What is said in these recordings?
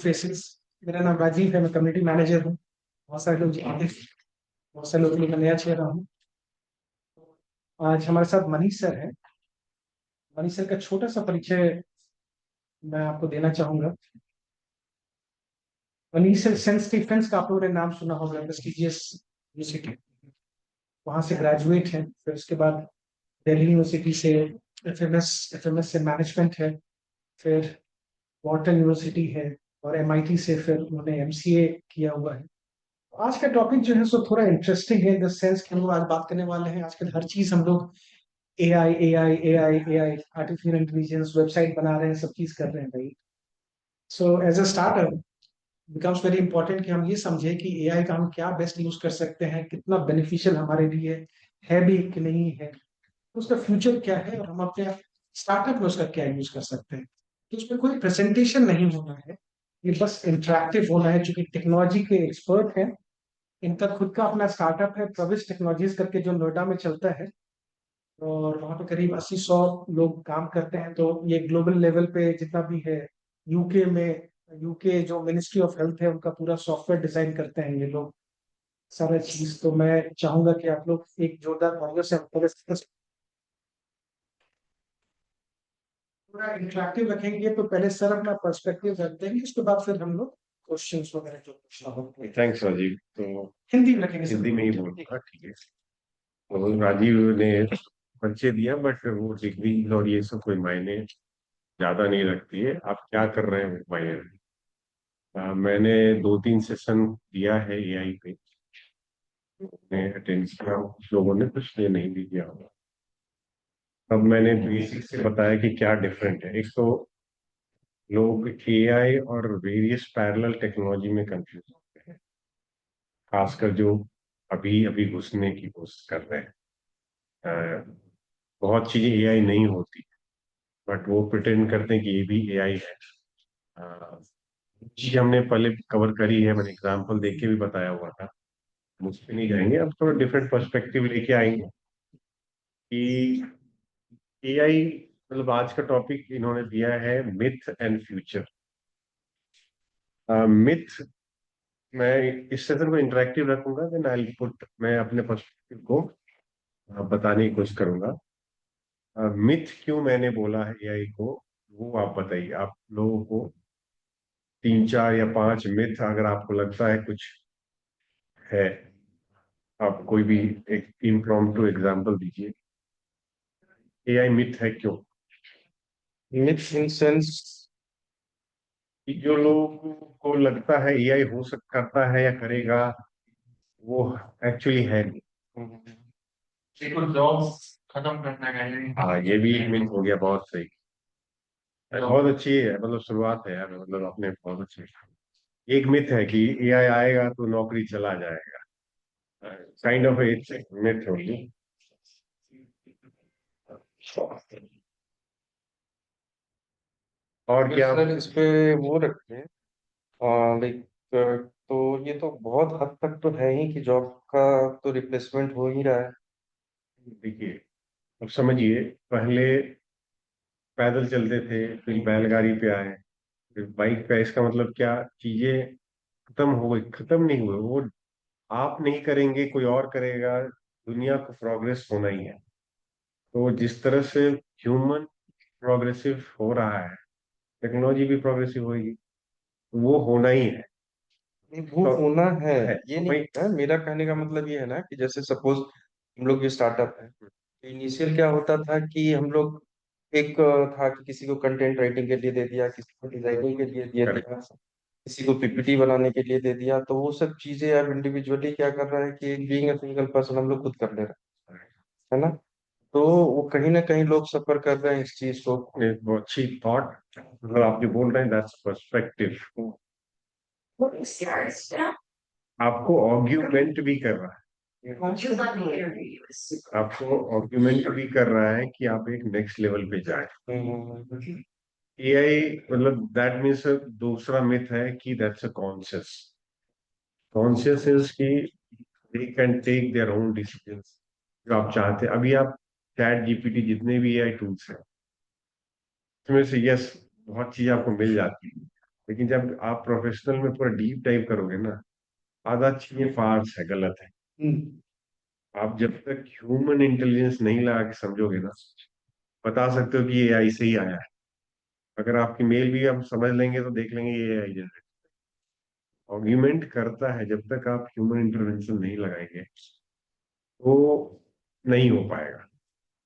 Faces. मेरा नाम राजीव है, मैं कम्युनिटी मैनेजर हूँ। बहुत सारे लोग जानते हैं, बहुत सारे लोग के लिए मैं नया चेहरा हूँ। आज हमारे साथ मनीष सर है। मनीष सर का छोटा सा परिचय मैं आपको देना चाहूंगा। मनीष सर सेंट स्टीफेंस का आप लोगों ने नाम सुना होगा, प्रेस्टिजियस यूनिवर्सिटी, वहां से ग्रेजुएट है। फिर उसके बाद दिल्ली यूनिवर्सिटी से एफएमएस से मैनेजमेंट है। फिर वॉर्टन यूनिवर्सिटी है, और एमआईटी से फिर उन्होंने एमसीए किया हुआ है। आज का टॉपिक जो है सो थोड़ा इंटरेस्टिंग है इन द सेंस कि हम लोग आज बात करने वाले हैं। आजकल हर चीज हम लोग A I artificial intelligence, website बना रहे हैं, सब चीज कर रहे हैं भाई। So as a starter becomes very important कि हम ये समझे कि एआई का हम क्या बेस्ट यूज कर सकते हैं, कितना बेनिफिशियल हमारे लिए है भी कि नहीं है, उसका फ्यूचर क्या है, और हम अपने स्टार्टअप में उसका क्या यूज कर सकते हैं। तो उसमें कोई प्रेजेंटेशन नहीं होना है, ये बस इंटरेक्टिव होना है। चूंकि टेक्नोलॉजी के एक्सपर्ट हैं, इनका खुद का अपना स्टार्टअप है प्रविश टेक्नोलॉजीज करके, जो नोएडा में चलता है। और वहाँ पे करीब 80-100 लोग काम करते हैं। तो ये ग्लोबल लेवल पे जितना भी है, यूके में, यूके जो मिनिस्ट्री ऑफ हेल्थ है उनका पूरा सॉफ्टवेयर डिजाइन करते हैं ये लोग, सारा चीज। तो मैं चाहूंगा कि आप लोग एक जोरदार तालियों से पूरा इंटरेक्टिव रखेंगे। तो पहले सर अपना पर्सपेक्टिव रख देंगे, उसके बाद फिर हम लोग क्वेश्चंस वगैरह जो पूछना हो। थैंक्स राजीव। तो हिंदी में रखेंगे सर। हिंदी में ही बोलूंगा, ठीक है। तो राजीव ने परिचय दिया, बट वो डिग्री और ये सब कोई मायने ज्यादा नहीं रखती है। आप क्या कर रहे हैं वो मायने रखती है। मैंने 2-3 सेशन दिया है एआई पे, मैं अटेंड किया हूं। कुछ लोगों ने, कुछ ने नहीं भी किया होगा। अब मैंने बेसिक से बताया कि क्या डिफरेंट है। एक तो लोग एआई और वेरियस पैरेलल टेक्नोलॉजी में कंफ्यूज होते हैं, खासकर जो अभी अभी घुसने की कोशिश कर रहे हैं। बहुत चीजें एआई नहीं होती, बट वो प्रिटेंड करते हैं कि ये भी एआई है। अ, चीज हमने पहले कवर करी है, मैंने एग्जांपल देके भी बताया हुआ था, हम उस पर नहीं जाएंगे। अब थोड़ा डिफरेंट पर्सपेक्टिव लेके आएंगे कि एआई, मतलब आज का टॉपिक इन्होंने दिया है मिथ एंड फ्यूचर। मिथ, मैं इस सेशन को इंटरेक्टिव रखूंगा, देन आई पुट, मैं अपने पर्सपेक्टिव को बताने की कोशिश करूंगा। मिथ क्यों मैंने बोला है एआई को, वो आप बताइए। आप लोगों को 3, 4 या 5 मिथ अगर आपको लगता है कुछ है, आप कोई भी एक इम्प्रॉम्प्टू एग्जांपल दीजिए। एआई मिथ है क्यों? मिथ इन सेंस कि जो लोगों को लगता है एआई हो सकता करता है या करेगा, वो एक्चुअली है नहीं। देखो जॉब्स खत्म करना है। हाँ, ये भी एक मिथ हो गया। बहुत सही, बहुत अच्छी है, मतलब शुरुआत है यार, मतलब आपने बहुत अच्छी। एक मिथ है कि एआई आएगा तो नौकरी चला जाएगा, काइंड ऑफ इट्स मिथ होगी। और क्या? सर इस पे वो रखते हैं, लाइक, तो ये तो बहुत हद तक तो है ही कि जॉब का तो रिप्लेसमेंट हो ही रहा है। देखिए, अब समझिए, पहले पैदल चलते थे, फिर बैलगाड़ी पे आए, फिर बाइक पे। इसका मतलब क्या, चीजें खत्म हो गई? खत्म नहीं हुए वो, आप नहीं करेंगे कोई और करेगा। दुनिया को प्रोग्रेस होना ही है। तो जिस तरह से ह्यूमन प्रोग्रेसिव हो रहा है, टेक्नोलॉजी भी प्रोग्रेसिव होगी, वो होना ही है। नहीं, वो तो होना है, है ये तो नहीं भाई। है। मेरा कहने का मतलब ये है ना कि जैसे सपोज हम लोग ये स्टार्टअप है, इनिशियल क्या होता था कि हम लोग एक था कि किसी को कंटेंट राइटिंग के लिए दे दिया, किसी को डिजाइनिंग के लिए दे करेक्ट। दिया, किसी को पीपीटी बनाने के लिए दे दिया। तो वो सब चीजें अब इंडिविजुअली क्या कर रहा है कि बीइंग अ सिंगल पर्सन हम लोग खुद कर ले रहे हैं, है ना। तो वो कहीं ना कहीं लोग सफर कर रहे हैं इस चीज को। एक बहुत अच्छी थॉट, मतलब आप जो बोल रहे हैं दैट्स पर्सपेक्टिव, आपको ऑर्ग्यूमेंट भी कर रहा है। आपको आर्ग्यूमेंट भी कर रहा है कि आप एक नेक्स्ट लेवल पे जाए। एआई, मतलब दैट मीन्स, दूसरा मिथ है कि that's a conscious. Conscious is कि they can take their own decisions, जो आप चाहते हैं। अभी आप चैट जीपीटी, जितने भी एआई टूल्स हैं, इसमें से यस, बहुत चीज आपको मिल जाती है, लेकिन जब आप प्रोफेशनल में पूरा डीप डाइव करोगे ना, आधा चीजें फार्स है, गलत है। आप जब तक ह्यूमन इंटेलिजेंस नहीं लगा के समझोगे ना, बता सकते हो कि ये एआई से ही आया है। अगर आपकी मेल भी हम समझ लेंगे तो देख लेंगे ये एआई जनरेट। आर्ग्यूमेंट करता है, जब तक आप ह्यूमन इंटरवेंशन नहीं लगाएंगे वो नहीं हो पाएगा।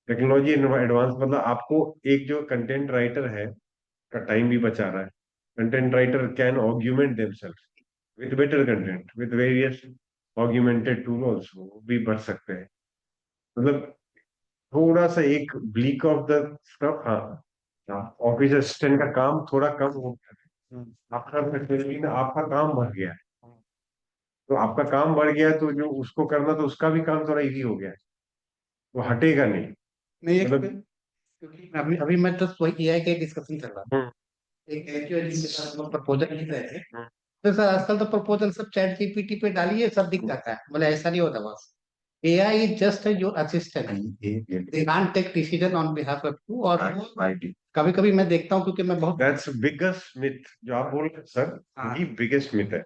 टेक्नोलॉजी एडवांस मतलब आपको एक जो कंटेंट राइटर है का टाइम भी बचा रहा है। Content writer can argument themselves with better content with various argumented tool also, भी बढ़ सकते हैं। मतलब थोड़ा सा एक ब्लीक ऑफ द स्टफ, हाँ, ऑफिस असिस्टेंट का काम थोड़ा कम हो गया है। आपका लेकिन आपका काम बढ़ गया है। तो आपका काम बढ़ गया है तो जो उसको करना तो उसका भी काम थोड़ा इजी हो गया है, वो हटेगा नहीं। नहीं एक मतलब क्योंकि अभी अभी मैं तो वही एआई का डिस्कशन चल रहा था। हम्म, एक एचओडी के साथ लोग प्रपोजल लिख रहे थे। हम्म, तो सर आजकल तो प्रपोजल सब चैट जीपीटी पे डालिए सब दिख जाता है, बोले ऐसा नहीं होता बस। AI is just your assistant, they can't take decision on behalf of you. और कभी कभी मैं देखता हूँ क्योंकि मैं बहुत दैट्स बिगेस्ट मिथ जो आप बोल रहे हैं सर, हाँ वही बिगेस्ट मिथ है।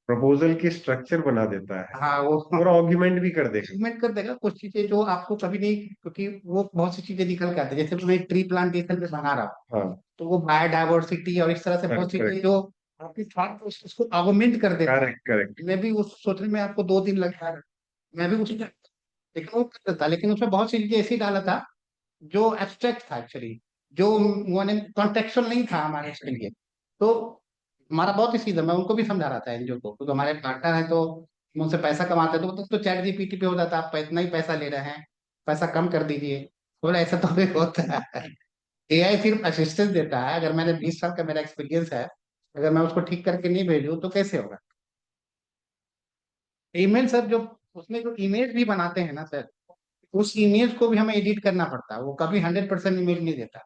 प्रपोजल की स्ट्रक्चर बना देता है हाँ वो और आर्ग्यूमेंट भी कर देगा। इम्प्लीमेंट कर देगा कुछ चीजें जो आपको कभी नहीं, क्योंकि वो बहुत सी चीजें निकल के आती है। जैसे मैं ट्री प्लांटेशन पे बना रहा हूँ, हाँ, तो वो बायोडाइवर्सिटी और इस तरह से बहुत करेक्ट चीजें करेक्ट जो आपकी थॉट उसको अगुमेंट कर देता है। Correct correct. मैं भी उस सोचने में आपको 2 दिन लग रहा है, मैं भी उसी लेकिन वो कर देता, लेकिन उसमें बहुत सी चीजें ऐसी डाला था जो एब्स्ट्रैक्ट था एक्चुअली, जो मैंने कॉन्टेक्चुअल नहीं था हमारे इसके लिए। तो हमारा बहुत ही सीधा, मैं उनको भी समझा रहा था एनजीओ को, क्योंकि हमारे पार्टनर है तो हम उनसे पैसा कमाते हैं, तो चैट जीपीटी पे हो जाता है, आप इतना ही पैसा ले रहे हैं, पैसा कम कर दीजिए। बोला ऐसा तो नहीं होता है। एआई सिर्फ असिस्टेंस देता है। अगर मैंने 20 साल का मेरा एक्सपीरियंस है, अगर मैं उसको ठीक करके नहीं भेजूँ तो कैसे होगा। ईमेल सर, जो उसमें जो इमेज भी बनाते हैं ना सर, उस इमेज को भी हमें एडिट करना पड़ता है, वो कभी 100% इमेज नहीं देता।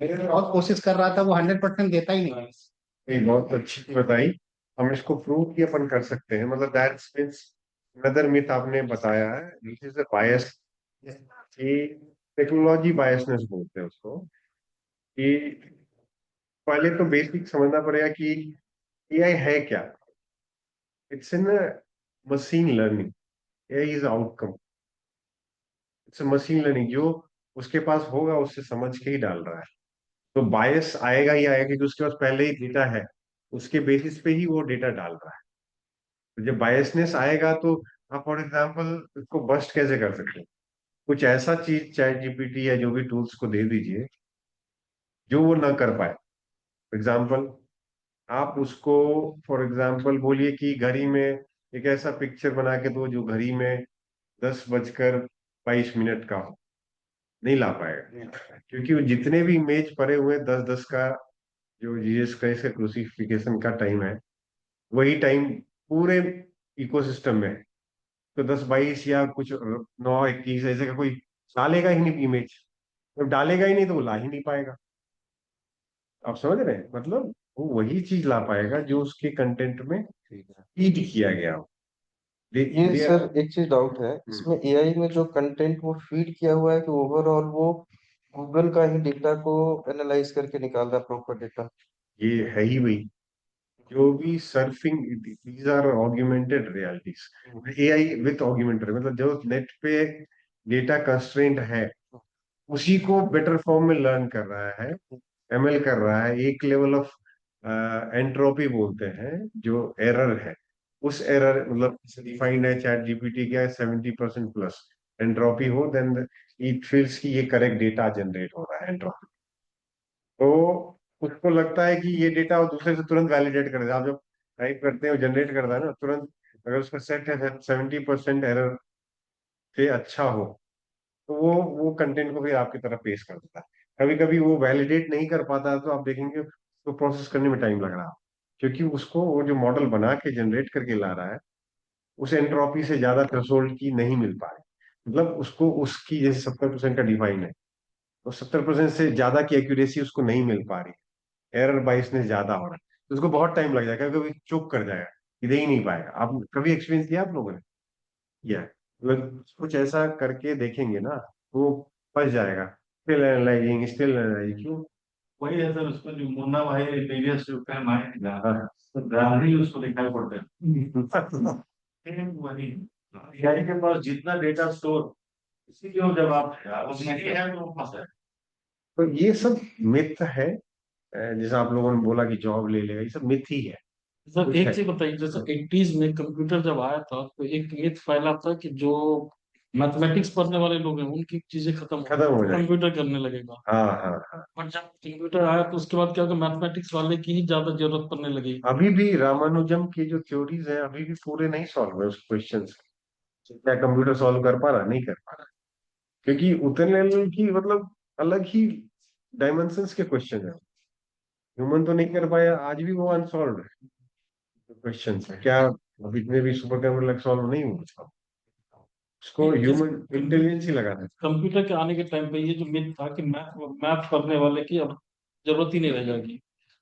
मैं बहुत कोशिश कर रहा था, वो 100% देता ही नहीं। ये बहुत अच्छी चीज बताई। हम इसको प्रूव भी अपन कर सकते हैं, मतलब दैट्स मींस अनदर मिथ आपने बताया है, दिस इज अ बायस। कि टेक्नोलॉजी बायसनेस बोलते हैं उसको। कि पहले तो बेसिक समझना पड़ेगा कि एआई है क्या। It's in machine learning. AI is outcome. It's machine learning जो उसके पास होगा उससे समझ के ही डाल रहा है। तो बायस आएगा ही आएगा क्योंकि उसके पास पहले ही डेटा है, उसके बेसिस पे ही वो डेटा डाल रहा है। तो जब बायसनेस आएगा तो आप फॉर एग्जाम्पल इसको बस्ट कैसे कर सकते हैं। कुछ ऐसा चीज चैट जीपीटी या जो भी टूल्स को दे दीजिए जो वो ना कर पाए। फॉर एग्जाम्पल आप उसको, फॉर एग्जाम्पल बोलिए कि घड़ी में एक ऐसा पिक्चर बना के दो जो घड़ी में 10:22 का हो। नहीं ला पाएगा क्योंकि वो जितने भी इमेज पड़े हुए 10-10 का जो जीसस क्राइस्ट का क्रूसिफिकेशन का टाइम है, वही टाइम पूरे इकोसिस्टम में है। तो 10-22 या कुछ 9-21 ऐसे का कोई डालेगा ही नहीं इमेज। जब डालेगा ही नहीं तो वो ला ही नहीं पाएगा। आप समझ रहे हैं, मतलब वो वही चीज ला पाएगा जो उसके कंटेंट में फीड किया गया हो। दे, ये दे, सर एक चीज डाउट है इसमें, एआई में जो कंटेंट वो फीड किया हुआ है कि ओवरऑल वो गूगल का ही डेटा को एनालाइज करके निकाल रहा है, प्रॉपर डेटा। ये है ही वही जो भी surfing, these are augmented realities. AI with augmented मतलब जो नेट पे डेटा कंस्ट्रेंट है उसी को बेटर फॉर्म में लर्न कर रहा है, एमएल कर रहा है। एक लेवल ऑफ एंट्रोपी बोलते हैं जो एरर है, उस एरर मतलब डिफाइंड है चैट जीपीटी क्या है, 70% प्लस एंट्रोपी हो देन इट फील्स कि ये करेक्ट डेटा जनरेट हो रहा है एंट्रोपी। तो उसको लगता है कि ये डेटा वो दूसरे से तुरंत वैलिडेट कर देता है। आप जब टाइप करते हैं वो जनरेट करता है ना तुरंत। अगर उसका सेट है 70% एरर से अच्छा हो तो वो कंटेंट को फिर आपकी तरफ पेश कर देता है। कभी कभी वो वैलिडेट नहीं कर पाता है तो आप देखेंगे उसको प्रोसेस करने में टाइम लग रहा है, क्योंकि उसको वो जो मॉडल बना के जनरेट करके ला रहा है उस एंट्रोपी से ज्यादा थ्रेशोल्ड की नहीं मिल पा रही। मतलब उसको उसकी जैसे 70% का डिफाइन है तो 70% से ज्यादा की एक्यूरेसी उसको नहीं मिल पा रही। एरर बाइसनेस ज्यादा हो रहा है तो उसको बहुत टाइम लग जाएगा, कभी चुप कर जाएगा, दे ही नहीं पाएगा। आप कभी एक्सपीरियंस किया आप लोगों ने? या मतलब कुछ ऐसा करके देखेंगे ना, वो फंस जाएगा। स्टिल एनालाइजिंग क्यों? वही है सर, उसमें जो मुन्ना भाई प्रीवियस जो फिल्म आई थी ना, हाँ। तो ग्राहरी उसको दिखाई पड़ता है। सेम वही, एआई के पास जितना डेटा स्टोर, इसीलिए वो जब आप उसमें ही है तो वो फंसा है। तो ये सब मिथ है। जैसे आप लोगों ने बोला कि जॉब ले लेगा, ये सब मिथ ही है। सर कुछ एक है। चीज बताइए, जैसे 80s में कंप्यूटर जब आया था तो एक मिथ फैला था कि जो मैथमेटिक्स पढ़ने वाले लोग हैं उनकी चीजें खत्म हो जाएगी। कंप्यूटर करने लगेगा। हाँ हाँ हाँ। बट जब कंप्यूटर आया तो उसके बाद क्या होगा, मैथमेटिक्स वाले की ही ज्यादा जरूरत पड़ने लगी। अभी भी रामानुजम की जो थ्योरीज है अभी भी पूरे नहीं सॉल्व हुए उस क्वेश्चन। क्या कंप्यूटर सॉल्व कर पा रहा? नहीं कर पा रहा, क्योंकि उतने लेवल की मतलब अलग ही डायमेंशंस के क्वेश्चन है। ह्यूमन तो नहीं कर पाया, आज भी वो अनसॉल्व है क्वेश्चन है। क्या अब इतने भी सुपर कंप्यूटर सॉल्व नहीं हुआ? उसको ह्यूमन इंटेलिजेंस ही लगाना है। कंप्यूटर के आने के टाइम पे ये जो मिथ था कि मैथ मैथ पढ़ने वाले की अब जरूरत ही नहीं रह जाएगी,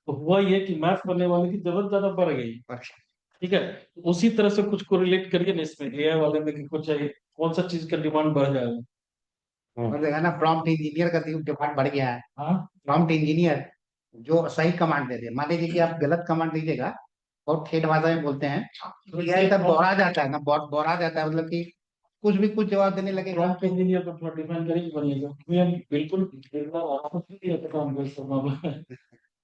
तो हुआ ये कि मैथ पढ़ने वाले की जरूरत ज्यादा बढ़ गई। ठीक है, तो उसी तरह से कुछ को रिलेट करिए ना इसमें एआई वाले में कि कुछ है, कौन सा चीज का डिमांड बढ़ जाएगा। मतलब है ना, प्रॉम्प्ट इंजीनियर का डिमांड बढ़ गया है। हाँ, प्रॉम्प्ट इंजीनियर जो सही कमांड दे दे, मान लीजिए कि आप गलत कमांड दीजिएगा, और ठेठ भाषा में बोलते हैं, तो यह तब बोरा जाता है ना, बोरा जाता है, मतलब कि कुछ भी कुछ जवाब देने लगेगा। प्रॉम्प्ट इंजीनियर को थोड़ा डिफाइन करेंगे बनिएगा, क्योंकि बिल्कुल बिल्कुल आपको नहीं है काम कर सकता।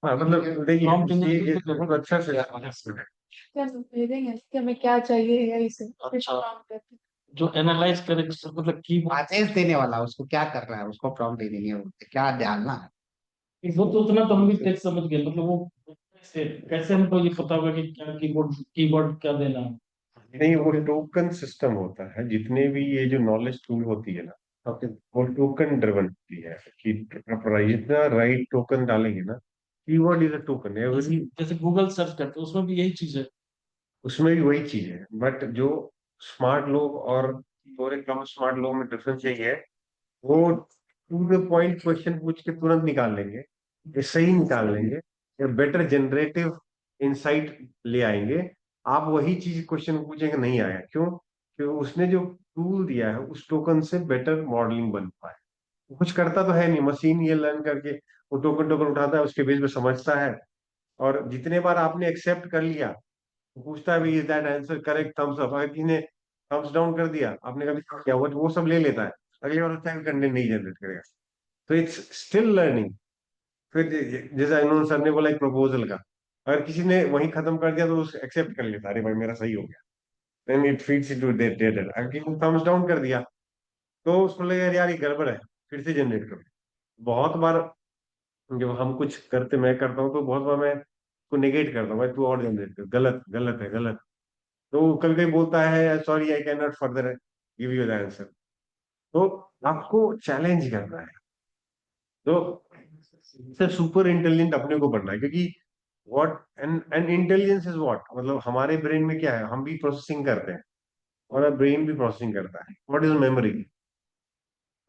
हाँ मतलब देखिए, प्रॉम्प्ट ये इंजीनियर बहुत अच्छा से क्या भेजेंगे कि हमें क्या चाहिए यही से फिर अच्छा, काम करते जो एनालाइज करे, मतलब की आदेश देने वाला उसको क्या कर रहा है, उसको प्रॉम्प्ट इंजीनियर बोलते हैं, क्या डालना है। वो तो उतना तो हम भी टेक्स्ट समझ गए, मतलब वो कैसे कैसे हमको ये पता होगा कि क्या कीबोर्ड कीवर्ड क्या देना है। नहीं, वो टोकन सिस्टम होता है। जितने भी ये जो नॉलेज टूल होती है ना, वो टोकन ड्रिवन होती है कि जितना राइट टोकन डालेंगे ना, keyword is a token every. जैसे गूगल सर्च करते हैं उसमें भी यही चीज है। उसमें भी वही चीज है, बट जो स्मार्ट लोग और थोड़े कम स्मार्ट लोग में डिफरेंस यही है, वो टू द पॉइंट क्वेश्चन पूछ के तुरंत निकाल लेंगे, ये सही निकाल लेंगे, या बेटर जनरेटिव इंसाइट ले आएंगे। आप वही चीज क्वेश्चन पूछेंगे नहीं आया, क्यों? क्योंकि उसने जो टूल दिया है उस टोकन से बेटर मॉडलिंग बन पाए। वो कुछ करता तो है नहीं, मशीन ये लर्न करके वो टोकन टोकन उठाता है, उसके बेस पे समझता है। और जितने बार आपने एक्सेप्ट कर लिया, वो पूछता है is that answer correct, thumbs up. अगर किसी ने थम्स डाउन कर दिया, आपने कभी क्या, वो सब ले लेता है। अगली बार उसका कंटेंट नहीं जनरेट करेगा। तो इट्स स्टिल लर्निंग। फिर जैसे इन्होंने सर ने बोला एक प्रपोजल का, अगर किसी ने वही खत्म कर दिया तो उसे एक्सेप्ट कर लेता, अरे भाई मेरा सही हो गया, then it feeds into data. अगर किसी ने थम्स डाउन कर दिया तो उसको लगेगा यार ये गड़बड़ है, फिर से जनरेट करो। बहुत बार जब हम कुछ करते, मैं करता हूँ तो बहुत बार मैं उसको नेगेट करता हूँ, भाई तू और जनरेट कर, गलत गलत है गलत। तो कभी कभी बोलता है sorry I can not further give you the answer. तो आपको चैलेंज करना है। तो सर सुपर इंटेलिजेंट अपने को बनना है, क्योंकि what and intelligence is what, मतलब हमारे ब्रेन में क्या है, हम भी प्रोसेसिंग करते हैं और ब्रेन भी प्रोसेसिंग करता है। What is memory?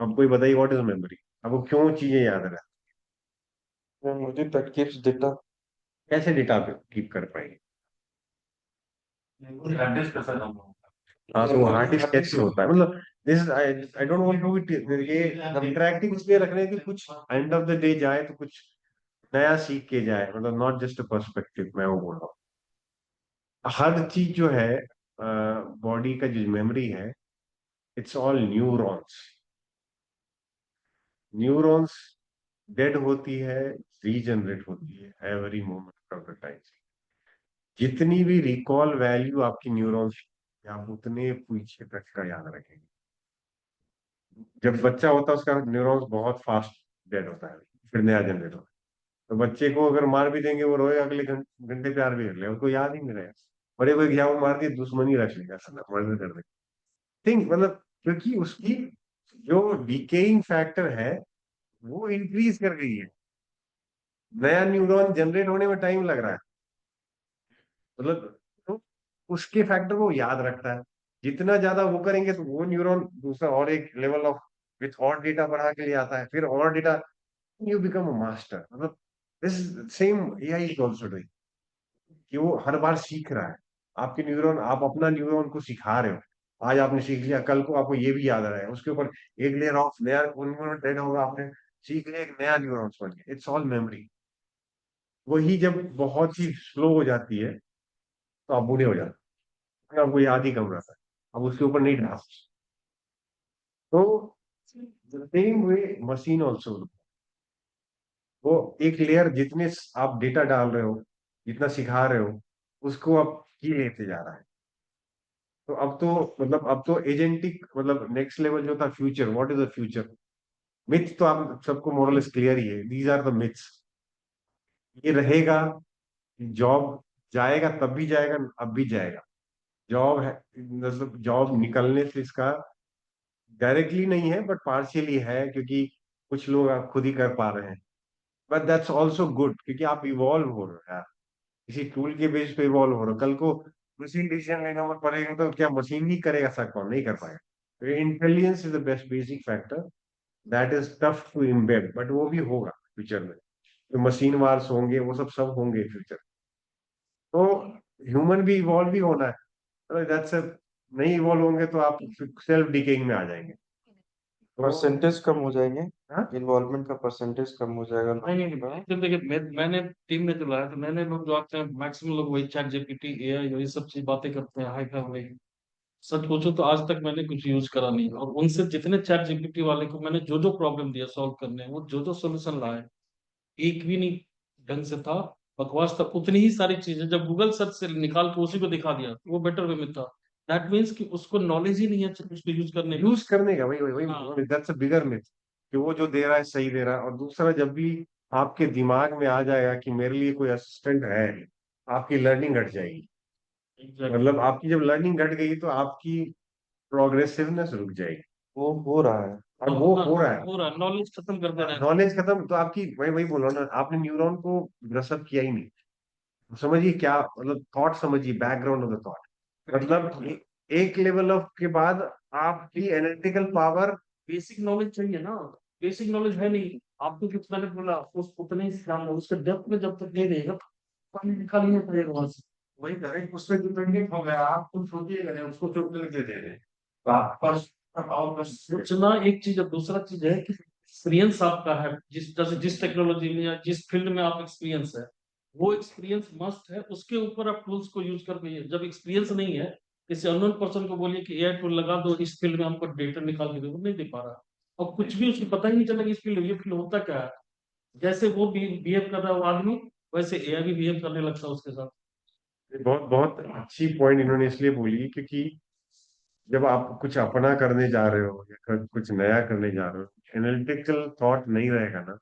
अब कोई बताइए व्हाट इज मेमोरी? आपको क्यों चीजें याद रहे? मुझे दैट कीप्स डेटा। कैसे डेटा कीप कर पाएंगे? हार्ड डिस्क का सर हम हाँ, तो वो हार्ड डिस्क कैसे होता है, मतलब this I don't want to ये इंटरैक्टिव इसलिए रख रहे हैं कि कुछ एंड ऑफ द डे जाए तो कुछ नया सीख के जाए, मतलब नॉट जस्ट अ पर्सपेक्टिव। मैं वो बोल रहा हूँ हर चीज जो है बॉडी का जो मेमोरी है, it's all neurons. Neurons dead होती है, रीजनरेट होती है every moment of the time. जितनी भी रिकॉल वैल्यू आपकी न्यूरॉन्स, आप उतने पीछे तक का याद रखेंगे। जब बच्चा होता है उसका न्यूरॉन्स बहुत फास्ट डेड होता है, फिर नया जनरेट होता है। तो बच्चे को अगर मार भी देंगे वो रोएगा, अगले घंटे प्यार भी कर लेगा, उसको याद ही नहीं रहेगा। बड़े को एग्जाम मार दिए, दुश्मनी रख लेगा, मर्डर कर देगा। थिंक मतलब, क्योंकि उसकी जो डिकेइंग फैक्टर है वो इंक्रीज कर गई है। नया न्यूरॉन जनरेट होने में टाइम लग रहा है, मतलब तो उसके फैक्टर को याद रखता है। जितना ज्यादा वो करेंगे तो वो न्यूरॉन दूसरा और एक लेवल ऑफ विथ और डेटा बढ़ा के लिए आता है, फिर और data, you become a master. मतलब this same AI is also doing, कि वो हर बार सीख रहा है। आपके न्यूरॉन, आप अपना न्यूरॉन को सिखा रहे हो। आज आपने सीख लिया, कल को आपको ये भी याद आ रहा है, उसके ऊपर एक लेयर ऑफ नया न्यूरॉन ट्रेन होगा, आपने सीख लिया, एक नया न्यूरॉन बन गया। It's all memory. वही जब बहुत ही स्लो हो जाती है तो आप बूढ़े हो जाते हैं, फिर आपको याद ही कम रहता है, अब उसके ऊपर नहीं डाल। तो सेम वे मशीन ऑल्सो, वो एक लेयर जितने आप डेटा डाल रहे हो, जितना सिखा रहे हो, उसको अब की लेते जा रहा है। तो अब तो मतलब अब तो एजेंटिक मतलब नेक्स्ट लेवल जो था future, what is the future? Myth तो आप सबको मोरलेस क्लियर ही है, दीज आर द मिथ्स। ये रहेगा, जॉब जाएगा तब भी जाएगा, अब भी जाएगा। जॉब है मतलब जॉब निकलने से इसका डायरेक्टली नहीं है बट पार्शियली है, क्योंकि कुछ लोग आप खुद ही कर पा रहे हैं। बट दैट्स ऑल्सो गुड, क्योंकि आप इवॉल्व हो रहे हो यार, किसी टूल के बेस पे इवॉल्व हो रहे हो। कल को मशीन डिसीजन लेना पड़ेगा तो क्या मशीन ही करेगा? सर कौन नहीं कर पाएगा? तो intelligence is the best basic factor, that is tough to embed, but वो भी होगा फ्यूचर में। तो मशीन वार्स होंगे, वो सब होंगे फ्यूचर। तो ह्यूमन भी इवॉल्व ही होना है, दैट्स नहीं इवॉल्व होंगे तो आप सेल्फ डिकेइंग में आ जाएंगे। तो परसेंटेज कम हो जाएंगे, हाँ, इन्वॉल्वमेंट का परसेंटेज कम हो जाएगा। नहीं नहीं नहीं, तो देखिए मैंने टीम में चलाया, तो मैंने लोग जो आते हैं मैक्सिमम लोग वही चैट जीपीटी एआई ये सब चीज बातें करते हैं, हाई फाई। सच पूछो तो आज तक मैंने कुछ यूज करा नहीं, और उनसे जितने चैट जीपीटी वाले को मैंने जो जो प्रॉब्लम दिया सॉल्व करने, वो जो जो सोल्यूशन लाए, एक भी नहीं ढंग से था, बकवास था। उतनी ही सारी चीजें जब गूगल सर्च से निकाल के उसी को दिखा दिया तो वो बेटर वे में था। दैट मीन्स कि उसको नॉलेज ही नहीं है उसको यूज करने की। यूज करने का वही वही हाँ वही दैट्स अ बिगर मिथ, कि वो जो दे रहा है सही दे रहा है। और दूसरा, जब भी आपके दिमाग में आ जाएगा कि मेरे लिए कोई असिस्टेंट है, आपकी लर्निंग घट जाएगी। एग्जैक्टली। मतलब आपकी जब लर्निंग घट गई तो आपकी प्रोग्रेसिवनेस रुक जाएगी। वो हो रहा है। और वो हो रहा है, पूरा नॉलेज खत्म कर दे रहे हैं। नॉलेज खत्म। तो आपकी वही वही बोल रहा हूँ ना, आपने न्यूरॉन को ब्रसअप किया ही नहीं। समझिए क्या मतलब, थॉट समझिए, बैकग्राउंड ऑफ द थॉट। मतलब एक लेवल ऑफ के बाद आपकी एनालिटिकल पावर। बेसिक नॉलेज चाहिए ना, बेसिक नॉलेज है नहीं आपको। कुछ मैंने बोला उस उतने ही ध्यान दो, उसके डेप्थ में जब तक नहीं रहेगा पानी निकाल ही नहीं पड़ेगा वहां से। वही करें, उस पर डिपेंडेंट हो गया, आप कुछ सोचिएगा नहीं, उसको चुटकी लिख दे रहे, तो आप बस और बस सोचना एक चीज है, दूसरा चीज है कि एक्सपीरियंस आपका है, जिस टेक्नोलॉजी में या जिस फील्ड में आप एक्सपीरियंस है, वो एक्सपीरियंस मस्ट है, उसके ऊपर आप टूल्स को यूज कर पाइए। जब एक्सपीरियंस नहीं है, किसी अननोन पर्सन को बोलिए कि एआई टूल लगा दो इस फील्ड में हमको डेटा निकाल के दो, वो नहीं दे पा रहा। और कुछ भी उसको पता ही नहीं चला कि इस फील्ड, ये फील्ड होता क्या है। जैसे वो बिहेव कर रहा है वो आदमी, वैसे एआई भी बिहेव करने लगता है उसके साथ। बहुत बहुत अच्छी पॉइंट इन्होंने इसलिए बोली, क्योंकि जब आप कुछ अपना करने जा रहे हो या कुछ नया करने जा रहे हो, एनालिटिकल थॉट नहीं रहेगा ना,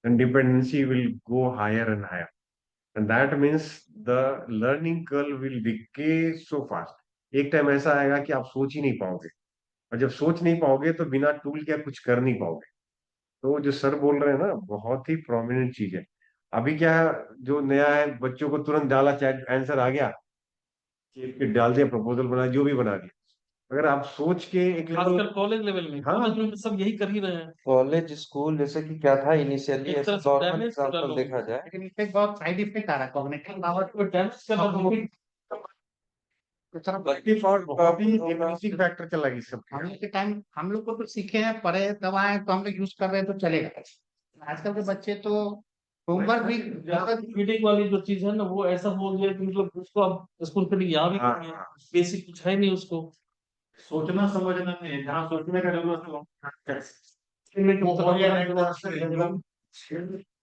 and dependency will go higher and higher, and that means the learning curve will decay so fast। एक टाइम ऐसा आएगा कि आप सोच ही नहीं पाओगे, और जब सोच नहीं पाओगे तो बिना टूल के आप कुछ कर नहीं पाओगे। तो जो सर बोल रहे हैं ना, बहुत ही प्रोमिनेंट चीज है। अभी क्या है, जो नया है, बच्चों को तुरंत डाला, चैट आंसर आ गया, डाल दिया, प्रपोजल बना, जो भी बना दिया। अगर आप सोच के एक लेवल। खासकर कॉलेज लेवल में, हाँ, कॉलेज में तो सब यही कर ही रहे हैं। कॉलेज स्कूल जैसे कि क्या था इनिशियली, एक ऐसे तरह से नॉर्मल डैमेज कर रहा एग्जांपल लोगों देखा को, जाए। लेकिन इससे बहुत साइड इफेक्ट आ रहा है कॉग्निटिव पावर वो डैमेज कर रहा लोगों को। की तरफ। बल्कि और बहुत ही बेसिक फैक्टर चला गया सबके। हम लोग के टाइम हम लोग को तो सीखे हैं, पढ़े तब आए तो हम लोग यूज कर रहे हैं तो चलेगा। आजकल के बच्चे तो होमवर्क भी फीडिंग वाली जो चीज है ना, वो ऐसा बोल दिया कि मतलब उसको अब स्कूल पे नहीं याद ही नहीं है, बेसिक कुछ है नहीं उसको। सोचना समझना नहीं है, जहाँ सोचने का जरूरत है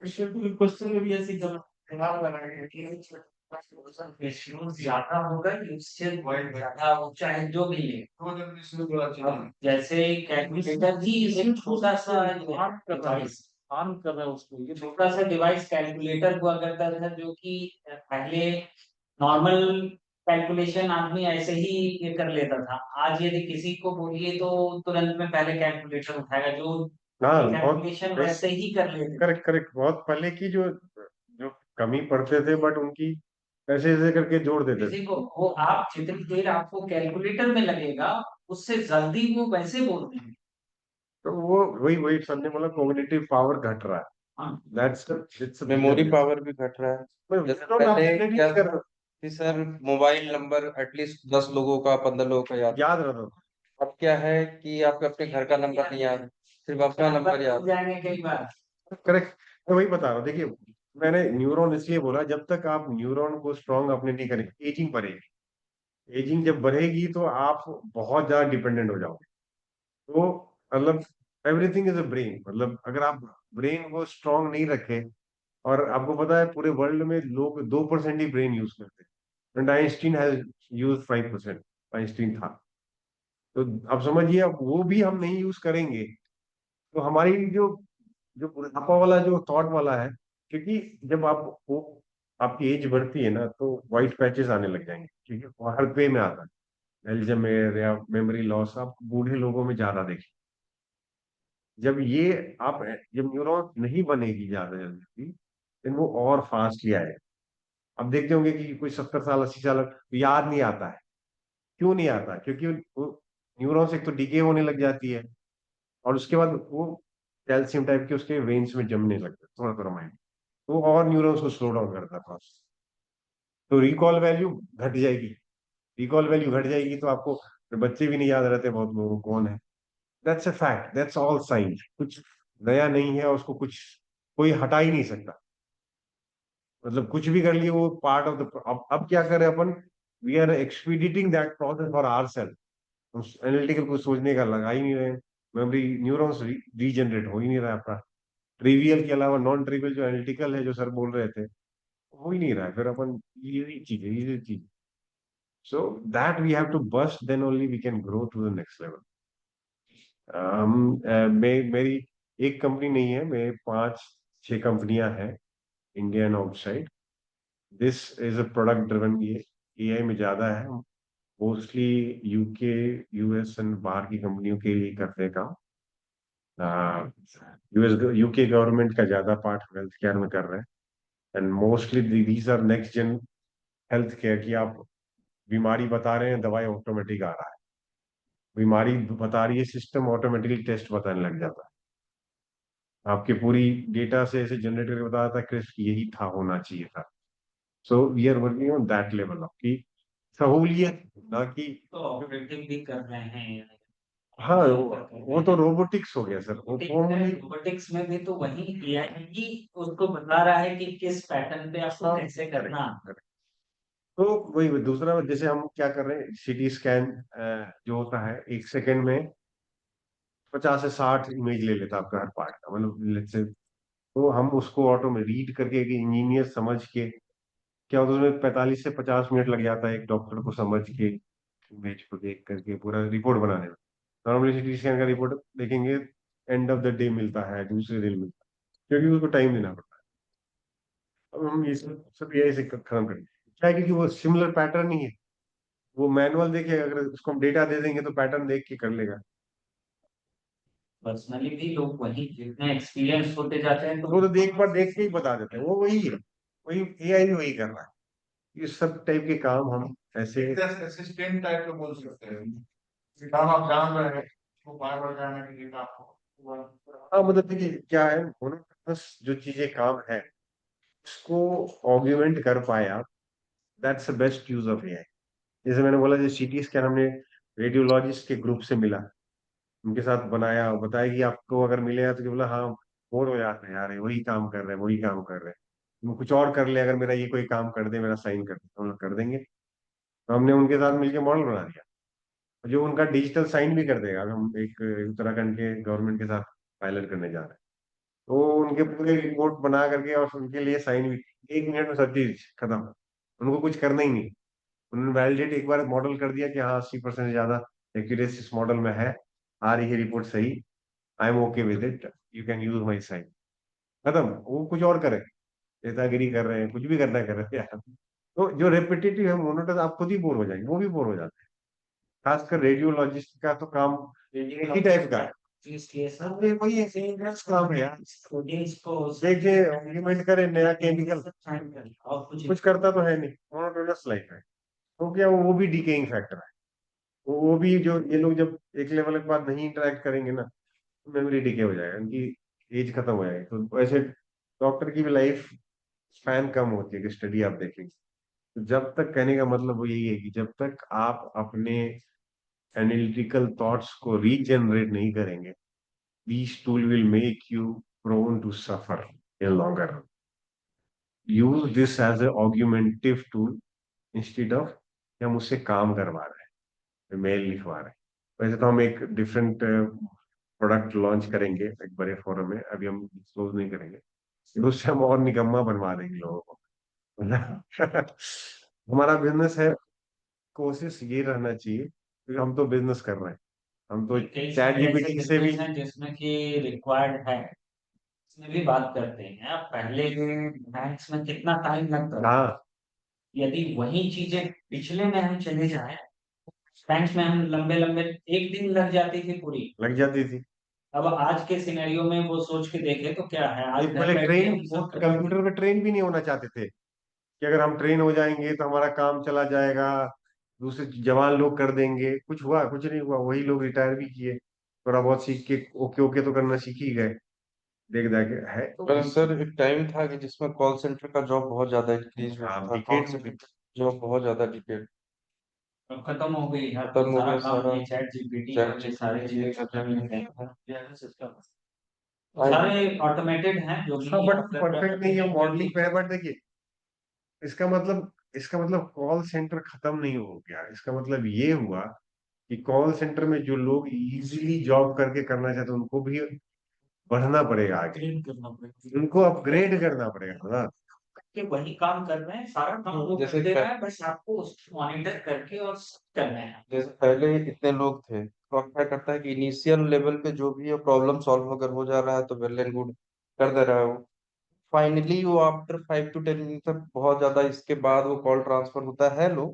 क्वेश्चन में भी ऐसी कर ज्यादा होगा कि उससे ज्यादा ऊंचा है जो भी है। जैसे कैलकुलेटर ही एक छोटा सा हार्म कर रहा है, डिवाइस, हार्म कर रहा है उसको ये। छोटा सा डिवाइस कैलकुलेटर हुआ करता था, जो कि पहले नॉर्मल कैलकुलेशन आदमी ऐसे ही ये कर लेता था। आज यदि किसी को बोलिए तो तुरंत में पहले कैलकुलेटर उठाएगा, जो हाँ, बहुत कैलकुलेशन वैसे ही कर लेते थे। Correct correct. बहुत पहले की जो जो कमी पढ़ते थे, बट उनकी ऐसे ऐसे करके जोड़ देते थे। किसी को वो आप जितनी देर आपको कैलकुलेटर में लगेगा, उससे जल्दी वो वैसे बोलते हैं। तो वो वही वही सर ने बोला, कॉग्निटिव पावर घट रहा है। हाँ, दैट्स इट्स मेमोरी पावर भी घट रहा है। जैसे पहले क्या था कि सर मोबाइल नंबर एटलीस्ट 10 लोगों का 15 लोगों का याद। याद रहता था। अब क्या है कि आपको अपने घर का नंबर नहीं याद, सिर्फ अपना नंबर याद। जाएंगे कई बार। करेक्ट, मैं वही बता रहा हूँ। देखिए, मैंने न्यूरॉन इसलिए बोला, जब तक आप न्यूरॉन को स्ट्रांग अपने नहीं करेंगे, एजिंग बढ़ेगी। एजिंग जब बढ़ेगी तो आप बहुत ज्यादा डिपेंडेंट हो जाओगे। तो मतलब एवरीथिंग इज अ ब्रेन, मतलब अगर आप ब्रेन को स्ट्रांग नहीं रखे, और आपको पता है पूरे वर्ल्ड में लोग 2% ही ब्रेन यूज करते हैं, and Einstein has use 5%। Einstein था। तो अब समझिए, अब वो भी हम नहीं यूज करेंगे तो हमारी जो जो बुढ़ापा वाला जो थॉट वाला है, क्योंकि जब आप वो आपकी एज बढ़ती है ना तो व्हाइट पैचेस आने लग जाएंगे, ठीक है, वो हर पे में आता है। एल्जाइमर या मेमोरी लॉस आप बूढ़े लोगों में ज्यादा देखें। जब ये आप जब न्यूरॉन नहीं बनेगी ज्यादा जल्दी, then वो और फास्टली आएगा। अब देखते होंगे कि कोई 70 साल 80 साल तो याद नहीं आता है। क्यों नहीं आता? क्योंकि वो न्यूरॉन्स एक तो डीके होने लग जाती है, और उसके बाद वो कैल्शियम टाइप के उसके वेन्स में जमने लगते हैं थोड़ा थोड़ा माइंड, तो और न्यूरॉन्स को स्लो डाउन करता है पास। तो रिकॉल वैल्यू घट जाएगी। रिकॉल वैल्यू घट जाएगी तो आपको बच्चे भी नहीं याद रहते बहुत लोगों को कौन है। That's a fact, that's all science, कुछ नया नहीं है, उसको कुछ कोई हटा ही नहीं सकता। मतलब कुछ भी कर लिए वो पार्ट ऑफ द, अब क्या करें अपन, we are expediting that process for our self. Analytical कुछ सोचने का लगा ही नहीं रहे। मेमोरी न्यूरॉन्स रीजनरेट हो ही नहीं रहा आपका। ट्रिवियल के अलावा नॉन ट्रिवियल जो एनालिटिकल है, जो सर बोल रहे थे, हो ही नहीं रहा है। फिर अपन इजी चीज, so that we have to bust, then only we can grow to the next level. मेरी एक कंपनी नहीं है, मेरे 5-6 कंपनियां हैं, India and outside. This is a product driven. ये एआई में ज्यादा है, मोस्टली यूके, यूएस एंड बाहर की कंपनियों के लिए करते हैं काम। यूएस यूके गवर्नमेंट का ज्यादा पार्ट हेल्थ केयर में कर रहे हैं, and mostly these are next gen health care की। आप बीमारी बता रहे हैं, दवाई ऑटोमेटिक आ रहा है। बीमारी बता रही है, सिस्टम ऑटोमेटिकली टेस्ट बताने लग जाता है। आपके पूरी डेटा से ऐसे जनरेट करके बताता है क्रिस्प यही था, होना चाहिए था। So we are working on that level of की सहूलियत, ना कि। तो ऑपरेटिव भी कर रहे हैं। हाँ, वो तो रोबोटिक्स हो गया सर, वो फॉर्मली। रोबोटिक्स में भी तो वही एआई ही उसको बता रहा है कि किस पैटर्न पे आपको कैसे करना। तो वही दूसरा, जैसे हम क्या कर रहे हैं, सीटी स्कैन जो होता है 1 सेकंड में 50 से 60 इमेज ले लेता है आपका हर पार्ट का, मतलब let's say, तो हम उसको ऑटो में रीड करके एक इंजीनियर समझ के, क्या होता है उसमें 45 से 50 मिनट लग जाता है एक डॉक्टर को समझ के, इमेज को देख करके पूरा रिपोर्ट बनाने में। नॉर्मली सीटी स्कैन का रिपोर्ट देखेंगे, एंड ऑफ द डे मिलता है, दूसरे दिन मिलता है, क्योंकि उसको टाइम देना पड़ता है। अब हम ये सब यही से खत्म करेंगे, क्या है, क्योंकि वो सिमिलर पैटर्न ही है। वो मैनुअल देखे, अगर उसको हम डेटा दे देंगे तो पैटर्न देख के कर लेगा। पर्सनली भी लोग वही जितने एक्सपीरियंस होते जाते हैं वो तो देख के ही बता देते हैं, वो वही है, वही एआई भी वही कर रहा है। ये सब टाइप के काम हम ऐसे। असिस्टेंट टाइप का बोल सकते हैं कि काम आप जान रहे हैं, वो बार बार जाने के लिए आपको। हाँ, मतलब देखिए क्या है, मोनोटोनस जो चीजें काम है उसको ऑग्यूमेंट कर पाए आप, that's the best use of AI. जैसे मैंने बोला, जैसे सीटी स्कैन हमने रेडियोलॉजिस्ट के ग्रुप से मिला, उनके साथ बनाया, बताया कि आपको अगर मिलेगा तो, कि बोला हाँ, बोर हो जाते हैं यार, ये वही काम कर रहे हैं, वही काम कर रहे हैं, तुम कुछ और कर ले, अगर मेरा ये कोई काम कर दे, मेरा साइन कर दे, तो हम लोग कर देंगे। तो हमने उनके साथ मिलकर मॉडल बना दिया, जो उनका डिजिटल साइन भी कर देगा। अभी हम एक उत्तराखंड के गवर्नमेंट के साथ पायलट करने जा रहे हैं, तो उनके पूरे रिपोर्ट बना करके और उनके लिए साइन भी 1 मिनट में सब चीज खत्म। उनको कुछ करना ही नहीं। उन्होंने वैलिडेट एक बार मॉडल कर दिया कि हाँ 80% से ज्यादा एक्यूरेसी इस मॉडल में है, आ रही है रिपोर्ट सही, I am okay with it, you can use my sign. खत्म। वो कुछ और करे, नेतागिरी कर रहे हैं, कुछ भी करना कर रहे हैं यार। तो जो रेपिटेटिव है, मोनोटोन, आप खुद ही बोर हो जाएंगे, वो भी बोर हो जाते हैं। खासकर रेडियोलॉजिस्ट का तो काम एक ही टाइप का है। इसलिए सब अब ये वही है, dangerous काम है यार। स्टूडेंट्स को देखिए इम्प्लीमेंट करे नया केमिकल, और कुछ करता तो है नहीं, मोनोटोनस लाइफ है। तो क्या वो भी डिकेइंग फैक्टर है। वो भी, जो ये लोग जब एक लेवल के बाद नहीं इंटरेक्ट करेंगे ना, तो मेमोरी डिके हो जाएगा, उनकी एज खत्म हो जाएगी। तो ऐसे डॉक्टर की भी लाइफ स्पैन कम होती है, कि स्टडी आप देखेंगे। तो जब तक, कहने का मतलब वो यही है कि जब तक आप अपने एनालिटिकल थॉट्स को रीजनरेट नहीं करेंगे, these tool will make you prone to suffer in longer run. Use this as a argumentive tool instead of कि हम उससे काम करवा रहे हैं, मेल लिखवा रहे हैं। वैसे तो हम एक डिफरेंट प्रोडक्ट लॉन्च करेंगे एक बड़े फोरम में, अभी हम डिस्क्लोज नहीं करेंगे, तो उससे हम और निकम्मा बनवा देंगे लोगों को। मतलब हमारा बिजनेस है, कोशिश ये रहना चाहिए क्योंकि हम तो बिजनेस कर रहे हैं, हम तो कई चैट सारे ऐसे जीपीटी से भी। बिजनेस हैं जिसमें कि रिक्वायर्ड है, इसमें भी बात करते हैं। अब पहले बैंक्स में कितना टाइम लगता था, हाँ, यदि वही चीजें पिछले में हम चले जाएं, बैंक्स में हम लंबे लंबे एक दिन लग जाती थी पूरी। लग जाती थी। अब आज के सिनेरियो में वो सोच के देखे तो क्या है, आज ये घर पहले बैठ के ट्रेन, हम सब कंप्यूटर पे ट्रेन भी नहीं होना चाहते थे कि अगर हम ट्रेन हो जाएंगे तो हमारा काम चला जाएगा, दूसरे जवान लोग कर देंगे। कुछ हुआ? कुछ नहीं हुआ। वही लोग रिटायर भी किए, थोड़ा बहुत सीख के ओके ओके तो करना सीख ही गए, देख देख के है तो। पर सर एक टाइम था कि जिसमें कॉल सेंटर का जॉब बहुत ज्यादा इंक्रीज हुआ हाँ, था, कॉल decades सेंटर जॉब बहुत ज्यादा डिकेट अब खत्म हो गई है। खत्म हो सारा गया काम सारा। ये चैट जीपीटी चैट और ये सारे चीजें करने लग गए हैं। सिस्टम सारे ऑटोमेटेड हैं जो हाँ, भी बट आप कर रहे परफेक्ट नहीं है, मॉडलिंग पे हैं। है। बट देखिए, इसका मतलब कॉल सेंटर खत्म नहीं हो गया। इसका मतलब ये हुआ कि कॉल सेंटर में जो लोग इजीली जॉब करके करना चाहते हैं उनको भी बढ़ना पड़ेगा आगे, ट्रेन करना पड़ेगा। उनको अपग्रेड करना पड़ेगा ना। कि वही काम कर रहे हैं, सारा काम वो जैसे कर दे रहा है, बस आपको उसको मॉनिटर करके और करना है। जैसे पहले इतने लोग थे तो अब क्या करता है कि इनिशियल लेवल पे जो भी है प्रॉब्लम सॉल्व अगर हो जा रहा है तो वेल एंड गुड कर दे रहा है वो। फाइनली वो आफ्टर 5 to 10 मिनट तक बहुत ज्यादा इसके बाद वो कॉल ट्रांसफर होता है लो,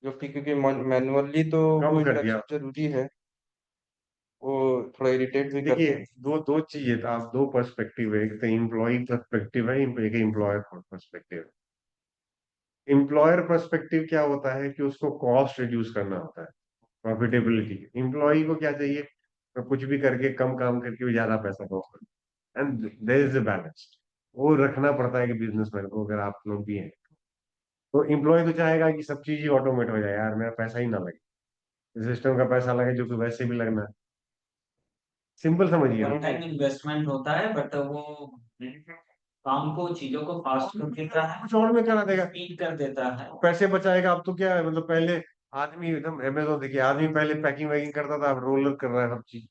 जो कि क्योंकि मैनुअली तो वो कम कर दिया। इंटरेक्शन जरूरी है, वो थोड़ा इरिटेट भी करते देखिए, हैं। दो दो चीजें था, दो पर्सपेक्टिव है। एक तो एम्प्लॉय पर्सपेक्टिव है, एक एम्प्लॉयर पर्सपेक्टिव। एम्प्लॉयर पर्सपेक्टिव क्या होता है कि उसको कॉस्ट रिड्यूस करना होता है, प्रॉफिटेबिलिटी। एम्प्लॉय को क्या चाहिए? तो कुछ भी करके कम काम करके भी ज्यादा पैसा कमाओ, and there is a balance. वो रखना पड़ता है कि बिजनेसमैन को, अगर आप लोग भी हैं तो एम्प्लॉय तो चाहेगा कि सब चीज ही ऑटोमेट हो जाए, यार मेरा पैसा ही ना लगे, सिस्टम का पैसा लगे जो कि वैसे भी लगना है। सिंपल समझिए वन ना। टाइम इन्वेस्टमेंट होता है, बट वो काम को, चीजों को फास्ट कर देता है, कुछ और में करा देगा, स्पीड कर देता है। पैसे बचाएगा। अब तो क्या है, मतलब पहले आदमी एकदम अमेजोन, देखिए आदमी पहले पैकिंग वैकिंग करता था, अब रोलर कर रहा है सब चीज,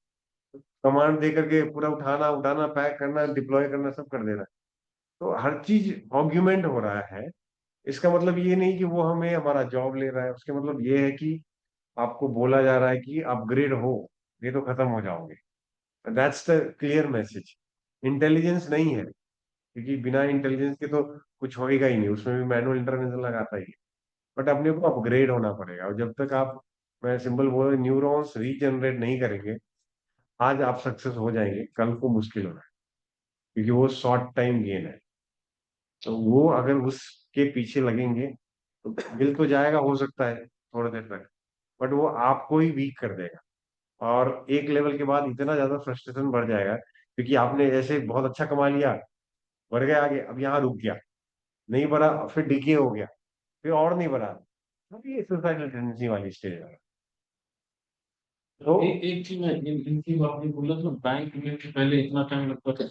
कमांड दे करके पूरा उठाना उठाना पैक करना डिप्लॉय करना सब कर देना। तो हर चीज ऑग्यूमेंट हो रहा है। इसका मतलब ये नहीं कि वो हमें हमारा जॉब ले रहा है, उसका मतलब ये है कि आपको बोला जा रहा है कि अपग्रेड हो, ये तो खत्म हो जाओगे। That's the clear message. Intelligence नहीं है, क्योंकि बिना इंटेलिजेंस के तो कुछ होएगा ही नहीं, उसमें भी मैनुअल इंटरवेंशन लगाता ही है। बट अपने को अपग्रेड होना पड़ेगा, और जब तक आप, मैं सिंपल बोल, न्यूरॉन्स रीजनरेट नहीं करेंगे, आज आप सक्सेस हो जाएंगे, कल को मुश्किल होगा, क्योंकि वो शॉर्ट टाइम गेन है। तो वो अगर उसके पीछे लगेंगे तो मिल तो जाएगा हो सकता है थोड़ी देर तक, बट वो आपको ही वीक कर देगा। और एक लेवल के बाद इतना ज्यादा फ्रस्ट्रेशन बढ़ जाएगा, क्योंकि आपने ऐसे बहुत अच्छा कमा लिया, बढ़ गया आगे, अब यहाँ रुक गया, नहीं बढ़ा, फिर डिके हो गया, फिर और नहीं बढ़ा। अब ये सुसाइडल टेंडेंसी वाली स्टेज है। तो एक चीज है, इनकी बात नहीं बोला तो बैंक में भी पहले इतना टाइम लगता था,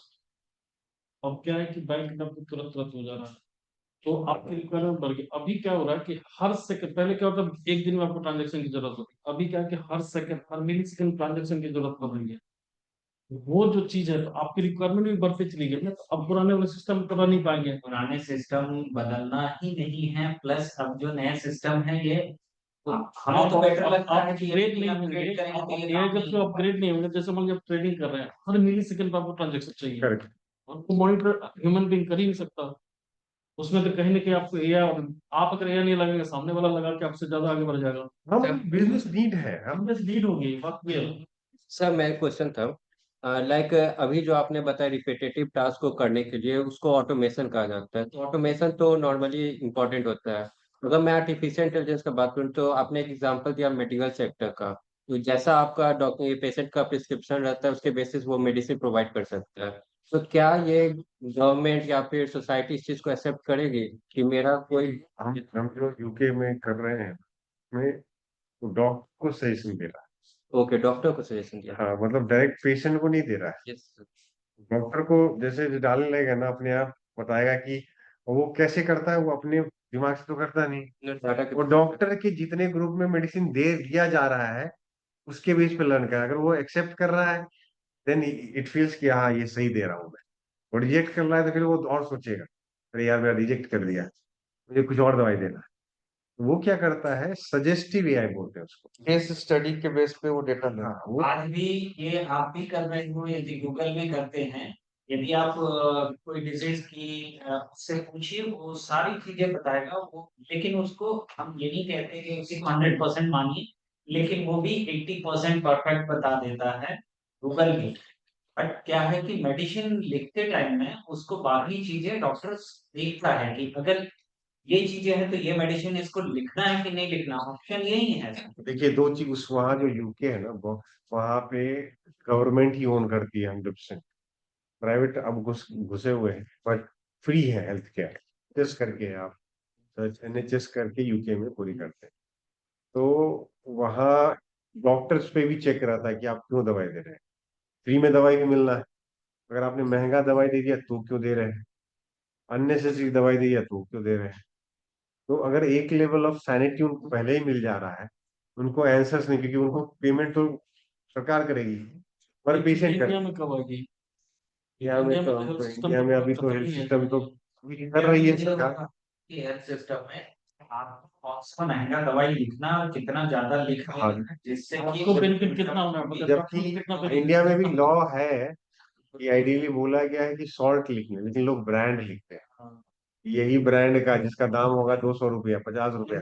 अब क्या है कि बैंक में आपको तुरंत तुरंत हो जा रहा है, तो आपकी रिक्वायरमेंट बढ़ गई। अभी क्या हो रहा है कि हर सेकंड, पहले क्या होता है एक दिन में आपको ट्रांजेक्शन की जरूरत होती है, अभी क्या है कि हर सेकंड हर मिली सेकंड ट्रांजेक्शन की जरूरत पड़ रही है। वो जो चीज है तो आपकी रिक्वायरमेंट भी बढ़ती चली गई ना, तो अब पुराने वाले सिस्टम कर नहीं पाएंगे। पुराने सिस्टम बदलना ही नहीं है, प्लस अब जो नया सिस्टम है ये, तो हमें तो बेटर लगता है कि अपग्रेड यदि नहीं होंगे, अपग्रेड करेंगे तो ये AI काम जब नहीं से होगा। अपग्रेड नहीं होंगे, जैसे मान लीजिए आप ट्रेडिंग कर रहे हैं, हर मिली सेकंड पे आपको ट्रांजेक्शन चाहिए, करेक्ट। और वो मॉनिटर ह्यूमन बीइंग कर ही नहीं सकता। उसमें तो कहीं ना कहीं आपको AI, और आप अगर AI नहीं लगेंगे, सामने वाला लगा के आपसे ज्यादा आगे बढ़ जाएगा। हम बिजनेस नीड है, हम हम बस लीड होगी बात ये है। सर मैं क्वेश्चन था, लाइक अभी जो आपने बताया रिपीटेटिव टास्क को करने के लिए उसको ऑटोमेशन कहा जाता है, तो ऑटोमेशन तो नॉर्मली इम्पोर्टेंट होता है। अगर मैं आर्टिफिशियल इंटेलिजेंस का बात करूँ तो आपने एक एग्जांपल दिया मेडिकल सेक्टर का, तो जैसा आपका डॉक्टर पेशेंट का प्रिस्क्रिप्शन रहता है उसके बेसिस वो मेडिसिन प्रोवाइड कर सकता है। तो क्या ये गवर्नमेंट या फिर सोसाइटी इस चीज को एक्सेप्ट करेगी कि मेरा कोई। हम जो यूके में कर रहे हैं, में तो डॉक्टर को सजेशन दे रहा ओके, डॉक्टर को सजेशन दिया। है। हाँ, मतलब डायरेक्ट पेशेंट को नहीं दे रहा है। यस। डॉक्टर को जैसे डालने लगेगा ना, अपने आप बताएगा कि और वो कैसे करता है, वो अपने दिमाग से तो करता नहीं। डाटा के वो डॉक्टर के जितने ग्रुप में मेडिसिन दे दिया जा रहा है उसके बेस पे लर्न कर, अगर वो एक्सेप्ट कर रहा है देन इट फील्स कि हाँ ये सही दे रहा हूँ मैं। वो रिजेक्ट कर रहा है तो फिर वो और सोचेगा, अरे यार मेरा रिजेक्ट कर दिया, मुझे कुछ और दवाई देना है। तो वो क्या करता है, सजेस्टिव एआई बोलते हैं उसको। केस स्टडी के बेस पे वो डेटा ले। हाँ वो आज भी ये आप भी कर रहे हो, यदि गूगल में करते हैं, यदि आप कोई डिजीज की उससे पूछिए, वो सारी चीजें बताएगा वो। लेकिन उसको हम ये नहीं कहते कि उसी को 100% मानिए, लेकिन वो भी 80% परफेक्ट बता देता है, गूगल भी। बट क्या है कि मेडिसिन लिखते टाइम में उसको बाकी चीजें डॉक्टर देखता है कि अगर ये चीजें हैं तो ये मेडिसिन इसको लिखना है कि नहीं लिखना, ऑप्शन यही है। देखिए दो चीज, उस वहाँ जो यूके है ना वहाँ पे गवर्नमेंट ही ओन करती है 100%। प्राइवेट अब घुसे हुए हैं, बट फ्री है हेल्थ केयर। एनएचएस करके है, आप सर्च एनएचएस करके यूके में पूरी करते हैं। तो वहाँ डॉक्टर्स पे भी चेक रहता है कि आप क्यों दवाई दे रहे हैं। फ्री में दवाई भी मिलना है, अगर आपने महंगा दवाई दे दिया तो क्यों दे रहे हैं, अननेसेसरी दवाई दी है तो क्यों दे रहे हैं। तो अगर एक लेवल ऑफ सैनिटी उनको पहले ही मिल जा रहा है, उनको आंसर्स नहीं, क्योंकि उनको पेमेंट तो सरकार करेगी पर पेशेंट कर। इंडिया में कब आ गई? इंडिया में इंडिया में तो तो हेल्थ सिस्टम इंडिया में अभी तो खत्म हेल्थ ही है। सिस्टम तो अभी कर रही है सरकार। हेल्थ सिस्टम में आपको कौन सा महंगा दवाई लिखना और कितना ज्यादा लिख हाँ, देना, जिससे कि आपको बेनिफिट कितना होना है, मतलब डॉक्टर को कितना जबकि benefit इंडिया में भी होना है? लॉ है कि आइडियली बोला गया है कि शॉर्ट लिखने, लेकिन लोग ब्रांड लिखते हैं। हाँ। यही ब्रांड का जिसका दाम होगा 200 रुपया 50 रुपया।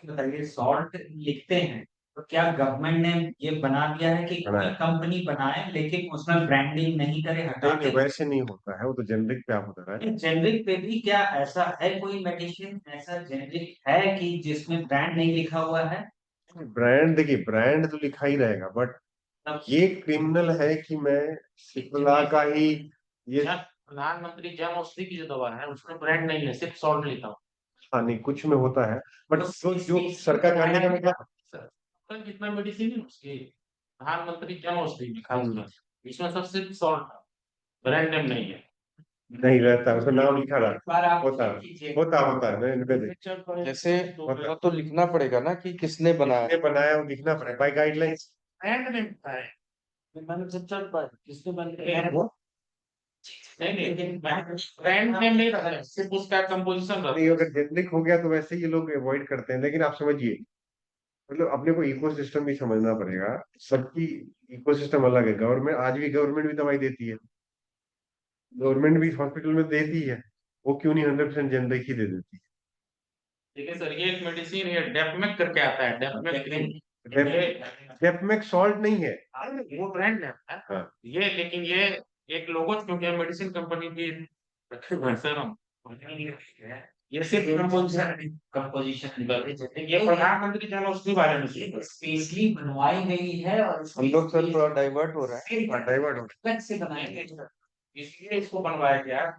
बताइए, सॉल्ट लिखते हैं तो क्या गवर्नमेंट ने ये बना दिया है कि कोई बनाया। कंपनी बनाए लेकिन उसमें ब्रांडिंग नहीं करे, हटा नहीं नहीं, दे? वैसे नहीं होता है, वो तो जेनरिक पे आप होता है। जेनरिक पे भी क्या ऐसा है, कोई मेडिसिन ऐसा जेनरिक है कि जिसमें ब्रांड नहीं लिखा हुआ है? ब्रांड देखिए, ब्रांड तो लिखा ही रहेगा, बट तब ये क्रिमिनल है कि मैं सिप्ला का ही ये। प्रधानमंत्री जन औषधि की जो दवा है उसमें ब्रांड नहीं है, सिर्फ सॉल्ट लिखा हुआ हाँ नहीं, कुछ में होता है, बट जो सरकार करने का मतलब है। सर जितना मेडिसिन है उसकी प्रधानमंत्री जन औषधि लिखा है उसमें, इसमें सब सिर्फ सॉल्ट है, ब्रांड नेम नहीं है। नहीं रहता, उसमें नाम लिखा एक रहता बार आप होता चेक कीजिए। होता है, मैंने देखा। जैसे वो तो लिखना पड़ेगा ना कि किसने बनाया। किसने बनाया वो लिखना पड़ेगा बाय गाइडलाइंस। ब्रांड नेम है। मैन्युफैक्चर बाय किसने मैन्युफैक्चर वो नहीं नहीं, ब्रांड नेम नहीं रहता है, सिर्फ उसका कंपोजिशन रहता नहीं, है। अगर जेनरिक हो गया तो वैसे ये लोग अवॉइड करते हैं, लेकिन आप समझिए, मतलब अपने को इकोसिस्टम भी समझना पड़ेगा। सबकी इकोसिस्टम अलग है। गवर्नमेंट आज भी गवर्नमेंट भी दवाई देती है, गवर्नमेंट भी हॉस्पिटल में देती है, वो क्यों नहीं 100% जेनरिक ही दे देती ठीक है सर, ये एक मेडिसिन है डेपमेक करके आता है, डेपमेक। है। डेपमेक सॉल्ट नहीं है। वो ब्रांड नेम है। हाँ। ये लेकिन ये एक लोगो, क्योंकि मेडिसिन कंपनी की रखे हुए हैं सर हम। ये सिर्फ कंपोजिशन ये प्रधानमंत्री जन औषधि वाले में स्पेशली बनवाई गई है और हम लोग सर थोड़ा डाइवर्ट हो रहा है। डाइवर्ट हो अलग से बनाई गई है। इसलिए इसको बनवाया गया है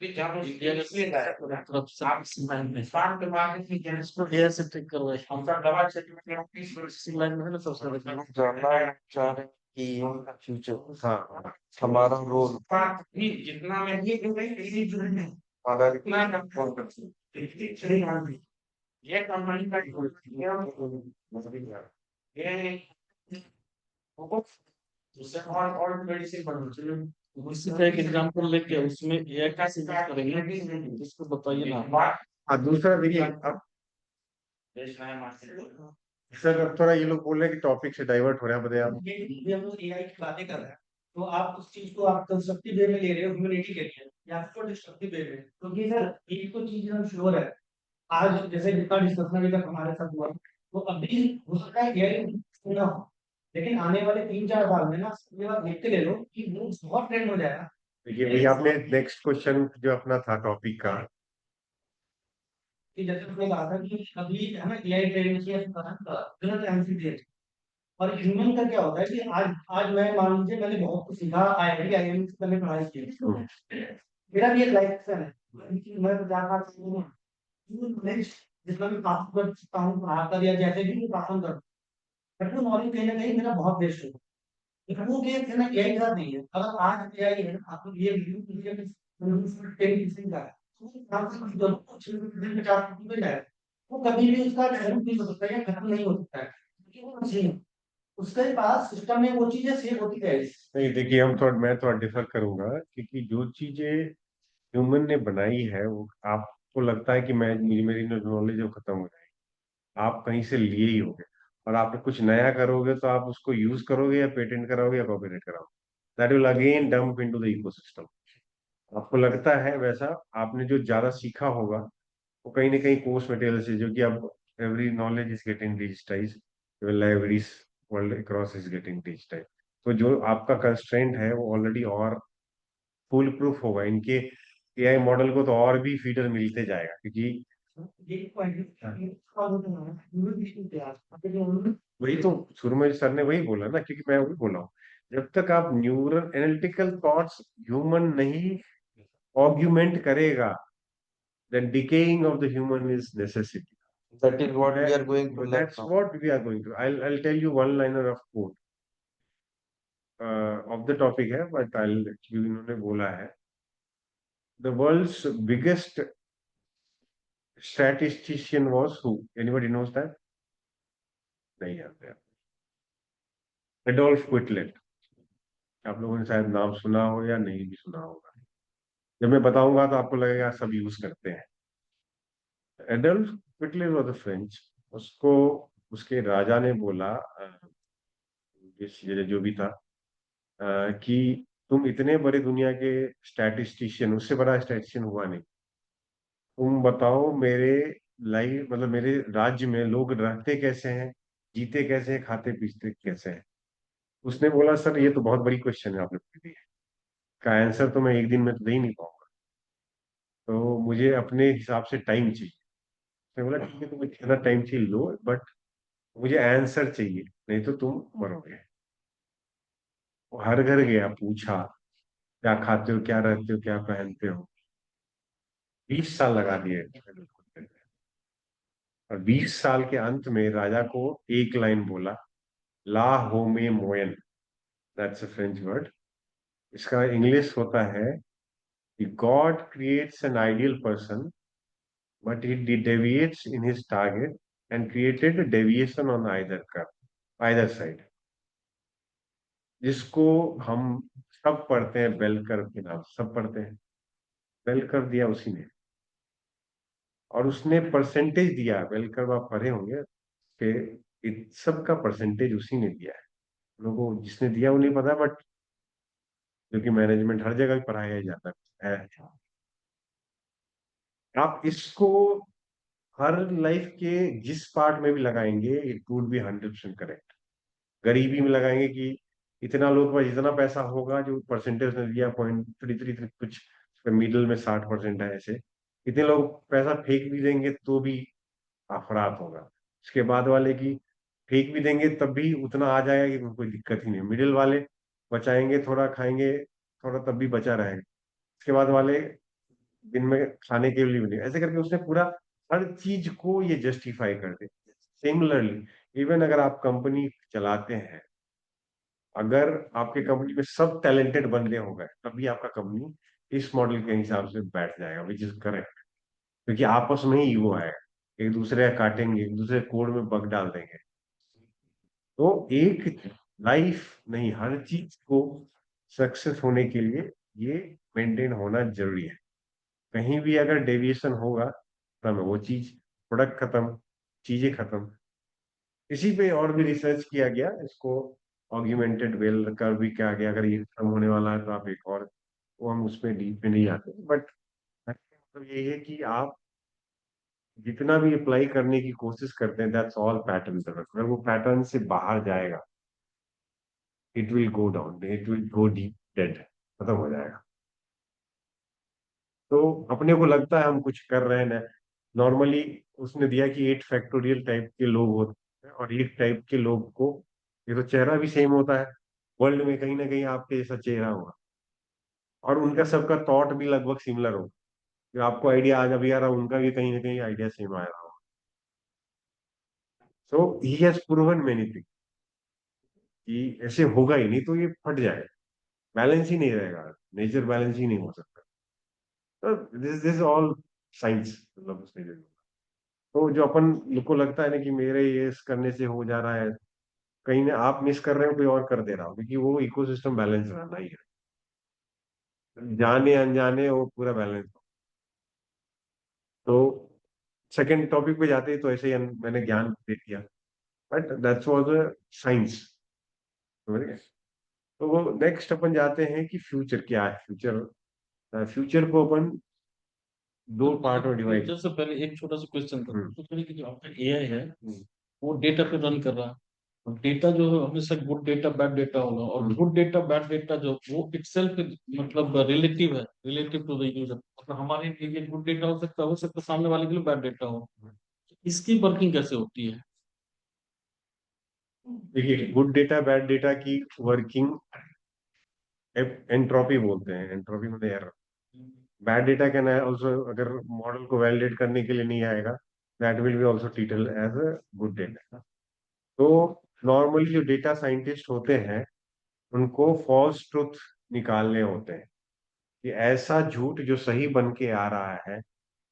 कि जन औषधि इसलिए तरफ से आप हिंदुस्तान के मार्केट में जेनेरिक एयर से ठीक करवाए हमका दवा क्षेत्र में 30 इसी लाइन में है ना सबसे हम बड़ा। लोग जानना चाह रहे हैं कि फ्यूचर हाँ हमारा रोल भी जितना में ये हमारा इतना कम कर सकते। ये कंपनी का ये उससे और मेडिसिन बन उसी का एक एग्जांपल लेके उसमें एआई कैसे यूज करेंगे इसको बताइए ना। हाँ, दूसरा देखिए अब सर, अब थोड़ा ये लोग बोल रहे हैं कि टॉपिक से डाइवर्ट हो रहा है, बताइए आप। ये हम लोग एआई की बातें कर रहे हैं, तो आप उस चीज को आप कंस्ट्रक्टिव वे में ले रहे हो ह्यूमैनिटी के लिए, या फिर डिस्ट्रक्टिव वे में? क्योंकि सर एक तो चीज हम श्योर है, आज जैसे जितना डिस्कशन अभी तक हमारे साथ हुआ, तो अभी हो सकता है एआई ना हो, लेकिन आने वाले 3-4 साल में ना ये बात देखते रह लो कि वो बहुत ट्रेंड हो जाएगा। देखिए भाई, आपने नेक्स्ट क्वेश्चन जो अपना था टॉपिक का, कि जैसे उसने कहा था कि अभी है ना एआई ट्रेंड किया तुरंत आंसर दिए, और ह्यूमन का क्या होता है कि आज आज मैं मान लीजिए मैंने बहुत कुछ सीखा, आईआईटी आईएम से मैंने पढ़ाई की, मेरा भी एक लाइफ स्टाइल है कि मैं 50 साल से हूँ, नॉलेज जितना भी प्राप्त कर सकता हूँ पढ़ाकर या जैसे भी मैं प्राप्त कर, बट वो नॉलेज कहीं ना कहीं मेरा बहुत वेस्ट होगा। लेकिन वो क्या है एआई के साथ नहीं है। अगर आज एआई है, आप लोग ये वीडियो 10% का है, वो कभी भी उसका डेवलप नहीं हो सकता या खत्म नहीं हो सकता है, क्योंकि वो मशीन है। उसके पास सिस्टम में वो चीजें सेव होती रहेगी। नहीं देखिए, मैं थोड़ा डिफर करूंगा, क्योंकि जो चीजें ह्यूमन ने बनाई है वो आपको लगता है कि मेरी नॉलेज है वो खत्म हो जाएगी, आप कहीं से लिए ही होगे, और आप कुछ नया करोगे तो आप उसको यूज करोगे या पेटेंट कराओगे या कॉपीराइट कराओगे, that will again dump into the ecosystem. आपको लगता है वैसा, आपने जो ज्यादा सीखा होगा वो कहीं ना कहीं कोर्स मटेरियल से, जो कि अब every knowledge is getting digitise, libraries world across is getting digitise, तो जो आपका कंस्ट्रेंट है वो ऑलरेडी और फुल प्रूफ होगा, इनके एआई मॉडल को तो और भी फीडर मिलते जाएगा, क्योंकि वही तो सूरज सर ने वही बोला ना, क्योंकि मैं वही बोला हूँ, जब तक आप न्यूरल एनालिटिकल थॉट्स ह्यूमन नहीं ऑग्यूमेंट करेगा, the decaying of the human is necessity. That is what we are going to learn That's now. what we are going to. I'll tell you one liner of quote of the topic है, but इन्होंने बोला है, the world's biggest statistician was who? Anybody knows that? नहीं जानते। Adolf क्विटलेट, आप लोगों ने शायद नाम सुना हो या नहीं भी सुना होगा, जब मैं बताऊंगा तो आपको लगेगा सब यूज करते हैं। एडोल्फ क्विटलेट वॉज द फ्रेंच, उसको उसके राजा ने बोला, जो भी था, कि तुम इतने बड़े दुनिया के स्टैटिस्टिशियन, उससे बड़ा स्टैटिस्टिशियन हुआ नहीं, तुम बताओ मेरे लाइफ मतलब मेरे राज्य में लोग रहते कैसे हैं, जीते कैसे हैं, खाते पीते कैसे हैं। उसने बोला सर ये तो बहुत बड़ी क्वेश्चन है आपने पूछ दी है, का आंसर तो मैं एक दिन में तो दे ही नहीं पाऊंगा, तो मुझे अपने हिसाब से टाइम चाहिए। उसने बोला ठीक है, तुम्हें कितना टाइम चाहिए लो, बट मुझे आंसर चाहिए, नहीं तो तुम मरोगे। वो हर घर गया, पूछा क्या खाते हो, क्या रहते हो, क्या पहनते हो, 20 साल लगा दिए, और 20 साल के अंत में राजा को एक लाइन बोला, ला होमे मोयन, दैट्स अ फ्रेंच वर्ड, इसका इंग्लिश होता है कि God creates an ideal person but he deviates in his target and created deviation on either side. जिसको हम सब पढ़ते हैं बेल कर्व के नाम से, सब पढ़ते हैं, बेल कर्व दिया उसी ने, और उसने परसेंटेज दिया, बेल कर्व आप पढ़े होंगे कि इस सब का परसेंटेज उसी ने दिया है। लोगों को जिसने दिया वो नहीं पता, बट क्योंकि मैनेजमेंट हर जगह पढ़ाया ही जाता है, आप इसको हर लाइफ के जिस पार्ट में भी लगाएंगे इट वुड बी 100% करेक्ट। गरीबी में लगाएंगे कि इतना लोग पास इतना पैसा होगा, जो परसेंटेज ने दिया 0.33 कुछ, मिडिल में 60% है, ऐसे इतने लोग पैसा फेंक भी देंगे तो भी अफरात होगा। उसके बाद वाले की फेंक भी देंगे तब भी उतना आ जाएगा कि कोई दिक्कत ही नहीं, मिडिल वाले बचाएंगे, थोड़ा खाएंगे, थोड़ा तब भी बचा रहेगा, उसके बाद वाले दिन में खाने के लिए भी नहीं, ऐसे करके उसने पूरा हर चीज को ये जस्टिफाई कर दे। सिमिलरली इवन अगर आप कंपनी चलाते हैं, अगर आपके कंपनी में सब टैलेंटेड बंदे हो गए तब भी आपका कंपनी इस मॉडल के हिसाब से बैठ जाएगा, विच इज करेक्ट, क्योंकि आपस में ही ईगो आएगा, एक दूसरे का काटेंगे, एक दूसरे कोड में बग डाल देंगे। तो एक लाइफ नहीं, हर चीज को सक्सेस होने के लिए ये मेंटेन होना जरूरी है। कहीं भी अगर डेविएशन होगा तब वो चीज, प्रोडक्ट खत्म, चीजें खत्म। इसी पे और भी रिसर्च किया गया, इसको ऑग्यूमेंटेड वेल कर भी क्या गया, अगर ये खत्म होने वाला है तो आप एक और, वो हम उसमें डीप में नहीं आते, बट मतलब यही है कि आप जितना भी अप्लाई करने की कोशिश करते हैं, दैट्स ऑल पैटर्न, अगर वो पैटर्न से बाहर जाएगा it will go down, it will go deep dead, खत्म हो जाएगा। तो अपने को लगता है हम कुछ कर रहे हैं ना, नॉर्मली उसने दिया कि 8 फैक्टोरियल टाइप के लोग होते हैं, और एक टाइप के लोग को, ये तो चेहरा भी सेम होता है, वर्ल्ड में कहीं ना कहीं आपके जैसा चेहरा होगा, और उनका सबका थॉट भी लगभग सिमिलर होगा, जो आपको आइडिया आज अभी आ रहा है उनका भी कहीं ना कहीं आइडिया सेम आ रहा होगा। So he has proven many thing कि ऐसे होगा ही नहीं, तो ये फट जाएगा, बैलेंस ही नहीं रहेगा, नेचर बैलेंस ही नहीं हो सकता। दिस ऑल साइंस, मतलब उसमें तो जो अपन को लगता है ना कि मेरे ये इस करने से हो जा रहा है, कहीं ना आप मिस कर रहे हो, कोई और कर दे रहा हो, क्योंकि वो इकोसिस्टम बैलेंस रहना ही है, जाने अनजाने वो पूरा बैलेंस। तो सेकंड टॉपिक पे जाते हैं तो ऐसे ही मैंने ज्ञान दे दिया, but that's was a science, समझ गए। तो वो नेक्स्ट अपन जाते हैं कि फ्यूचर क्या है। फ्यूचर को अपन दो पार्ट में डिवाइड। फ्यूचर से पहले एक छोटा सा क्वेश्चन था, हम्म तो थोड़ी कि जो आपका एआई है वो डेटा पे रन कर रहा है, और डेटा जो है हमेशा गुड डेटा बैड डेटा होगा, और गुड डेटा बैड डेटा जो वो इटसेल्फ मतलब रिलेटिव है, रिलेटिव टू द यूजर, मतलब हमारे लिए गुड डेटा हो सकता है सामने वाले के लिए बैड डेटा हो। इसकी वर्किंग कैसे होती है? देखिए, गुड डेटा बैड डेटा की वर्किंग एंट्रोपी बोलते हैं। एंट्रोपी मतलब error. Bad data can also, अगर मॉडल को वैलिडेट करने के लिए नहीं आएगा, that will be also treated as a good data. तो नॉर्मली जो डेटा साइंटिस्ट होते हैं उनको फॉल्स ट्रुथ निकालने होते हैं, कि ऐसा झूठ जो सही बन के आ रहा है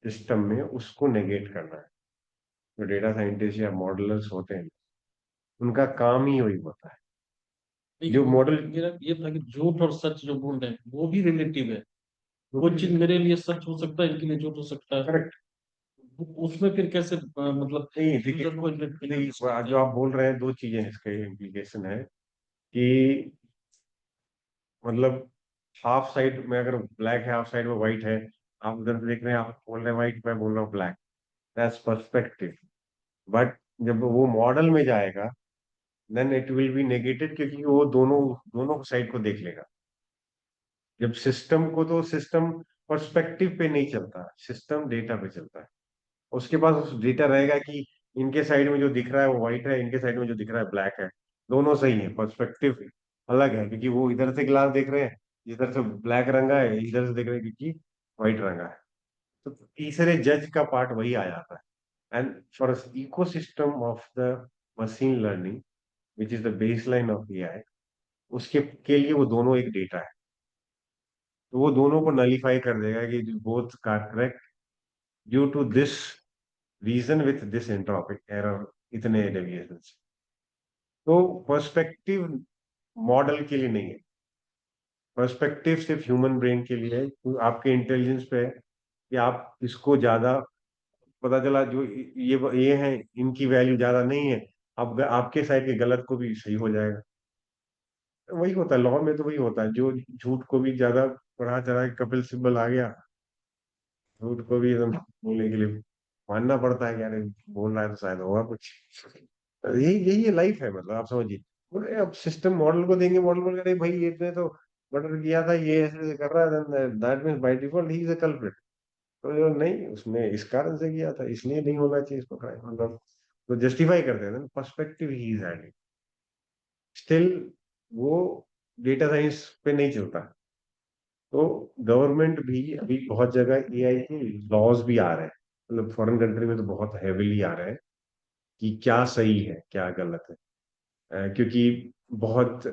सिस्टम में, उसको नेगेट करना है। जो डेटा साइंटिस्ट या मॉडलर्स होते हैं उनका काम ही वही होता है। जो नहीं, मॉडल मेरा ये था कि झूठ और सच जो बोल रहे हैं वो भी रिलेटिव है, वो चीज मेरे लिए सच हो सकता है, इनके लिए झूठ हो सकता है। करेक्ट उसमें फिर कैसे मतलब नहीं, देखिए यूजर को देखिए, जो आप बोल रहे हैं दो चीजें इसके इम्प्लीकेशन है कि मतलब हाफ साइड में अगर ब्लैक है, हाफ साइड में व्हाइट है, आप उधर से देख रहे हैं, आप बोल रहे हैं व्हाइट, मैं बोल रहा हूँ ब्लैक, दैट्स पर्सपेक्टिव। बट जब वो मॉडल में जाएगा then it will be negated, क्योंकि वो दोनों दोनों साइड को देख लेगा। जब सिस्टम को, तो सिस्टम पर्सपेक्टिव पे नहीं चलता, सिस्टम डेटा पे चलता है। उसके पास उस डेटा रहेगा कि इनके साइड में जो दिख रहा है वो व्हाइट है, इनके साइड में जो दिख रहा है ब्लैक है, दोनों सही है। पर्सपेक्टिव अलग है, क्योंकि वो इधर से ग्लास देख रहे हैं, इधर से ब्लैक रंगा है, इधर से देख रहे हैं क्योंकि व्हाइट रंगा है। तो तीसरे जज का पार्ट वही आ जाता है। And for ecosystem of the machine learning which is the base line of AI, उसके के लिए वो दोनों एक डेटा है। तो वो दोनों को नलीफाई कर देगा कि both correct due to this reason with this entropic error, इतने डेविएशन। तो पर्सपेक्टिव मॉडल के लिए नहीं है, पर्सपेक्टिव सिर्फ ह्यूमन ब्रेन के लिए है। तो आपके इंटेलिजेंस पे है कि आप इसको ज्यादा, पता चला जो ये है इनकी वैल्यू ज्यादा नहीं है, अब आपके साइड के गलत को भी सही हो जाएगा। वही होता है लॉ में, तो वही होता है, जो झूठ को भी ज्यादा बढ़ा चढ़ा के कपिल सिब्बल आ गया, झूठ को भी एकदम बोलने के लिए मानना पड़ता है कि अरे बोल रहा है तो शायद होगा कुछ। यही यही है लाइफ है, मतलब आप समझिए। बोले अब सिस्टम मॉडल को देंगे, मॉडल बोल अरे भाई इसने तो मर्डर किया था, ये ऐसे ऐसे कर रहा है, that means by default he is a culprit. तो जो नहीं, उसने इस कारण से किया था, इसलिए नहीं होना चाहिए इसको ट्राई, मतलब तो जस्टिफाई कर देते हैं। Perspective he is adding still, वो डेटा साइंस पे नहीं चलता। तो गवर्नमेंट भी अभी बहुत जगह एआई के लॉज भी आ रहे हैं, मतलब फॉरेन कंट्री में तो बहुत हैविली आ रहे हैं कि क्या सही है क्या गलत है। क्योंकि बहुत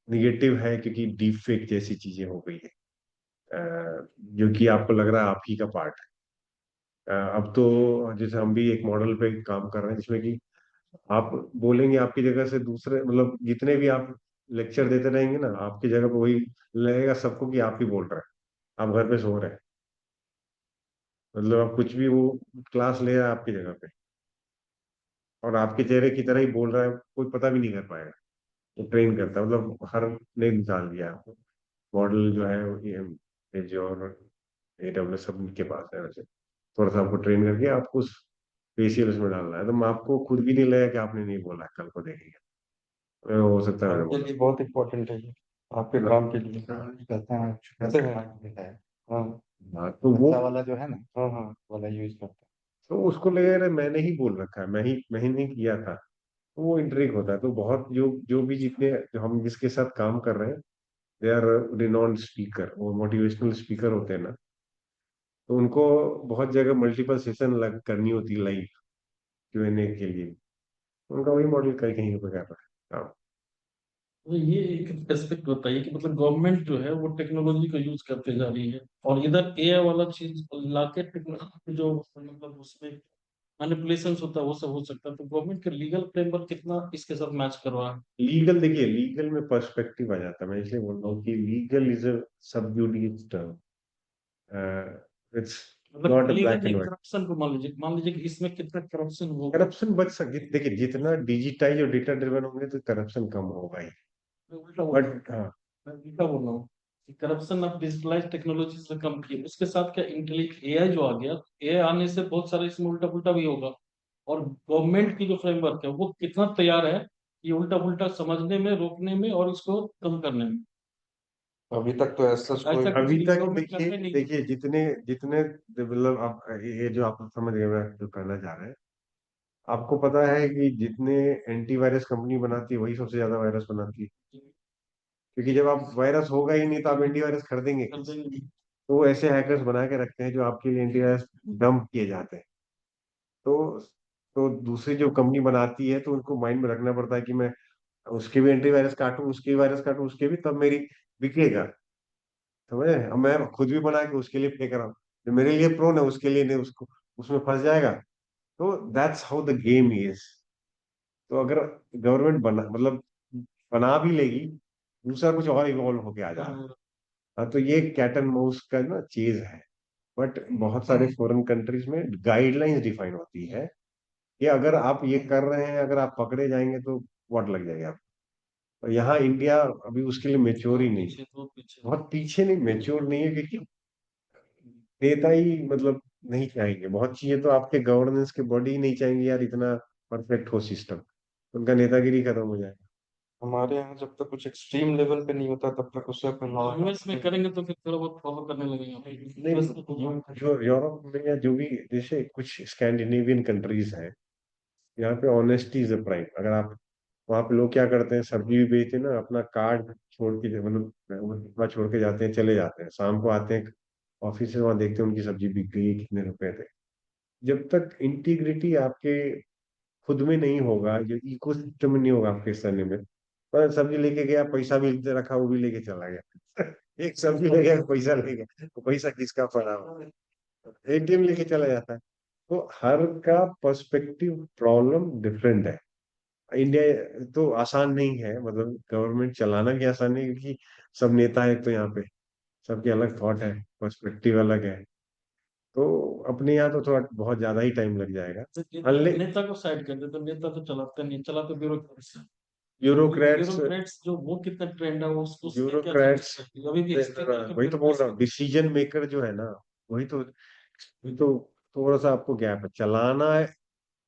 निगेटिव है, क्योंकि डीप फेक जैसी चीजें हो गई है, जो कि आपको लग रहा है आप ही का पार्ट है। अब तो जैसे हम भी एक मॉडल पे काम कर रहे हैं जिसमें कि आप बोलेंगे आपकी जगह से दूसरे, मतलब जितने भी आप लेक्चर देते रहेंगे ना, आपकी जगह पे वही लगेगा सबको कि आप ही बोल रहे हैं, आप घर पे सो रहे हैं, मतलब आप कुछ भी वो क्लास ले रहा है आपकी जगह पे, और आपके चेहरे की तरह ही बोल रहा है, कोई पता भी नहीं कर पाएगा। तो ट्रेन करता है, मतलब हर ने निकाल दिया आपको। मॉडल जो है वो जो और AWS सब के पास है वैसे, थोड़ा सा आपको ट्रेन करके आपको उस फेशियल उसमें डालना है, तो मैं आपको खुद भी नहीं लगा कि आपने नहीं बोला है, कल को देखेंगे हो सकता है मैंने आपके बोला। लिए बहुत इम्पोर्टेंट है ये, आपके काम के लिए। करते हैं करते हैं। है हाँ हाँ, तो वो, अच्छा वाला जो है ना हाँ हाँ वाला यूज करते तो उसको लगे अरे मैंने ही बोल रखा है, मैं ही नहीं किया था। तो वो इंटरेक्ट होता है। तो बहुत जो जो भी जितने जो हम जिसके साथ काम कर रहे हैं, दे आर रिनॉन्ड स्पीकर, वो मोटिवेशनल स्पीकर होते हैं ना, तो उनको बहुत जगह मल्टीपल सेशन लग करनी होती है लाइव Q&A के लिए। उनका वही मॉडल कहीं कहीं पे कर रहा है। हाँ। तो ये एक एस्पेक्ट बताइए कि मतलब गवर्नमेंट जो है वो टेक्नोलॉजी को यूज करते जा रही है और इधर एआई वाला चीज लाके टेक्नोलॉजी जो मतलब उसमें मैनिपुलेशन होता है वो सब हो सकता है, तो गवर्नमेंट का लीगल फ्रेमवर्क कितना इसके साथ मैच कर रहा है? लीगल, देखिए लीगल में पर्सपेक्टिव आ जाता है। मैं इसलिए बोल रहा हूँ कि legal is a sub judice term, it's मतलब not a legal black and नहीं, व्हाइट। करप्शन को मान लीजिए कि इसमें कितना करप्शन होगा। करप्शन बच सके, देखिए जितना डिजिटाइज और डेटा ड्रिवन होंगे तो करप्शन कम होगा ही। मैं उल्टा बोल रहा हूँ, बट हाँ, मैं उल्टा बोल रहा हूँ कि करप्शन आप डिजिटलाइज टेक्नोलॉजी से कम किए, उसके साथ क्या इंटेलिजेंट एआई जो आ गया, एआई आने से बहुत सारे इसमें उल्टा पुल्टा भी होगा। और गवर्नमेंट की जो फ्रेमवर्क है वो कितना तैयार है ये उल्टा पुल्टा समझने में, रोकने में और इसको कम करने में? अभी तक तो ऐसा कोई। ऐसा कुछ अभी तक गवर्नमेंट देखिए, करने नहीं। देखिए जितने जितने मतलब आप ये जो आप समझ गए मैं जो कहना चाह रहे हैं, आपको पता है कि जितने एंटीवायरस कंपनी बनाती है वही सबसे ज्यादा वायरस बनाती है। क्योंकि जब आप वायरस होगा ही नहीं तो आप एंटीवायरस खरीदेंगे कर कैसे? देंगे। तो वो ऐसे हैकर्स बना के रखते हैं जो आपके लिए एंटीवायरस डंप किए जाते हैं। तो तो दूसरी जो कंपनी बनाती है तो उनको माइंड में रखना पड़ता है कि मैं उसके भी एंटीवायरस काटूं, उसके भी वायरस काटूं, उसके भी, तब मेरी बिकेगा। समझे? अब मैं खुद भी बना के उसके लिए फेंक रहा हूँ, जो मेरे लिए प्रोन है उसके लिए नहीं, उसको उसमें फंस जाएगा। तो that's how the game is. तो अगर गवर्नमेंट बना मतलब बना भी लेगी, दूसरा कुछ और इवॉल्व होके आ जाएगा। हाँ, हाँ, तो ये कैट एंड माउस का ना चीज है। बट बहुत सारे फॉरेन कंट्रीज में गाइडलाइंस डिफाइन होती है कि अगर आप ये कर रहे हैं, अगर आप पकड़े जाएंगे तो व्हाट लग जाएगा आप। और यहाँ इंडिया अभी उसके लिए मेच्योर ही नहीं है। पीछे तो पीछे। बहुत पीछे नहीं, मेच्योर नहीं है, क्योंकि नेता ही मतलब नहीं चाहेंगे बहुत चीजें, तो आपके गवर्नेंस के बॉडी ही नहीं चाहेंगे यार इतना परफेक्ट हो सिस्टम, उनका नेतागिरी खत्म हो जाएगा। हमारे यहाँ जब तक कुछ एक्सट्रीम लेवल पे नहीं होता तब तक उसका कोई यूएस में करेंगे तो फिर थोड़ा बहुत फॉलो करने लगेंगे। नहीं, यूएस में तो जो यूरोप में या जो भी जैसे कुछ स्कैंडिनेवियन कंट्रीज हैं, यहाँ पे ऑनेस्टी इज अ प्राइम। अगर आप वहाँ पे लोग क्या करते हैं, सब्जी भी बेचते हैं ना, अपना कार्ड छोड़ के मतलब वो डिब्बा छोड़ के जाते हैं, चले जाते हैं, शाम को आते हैं ऑफिस से, वहाँ देखते हैं उनकी सब्जी बिक गई है, कितने रुपए थे। जब तक इंटीग्रिटी आपके खुद में नहीं होगा, जो इकोसिस्टम में नहीं होगा आपके सने में, पर सब्जी लेके गया, पैसा भी दे रखा, वो भी लेके चला गया एक सब्जी ले गया, पैसा ले गया, तो पैसा किसका पड़ा हुआ, एटीएम लेके चला जाता है। तो हर का पर्सपेक्टिव प्रॉब्लम डिफरेंट है। इंडिया तो आसान नहीं है, मतलब गवर्नमेंट चलाना भी आसान नहीं, क्योंकि सब नेता है तो यहाँ पे सबके अलग थॉट है, पर्सपेक्टिव अलग है। तो अपने यहाँ तो थोड़ा बहुत ज्यादा ही टाइम लग जाएगा। अनले नेता को साइड कर दे तो नेता तो चलाते नहीं, चलाते ब्यूरोक्रेट्स। ब्यूरोक्रेट्स ब्यूरोक्रेट्स जो वो कितना ट्रेंड है उसमें क्या ब्यूरोक्रेट्स चेंजेस है अभी भी हिस्टोरिकल वही तो बोल रहा हूँ, ब्यूरोक्रेसी। डिसीजन मेकर जो है ना, वही तो थोड़ा सा आपको गैप है। चलाना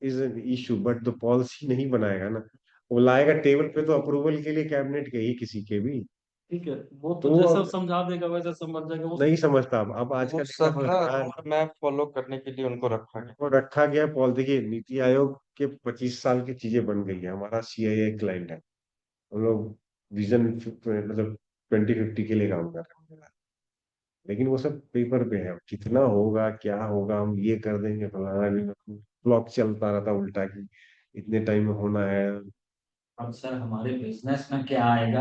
is an issue, but the policy नहीं बनाएगा ना, वो लाएगा टेबल पे तो अप्रूवल के लिए कैबिनेट के ही किसी के भी। ठीक है, वो तो तो वो जैसा अब समझा देगा वैसा समझ जाएगा वो। नहीं समझता। अब आज वो का नेता सबका समझता है। रोड मैप फॉलो करने के लिए उनको रखा गया। वो रखा गया पॉल, देखिए नीति आयोग के 25 साल की चीजें बन गई है, हमारा सीआईए क्लाइंट है, हम लोग विजन मतलब 2050 के लिए काम कर रहे हैं। लेकिन वो सब पेपर पे है, कितना होगा क्या होगा, हम ये कर देंगे फलाना नहीं, क्लॉक चलता रहता उल्टा की इतने टाइम में होना है। अब सर हमारे बिजनेस में क्या आएगा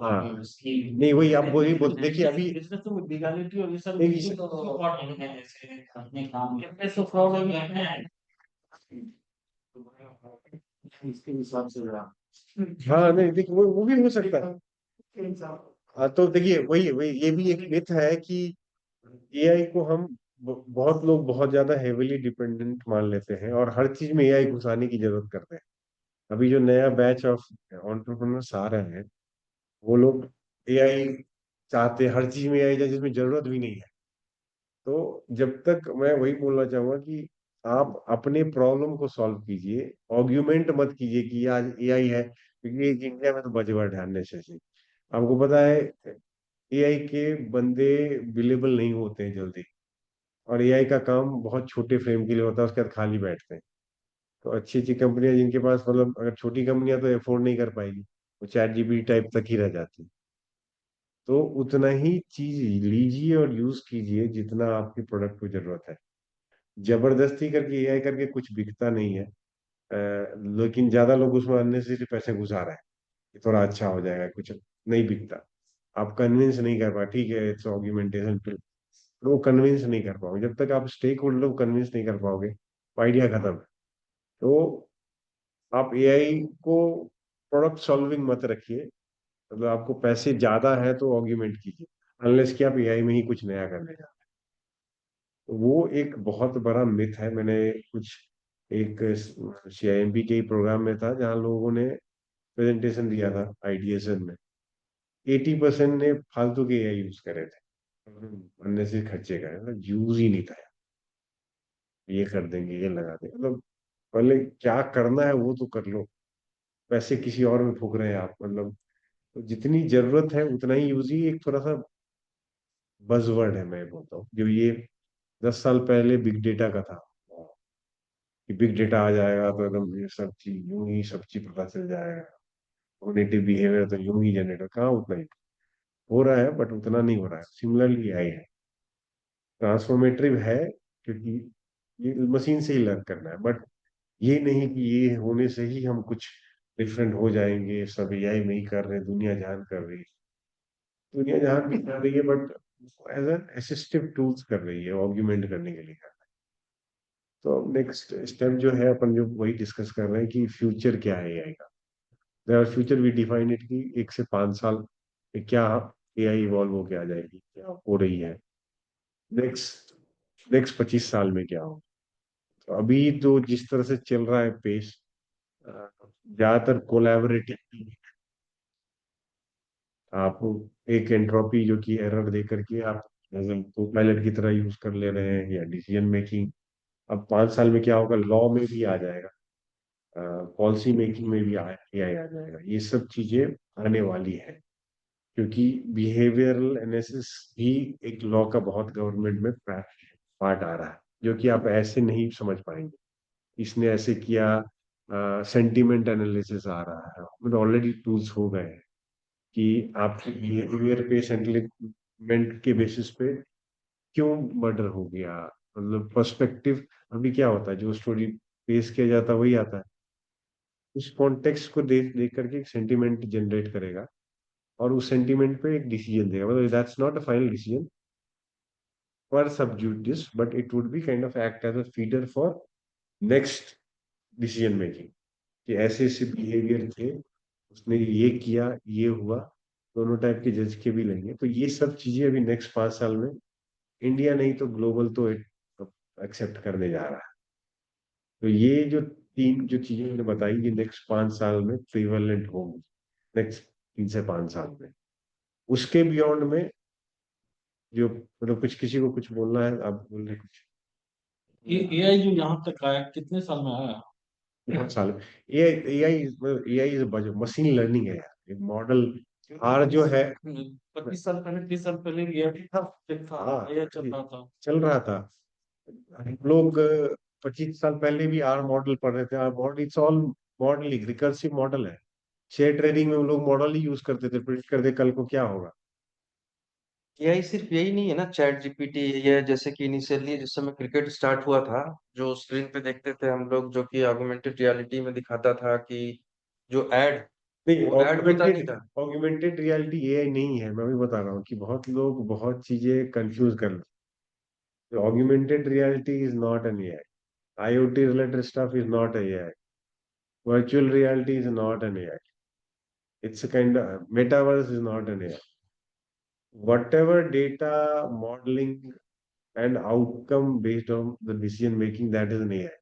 हाँ, उसकी नहीं वही आप वही बोल, देखिए अभी बिजनेस तो लीगलिटी और ये सब एक चीजें तो फ्रॉड हो गए। जैसे अपने काम कितने तो फ्रॉड हो गए। इसके हिसाब से हाँ नहीं देखिए वो भी हो सकता है। हाँ, तो देखिए वही वही ये भी एक मिथ है कि एआई को हम बहुत लोग बहुत ज्यादा हेविली डिपेंडेंट मान लेते हैं और हर चीज में एआई घुसाने की जरूरत करते हैं। अभी जो नया बैच ऑफ एंटरप्रेन्योर्स आ रहे हैं, वो लोग एआई चाहते हैं, हर चीज में एआई जाए जिसमें जरूरत भी नहीं है। तो जब तक, मैं वही बोलना चाहूंगा कि आप अपने प्रॉब्लम को सॉल्व कीजिए, ऑर्ग्यूमेंट मत कीजिए कि आज एआई है, क्योंकि इंडिया में तो बजवर्ड है अननेसेसरी। आपको पता है एआई के बंदे बिलेबल नहीं होते हैं जल्दी, और एआई का काम बहुत छोटे फ्रेम के लिए होता है, उसके बाद खाली बैठते हैं। तो अच्छी अच्छी कंपनियां जिनके पास मतलब, अगर छोटी कंपनियां तो अफोर्ड नहीं कर पाएगी, वो चैट जीपीटी टाइप तक ही रह जाती। तो उतना ही चीज लीजिए और यूज कीजिए जितना आपके प्रोडक्ट को जरूरत है। जबरदस्ती करके एआई करके कुछ बिकता नहीं है, लेकिन ज्यादा लोग उसमें अननेसेसरी पैसे घुसा रहे हैं। ये थोड़ा अच्छा हो जाएगा, कुछ नहीं बिकता। आप कन्विंस नहीं कर पा, ठीक है इट्स ऑग्यूमेंटेशन टूल, वो कन्विंस नहीं कर पाओगे जब तक आप स्टेक होल्डर को कन्विंस नहीं कर पाओगे, आइडिया खत्म है। तो आप एआई को प्रोडक्ट सॉल्विंग मत रखिए, मतलब आपको पैसे ज्यादा है तो ऑग्यूमेंट कीजिए, अनलेस कि आप एआई में ही कुछ नया करने जा रहे हैं। तो वो एक बहुत बड़ा मिथ है। मैंने कुछ एक सीआईएमबी के प्रोग्राम में था जहाँ लोगों ने प्रेजेंटेशन दिया था आईडीएसएन में, 80% ने फालतू के एआई यूज करे थे, बनने से खर्चे करे, मतलब यूज ही नहीं था। ये कर देंगे, ये लगा देंगे, मतलब पहले क्या करना है वो तो कर लो, पैसे किसी और में फूक रहे हैं आप, मतलब तो जितनी जरूरत है उतना ही यूज ही, एक थोड़ा सा बजवर्ड है मैं बोलता हूँ, जो ये 10 साल पहले बिग डेटा का था कि बिग डेटा आ जाएगा तो एकदम ये सब चीज यूं ही सब चीज पता चल जाएगा, कॉग्निटिव बिहेवियर तो यूं ही जनरेट, कहाँ उतना ही हो रहा है, बट उतना नहीं हो रहा है। सिमिलरली आई है, ट्रांसफॉर्मेटिव है, क्योंकि ये मशीन से ही लर्न करना है, बट ये नहीं कि ये होने से ही हम कुछ डिफरेंट हो जाएंगे, सब एआई में ही कर रहे हैं, दुनिया जहान कर रही है, दुनिया जहान भी कर रही है, but as an assistive tools कर रही है, ऑग्यूमेंट करने के लिए कर रही है। तो नेक्स्ट स्टेप जो है अपन जो वही डिस्कस कर रहे हैं कि फ्यूचर क्या है एआई का। There future we define it कि 1 से 5 साल में क्या एआई इवॉल्व होके आ जाएगी, क्या हो रही है, नेक्स्ट नेक्स्ट 25 साल में क्या हो। तो अभी तो जिस तरह से चल रहा है पेस, ज्यादातर कोलैबोरेटिव, आप एक एंट्रोपी जो कि एरर दे करके आप पायलट की तरह यूज कर ले रहे हैं, या डिसीजन मेकिंग। अब 5 साल में क्या होगा, लॉ में भी आ जाएगा, पॉलिसी मेकिंग में भी एआई आ जाएगा, ये सब चीजें आने वाली है, क्योंकि बिहेवियरल एनालिसिस भी एक लॉ का बहुत गवर्नमेंट में पार्ट आ रहा है, जो कि आप ऐसे नहीं समझ पाएंगे, इसने ऐसे किया। सेंटिमेंट एनालिसिस आ रहा है, मतलब ऑलरेडी टूल्स हो गए हैं कि आपके बिहेवियर पे, सेंटिमेंट के बेसिस पे क्यों मर्डर हो गया, मतलब पर्सपेक्टिव। अभी क्या होता है, जो स्टोरी पेश किया जाता है वही आता है, उस कॉन्टेक्स्ट को देख देख करके एक सेंटिमेंट जनरेट करेगा, और उस सेंटिमेंट पे एक डिसीजन देगा, मतलब that's not a final decision पर सब जुडिस, but it would be kind of act as a feeder for next decision making, कि ऐसे ऐसे बिहेवियर थे, उसने ये किया, ये हुआ, दोनों टाइप के जज के भी लेंगे। तो ये सब चीजें अभी नेक्स्ट 5 साल में इंडिया नहीं तो ग्लोबल तो एक्सेप्ट करने जा रहा है। तो ये जो तीन जो चीजें मैंने बताई, ये नेक्स्ट 5 साल में प्रिवलेंट होंगी, नेक्स्ट 3 से 5 साल में। उसके बियॉन्ड में जो, मतलब कुछ किसी को कुछ बोलना है, आप बोल रहे कुछ। ये एआई जो यहाँ तक आया कितने साल में आया? बहुत साल a AI AI is machine learning है यार, एक मॉडल आर जो है। 25 साल पहले 30 साल पहले एआई था, हाँ, एआई चल रहा था। चल रहा था। हम लोग 25 साल पहले भी आर मॉडल पढ़ रहे थे, are model it's all modelling, recursive model है। शेयर ट्रेडिंग में हम लोग मॉडल ही यूज करते थे, प्रिडिक्ट करते कल को क्या होगा। एआई सिर्फ यही नहीं है ना, चैट जीपीटी ये जैसे कि इनिशियली जिस समय क्रिकेट स्टार्ट हुआ था, जो स्क्रीन पे देखते थे हम लोग, जो कि ऑगमेंटेड रियलिटी में दिखाता था कि जो एड, नहीं, वो एड होता नहीं था। ऑगमेंटेड रियलिटी एआई नहीं है, मैं भी बता रहा हूँ कि बहुत लोग बहुत चीजें कंफ्यूज कर लेते हैं। Augmented reality is not an AI, IoT related stuff is not a AI. Virtual reality is not an AI. It's a kind of metaverse is not an AI. Whatever data modeling and outcome based on the decision making, that is an AI.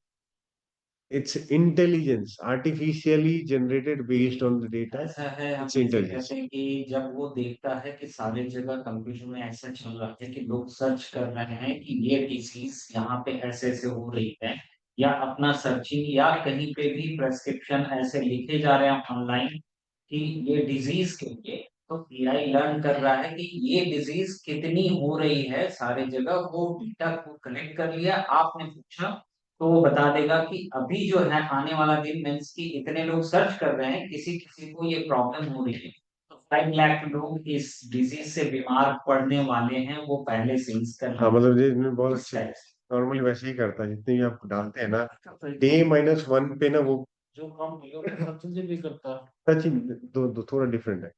It's intelligence, artificially generated based on the data. ऐसा है, हम It's जैसे intelligence. कहते हैं कि जब वो देखता है कि सारी जगह कंप्यूटर में ऐसा चल रहा है कि लोग सर्च कर रहे हैं कि ये डिजीज यहाँ पे ऐसे ऐसे हो रही है, या अपना सर्चिंग या कहीं पे भी प्रेस्क्रिप्शन ऐसे लिखे जा रहे हैं ऑनलाइन कि ये डिजीज के लिए, तो एआई लर्न कर रहा है कि ये डिजीज कितनी हो रही है सारी जगह, वो डेटा को कलेक्ट कर लिया, आपने पूछा तो वो बता देगा कि अभी जो है आने वाला दिन मीन्स कि इतने लोग सर्च कर रहे हैं, किसी किसी को ये प्रॉब्लम हो रही है, तो 5 लाख लोग इस डिजीज से बीमार पड़ने वाले हैं, वो पहले से ही कर हाँ, मतलब ये इसमें बहुत इस अच्छे टाइप से। नॉर्मली वैसे ही करता है, जितने भी आप डालते हैं ना, T-1 पे ना वो जो काम सर्च इंजन भी करता है। सर्च दो थोड़ा डिफरेंट है।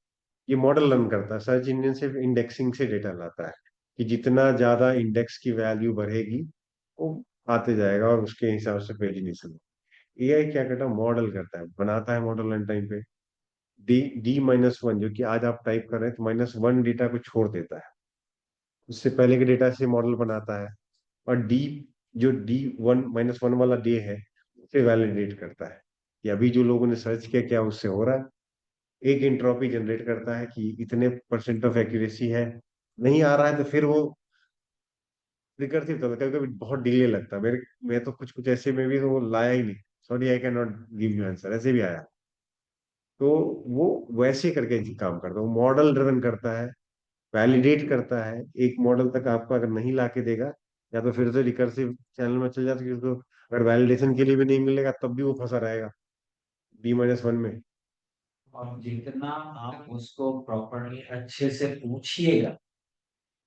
ये मॉडल रन करता है, सर्च इंजन सिर्फ इंडेक्सिंग से डेटा लाता है कि जितना ज्यादा इंडेक्स की वैल्यू बढ़ेगी वो आते जाएगा और उसके हिसाब से पेज नहीं सुनो। एआई क्या करता है, मॉडल करता है, बनाता है मॉडल रन टाइम पे। डी -1 जो कि आज आप टाइप कर रहे हैं तो -1 डेटा को छोड़ देता है, उससे पहले के डेटा से मॉडल बनाता है। और जो D1 -1 वाला डे है उसे वैलिडेट करता है कि अभी जो लोगों ने सर्च किया क्या उससे हो रहा है। एक इंट्रॉपी जनरेट करता है कि इतने % ऑफ एक्यूरेसी है, नहीं आ रहा है तो फिर वो रिकर्सिव होता है, कभी कभी बहुत डिले लगता है। मेरे मैं तो कुछ कुछ ऐसे में भी तो वो लाया ही नहीं, sorry I can not give you answer, ऐसे भी आया। तो वो वैसे करके काम करता है, वो मॉडल ड्रिवन करता है, वैलिडेट करता है। एक मॉडल तक आपको अगर नहीं ला के देगा या तो फिर से रिकर्सिव चैनल में चल जाता है, क्योंकि उसको अगर वैलिडेशन के लिए भी नहीं मिलेगा तब भी वो फंसा रहेगा D-1 में। और जितना आप उसको प्रॉपरली अच्छे से पूछिएगा,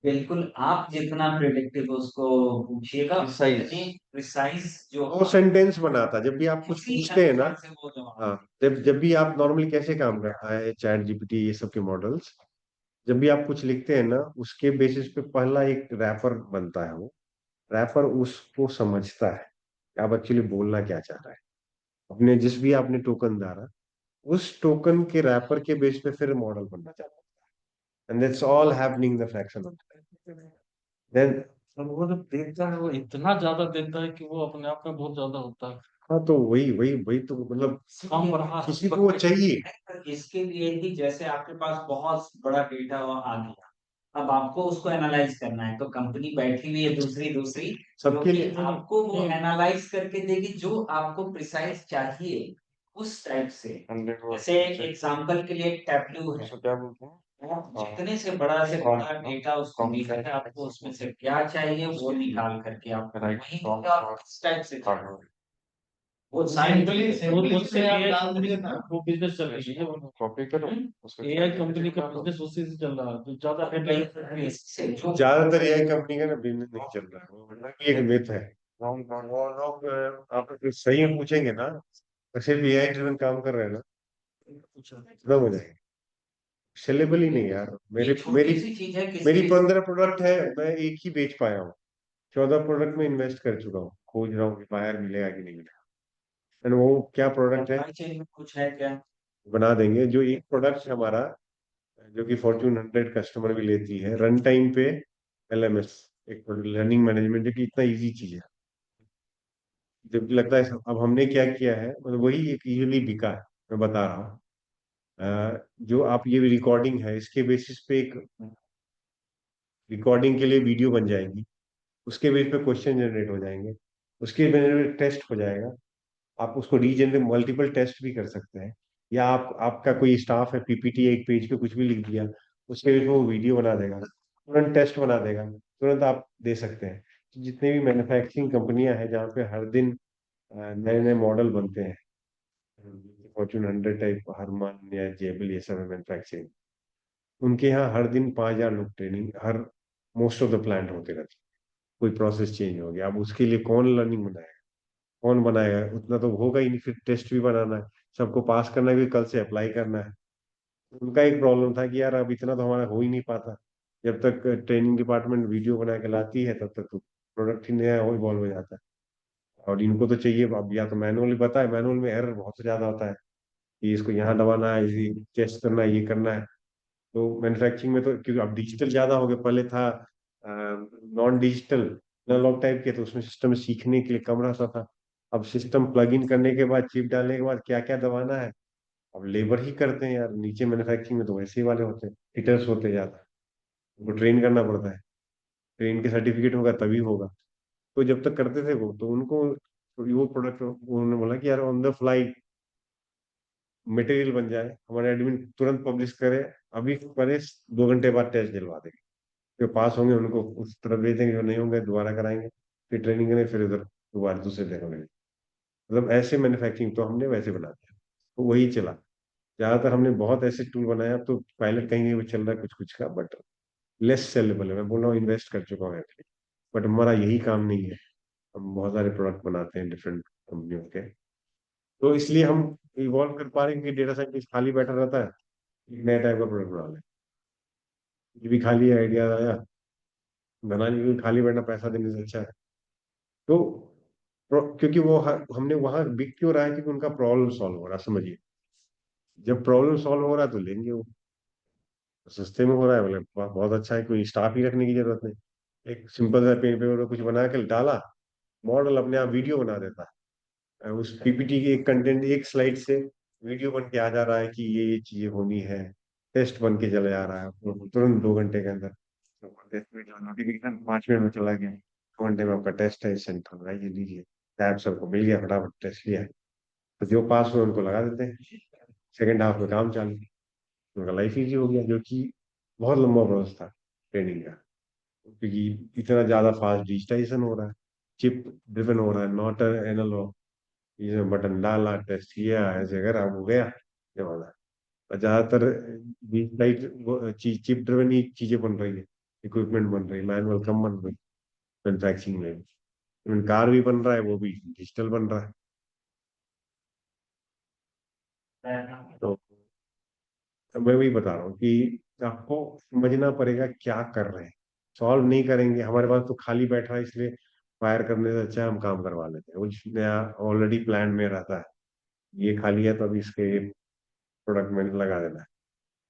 बिल्कुल आप जितना प्रिडिक्टिव उसको पूछिएगा, Precise. उतनी प्रिसाइज जो वो सेंटेंस बनाता है जब भी आप कुछ उसी पूछते हैं ना। अनुसार से वो जवाब हाँ, जब भी आप नॉर्मली कैसे काम करता है चैट जीपीटी ये सब के मॉडल्स, जब भी आप कुछ लिखते हैं ना उसके बेसिस पे पहला एक रैपर बनता है। वो रैपर उसको समझता है कि आप एक्चुअली बोलना क्या चाह रहा है, अपने जिस भी आपने टोकन डाला उस टोकन के रैपर के बेस पे फिर मॉडल बनना चाहता है। And that's all happening the fraction of then. और वो जब देता है वो इतना ज्यादा देता है कि वो अपने आप में बहुत ज्यादा होता है। हाँ तो वही वही वही तो मतलब काम बढ़ा किसी को वो चाहिए। इसके लिए ही जैसे आपके पास बहुत बड़ा डेटा आ गया, अब आपको उसको एनालाइज करना है, तो कंपनी बैठी हुई है दूसरी दूसरी जो सबके कि लिए आपको वो नहीं, एनालाइज करके देगी जो आपको प्रिसाइज चाहिए उस टाइप से। 100 जैसे एग्जांपल के लिए टैबलू है, उसको क्या बोलते हैं? आप जितने से बड़ा कॉम डेटा उसको मिल है, आपको उसमें से क्या चाहिए वो निकाल करके आपको राइट वही कॉम देगा, आप इस टाइप से वो सारी सिंपली चीजें। सिंपली उससे से आप एआई डाल कंपनी दिए ना, वो बिजनेस चल रही है। कॉपी करो उसको एआई कंपनी का बिजनेस उसी से चल रहा है, जो ज्यादा हेडलाइन इससे जो ज्यादातर एआई कंपनी का ना बिजनेस नहीं चल रहा है, वो मतलब कि एक मिथ है। राउंड राउंड वो लोग आप अगर सही में पूछेंगे ना तो सिर्फ एआई ड्रिवन काम कर रहे हैं ना, खत्म हो जाएंगे। सेलेबल ही नहीं यार। ये मेरी छोटी सी चीज है मेरी किसी 15 प्रोडक्ट है, मैं एक ही बेच पाया हूँ। 14 प्रोडक्ट में इन्वेस्ट कर चुका हूँ, खोज रहा हूँ कि बायर मिलेगा कि नहीं मिलेगा। एंड वो क्या प्रोडक्ट है सप्लाई चेन में कुछ है क्या? बना देंगे। जो एक प्रोडक्ट हमारा जो कि Fortune 100 कस्टमर भी लेती है रन टाइम पे, LMS, एक लर्निंग मैनेजमेंट, जो कि इतना इजी चीज है। जब लगता है अब हमने क्या किया है, मतलब वही एक इजीली बिका है। मैं बता रहा हूँ जो आप ये रिकॉर्डिंग है इसके बेसिस पे एक रिकॉर्डिंग के लिए वीडियो बन जाएगी, उसके बेस पे क्वेश्चन जनरेट हो जाएंगे, उसके बेस पे टेस्ट हो जाएगा। आप उसको रीजनरेट मल्टीपल टेस्ट भी कर सकते हैं। या आपका कोई स्टाफ है, पीपीटी एक पेज पे कुछ भी लिख दिया, उसके बेस पे वो वीडियो बना देगा, तुरंत टेस्ट बना देगा, तुरंत आप दे सकते हैं। तो जितने भी मैन्युफैक्चरिंग कंपनियां हैं जहाँ पे हर दिन नए नए मॉडल बनते हैं, Fortune 100 टाइप, हरमान या जेबल, ये सब मैन्युफैक्चरिंग, उनके यहाँ हर दिन 5,000 लोग training, her most of the plant होते रहते हैं। कोई प्रोसेस चेंज हो गया, अब उसके लिए कौन लर्निंग बनाएगा, कौन बनाएगा? उतना तो होगा ही नहीं, फिर टेस्ट भी बनाना है, सबको पास करना है, भी कल से अप्लाई करना है। उनका एक प्रॉब्लम था कि यार अब इतना तो हमारा हो ही नहीं पाता, जब तक ट्रेनिंग डिपार्टमेंट वीडियो बना के लाती है तब तक तो प्रोडक्ट ही नया हो इवॉल्व हो जाता है। और इनको तो चाहिए अब, या तो मैनुअली बताए, मैनुअल में एरर बहुत ज्यादा होता है कि इसको यहाँ दबाना है, इसी टेस्ट करना है, ये करना है। तो मैन्युफैक्चरिंग में तो क्योंकि अब डिजिटल ज्यादा हो गया, पहले था नॉन डिजिटल एनालॉग टाइप के, तो उसमें सिस्टम सीखने के लिए कम रहता था। अब सिस्टम प्लग इन करने के बाद, चिप डालने के बाद क्या क्या दबाना है अब लेबर ही करते हैं यार। नीचे मैन्युफैक्चरिंग में तो वैसे ही वाले होते हैं, फिटर्स होते ज्यादा, उनको ट्रेन करना पड़ता है, ट्रेन के सर्टिफिकेट होगा तभी होगा। तो जब तक करते थे वो, तो उनको वो प्रोडक्ट उन्होंने बोला कि यार ऑन द फ्लाई मटेरियल बन जाए, हमारे एडमिन तुरंत पब्लिश करे, अभी करे, 2 घंटे बाद टेस्ट दिलवा देंगे, जो पास होंगे उनको उस तरफ भेज देंगे, जो नहीं होंगे दोबारा कराएंगे, फिर ट्रेनिंग करें, फिर उधर दोबारा दूसरे जगह में। मतलब ऐसे मैन्युफैक्चरिंग तो हमने वैसे बना दिया, तो वही चला। ज्यादातर हमने बहुत ऐसे टूल बनाया, अब तो पायलट कहीं नहीं भी चल रहा है कुछ कुछ का, बट लेस सेलेबल है। मैं बोल रहा हूँ इन्वेस्ट कर चुका हूँ एक्चुअली, बट हमारा यही काम नहीं है। हम बहुत सारे प्रोडक्ट बनाते हैं डिफरेंट कंपनियों के, तो इसलिए हम इवॉल्व कर पा रहे हैं कि डेटा साइंटिस्ट खाली बैठा रहता है, एक नया टाइप का प्रोडक्ट बना ले। ये भी खाली आइडिया आया, बना लिए, खाली बैठना पैसा देने से अच्छा है। तो क्योंकि वो हमने वहां बिक क्यों रहा है, क्योंकि उनका प्रॉब्लम सॉल्व हो रहा है, समझिए। जब प्रॉब्लम सॉल्व हो रहा है तो लेंगे वो, सस्ते में हो रहा है, मतलब बहुत अच्छा है, कोई स्टाफ ही रखने की जरूरत नहीं। एक सिंपल सा पेन पेपर पर कुछ बना के डाला, मॉडल अपने आप वीडियो बना देता है। उस पीपीटी के एक कंटेंट, एक स्लाइड से वीडियो बन के आ जा रहा है कि ये चीजें होनी है, टेस्ट बन के चले आ रहा है तुरंत 2 घंटे के अंदर। नोटिफिकेशन 5 मिनट में चला गया, 2 घंटे में आपका टेस्ट है, सेंटर होगा, ये लीजिए, टैब सबको मिल गया, फटाफट टेस्ट लिया है। तो जो पास हुए उनको लगा देते हैं, सेकेंड हाफ में काम चालू, उनका लाइफ इजी हो गया, जो कि बहुत लंबा प्रोसेस था ट्रेनिंग का। क्योंकि इतना ज्यादा फास्ट डिजिटाइजेशन हो रहा है, चिप ड्रिवन हो रहा है, नॉट एनालॉग। ये बटन डाला, टेस्ट किया, ऐसे करा, हो गया ये वाला। और ज्यादातर डिजिटाइज चिप ड्रिवन ही चीजें बन रही है, इक्विपमेंट बन रही है, मैनुअल कम बन रही है मैन्युफैक्चरिंग में। इवन कार भी बन रहा है, वो भी डिजिटल बन रहा है। तो मैं वही बता रहा हूँ कि आपको समझना पड़ेगा क्या कर रहे हैं। सॉल्व नहीं करेंगे, हमारे पास तो खाली बैठा है, इसलिए फायर करने से अच्छा है हम काम करवा लेते हैं, कुछ नया ऑलरेडी प्लान में रहता है। ये खाली है तो अभी इसके प्रोडक्ट में लगा देना है,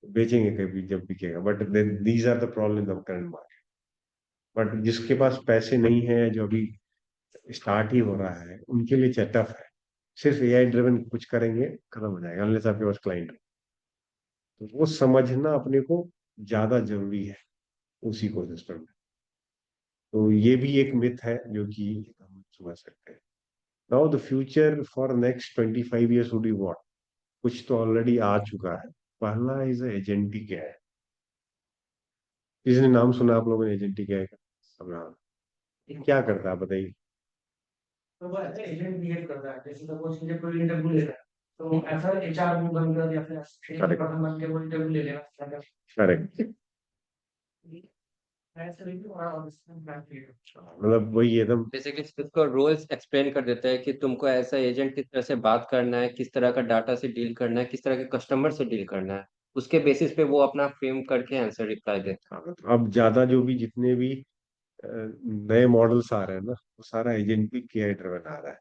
बेचेंगे कभी जब बिकेगा। But these are the problem in the current market. But जिसके पास पैसे नहीं है, जो अभी स्टार्ट ही हो रहा है, उनके लिए टफ है। सिर्फ एआई ड्रिवन कुछ करेंगे खत्म हो जाएगा, अनलेस आपके पास क्लाइंट हो। तो वो समझना अपने को ज्यादा जरूरी है उस इकोसिस्टम में। तो ये भी एक मिथ है जो कि हम समझ सकते हैं। Now the future for next 25 years would be what? कुछ तो ऑलरेडी आ चुका है। पहला इज एजेंटिक एआई। किसने नाम सुना आप लोगों ने एजेंटिक एआई का? अब्राहम, ये क्या करता है आप बताइए। तो वो ऐसे एजेंट बिहेव करता है, जैसे सपोज मुझे कोई इंटरव्यू ले रहा है, तो ऐसा एचआर बनकर या फिर Correct. पर्सन बन के वो इंटरव्यू ले लेगा। करेक्ट, ऐसे रिव्यू और इसमें बैक मतलब वही एकदम। बेसिकली इसको रोल्स एक्सप्लेन कर देता है कि तुमको ऐसा एजेंट किस तरह से बात करना है, किस तरह का डाटा से डील करना है, किस तरह के कस्टमर से डील करना है। उसके बेसिस पे वो अपना फ्रेम करके आंसर रिप्लाई देता अब ज्यादा जो भी जितने भी नए मॉडल्स आ रहे हैं ना, वो सारा एजेंटिक एआई ड्रिवन आ रहा है।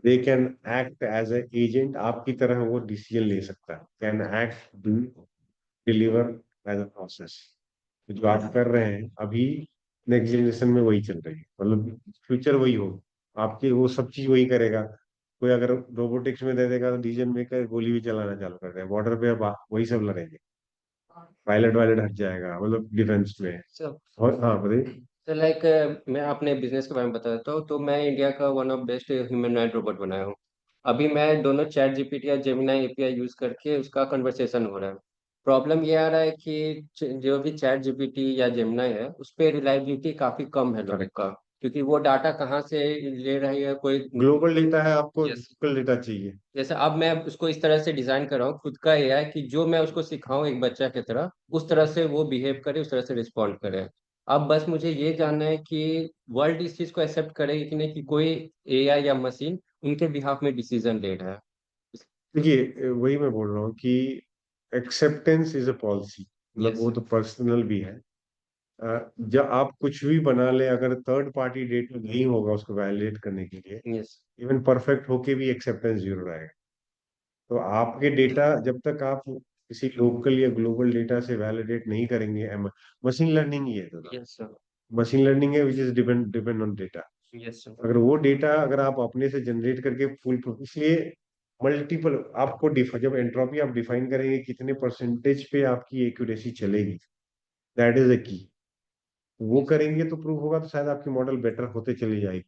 They can act as a agent, आपकी तरह वो डिसीजन ले सकता है, can act, do, deliver as a process. जो आप कर रहे हैं अभी, नेक्स्ट जनरेशन में वही चल रही है, मतलब फ्यूचर वही होगा, आपके वो सब चीज वही करेगा। कोई अगर रोबोटिक्स में दे देगा तो डिसीजन मेकर गोली भी चलाना चालू कर देगा, बॉर्डर पे अब वही सब लड़ेंगे, पायलट वायलट हट जाएगा, मतलब डिफेंस में। है। और हाँ बताइए। तो लाइक मैं अपने बिजनेस के बारे में बता देता हूँ। तो मैं इंडिया का one of best humanoid robot बनाया हूँ। अभी मैं दोनों चैट जीपीटी या जेमिनाई एपीआई यूज करके उसका कन्वर्सेशन हो रहा है। प्रॉब्लम ये आ रहा है कि जो भी चैट जीपीटी या जेमिनाई है उस पर रिलायबिलिटी काफी कम है लोगों का, क्योंकि वो डाटा कहाँ से ले रही है कोई। ग्लोबल डेटा है, आपको Yes. लोकल डेटा चाहिए। जैसे अब मैं उसको इस तरह से डिजाइन कर रहा हूँ खुद का एआई कि जो मैं उसको सिखाऊं एक बच्चा की तरह, उस तरह से वो बिहेव करे, उस तरह से रिस्पॉन्ड करे। अब बस मुझे ये जानना है कि वर्ल्ड इस चीज को एक्सेप्ट करेगी कि नहीं, कि कोई एआई या मशीन उनके बिहाफ में डिसीजन ले रहा है। देखिए वही मैं बोल रहा हूँ कि एक्सेप्टेंस इज अ पॉलिसी, मतलब यस वो तो पर्सनल भी है। जब आप कुछ भी बना ले, अगर थर्ड पार्टी डेटा नहीं होगा उसको वैलिडेट करने के लिए, यस इवन परफेक्ट होके भी एक्सेप्टेंस जरूर आएगा। तो आपके डेटा जब तक आप किसी लोकल या ग्लोबल डेटा से वैलिडेट नहीं करेंगे, मशीन लर्निंग ही है तो, यस सर मशीन लर्निंग है which is depend on data. Yes sir अगर वो डेटा अगर आप अपने से जनरेट करके फुल, इसलिए मल्टीपल आपको जब एंट्रोपी आप डिफाइन करेंगे कितने परसेंटेज पे आपकी एक्यूरेसी चलेगी, दैट इज द की। वो करेंगे तो प्रूव होगा, तो शायद आपकी मॉडल बेटर होते चली जाएगी।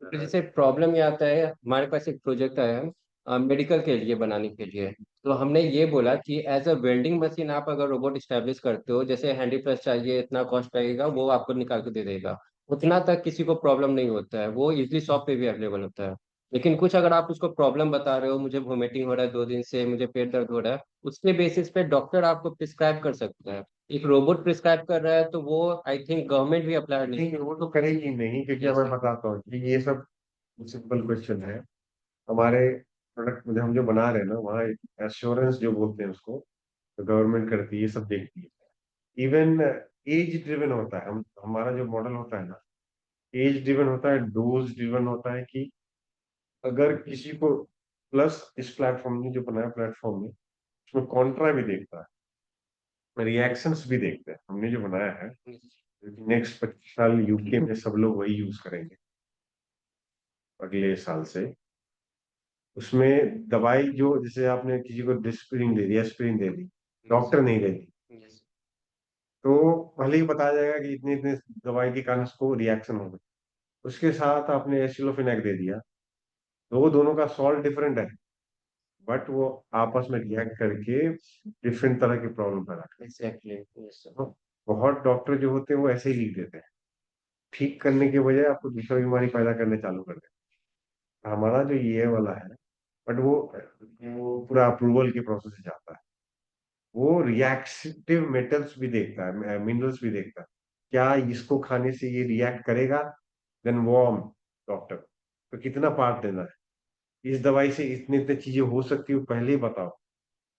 तो जैसे प्रॉब्लम ये आता है, हमारे पास एक प्रोजेक्ट आया है मेडिकल के लिए बनाने के लिए। तो हमने ये बोला कि एज अ वेंडिंग मशीन आप अगर रोबोट स्टैब्लिश करते हो, जैसे हैंडी प्रेस चाहिए, इतना कॉस्ट लगेगा, वो आपको निकाल के दे देगा, उतना तक किसी को प्रॉब्लम नहीं होता है, वो इजली शॉप पे भी अवेलेबल होता है। लेकिन कुछ अगर आप उसको प्रॉब्लम बता रहे हो, मुझे वोमिटिंग हो रहा है 2 दिन से, मुझे पेट दर्द हो रहा है, उसके बेसिस पे डॉक्टर आपको प्रिस्क्राइब कर सकता है। एक रोबोट प्रिस्क्राइब कर रहा है तो वो आई थिंक गवर्नमेंट भी अप्लाई नहीं। नहीं, वो तो करेगी नहीं, क्योंकि मैं बताता हूँ कि ये सब सिंपल क्वेश्चन है। हमारे प्रोडक्ट जो हम जो बना रहे हैं ना, वहाँ एश्योरेंस जो बोलते हैं उसको, तो गवर्नमेंट करती है, ये सब देखती है। इवन एज ड्रिवन होता है, हम हमारा जो मॉडल होता है ना, एज ड्रिवन होता है, डोज ड्रिवन होता है, कि अगर किसी को, प्लस इस प्लेटफॉर्म ने जो बनाया प्लेटफॉर्म में, उसमें कॉन्ट्रा भी देखता है, रिएक्शंस भी देखते हैं, हमने जो बनाया है। नेक्स्ट 25 साल यूके में सब लोग वही यूज करेंगे अगले साल से। उसमें दवाई जो, जैसे आपने किसी को डिस्प्रिन दे दी, एस्प्रिन दे दी, डॉक्टर नहीं दे दी, तो पहले ही बताया जाएगा कि इतने इतने दवाई के कारण उसको रिएक्शन हो गई। उसके साथ आपने एसिलोफिनेक दे दिया, तो वो दोनों का सॉल्ट डिफरेंट है, बट वो आपस में रिएक्ट करके डिफरेंट तरह की प्रॉब्लम पैदा करते एग्जैक्टली। हैं। बहुत डॉक्टर जो होते हैं वो ऐसे ही लिख देते हैं, ठीक करने के बजाय आपको दूसरा बीमारी पैदा करने चालू कर देते हैं। हमारा जो ये वाला है, बट वो पूरा अप्रूवल के प्रोसेस से जाता है। वो रिएक्टिव मेटल्स भी देखता है, मिनरल्स भी देखता है, क्या इसको खाने से ये रिएक्ट करेगा, देन वार्म डॉक्टर, तो कितना पार्ट देना है, इस दवाई से इतनी इतनी चीजें हो सकती है पहले ही बताओ।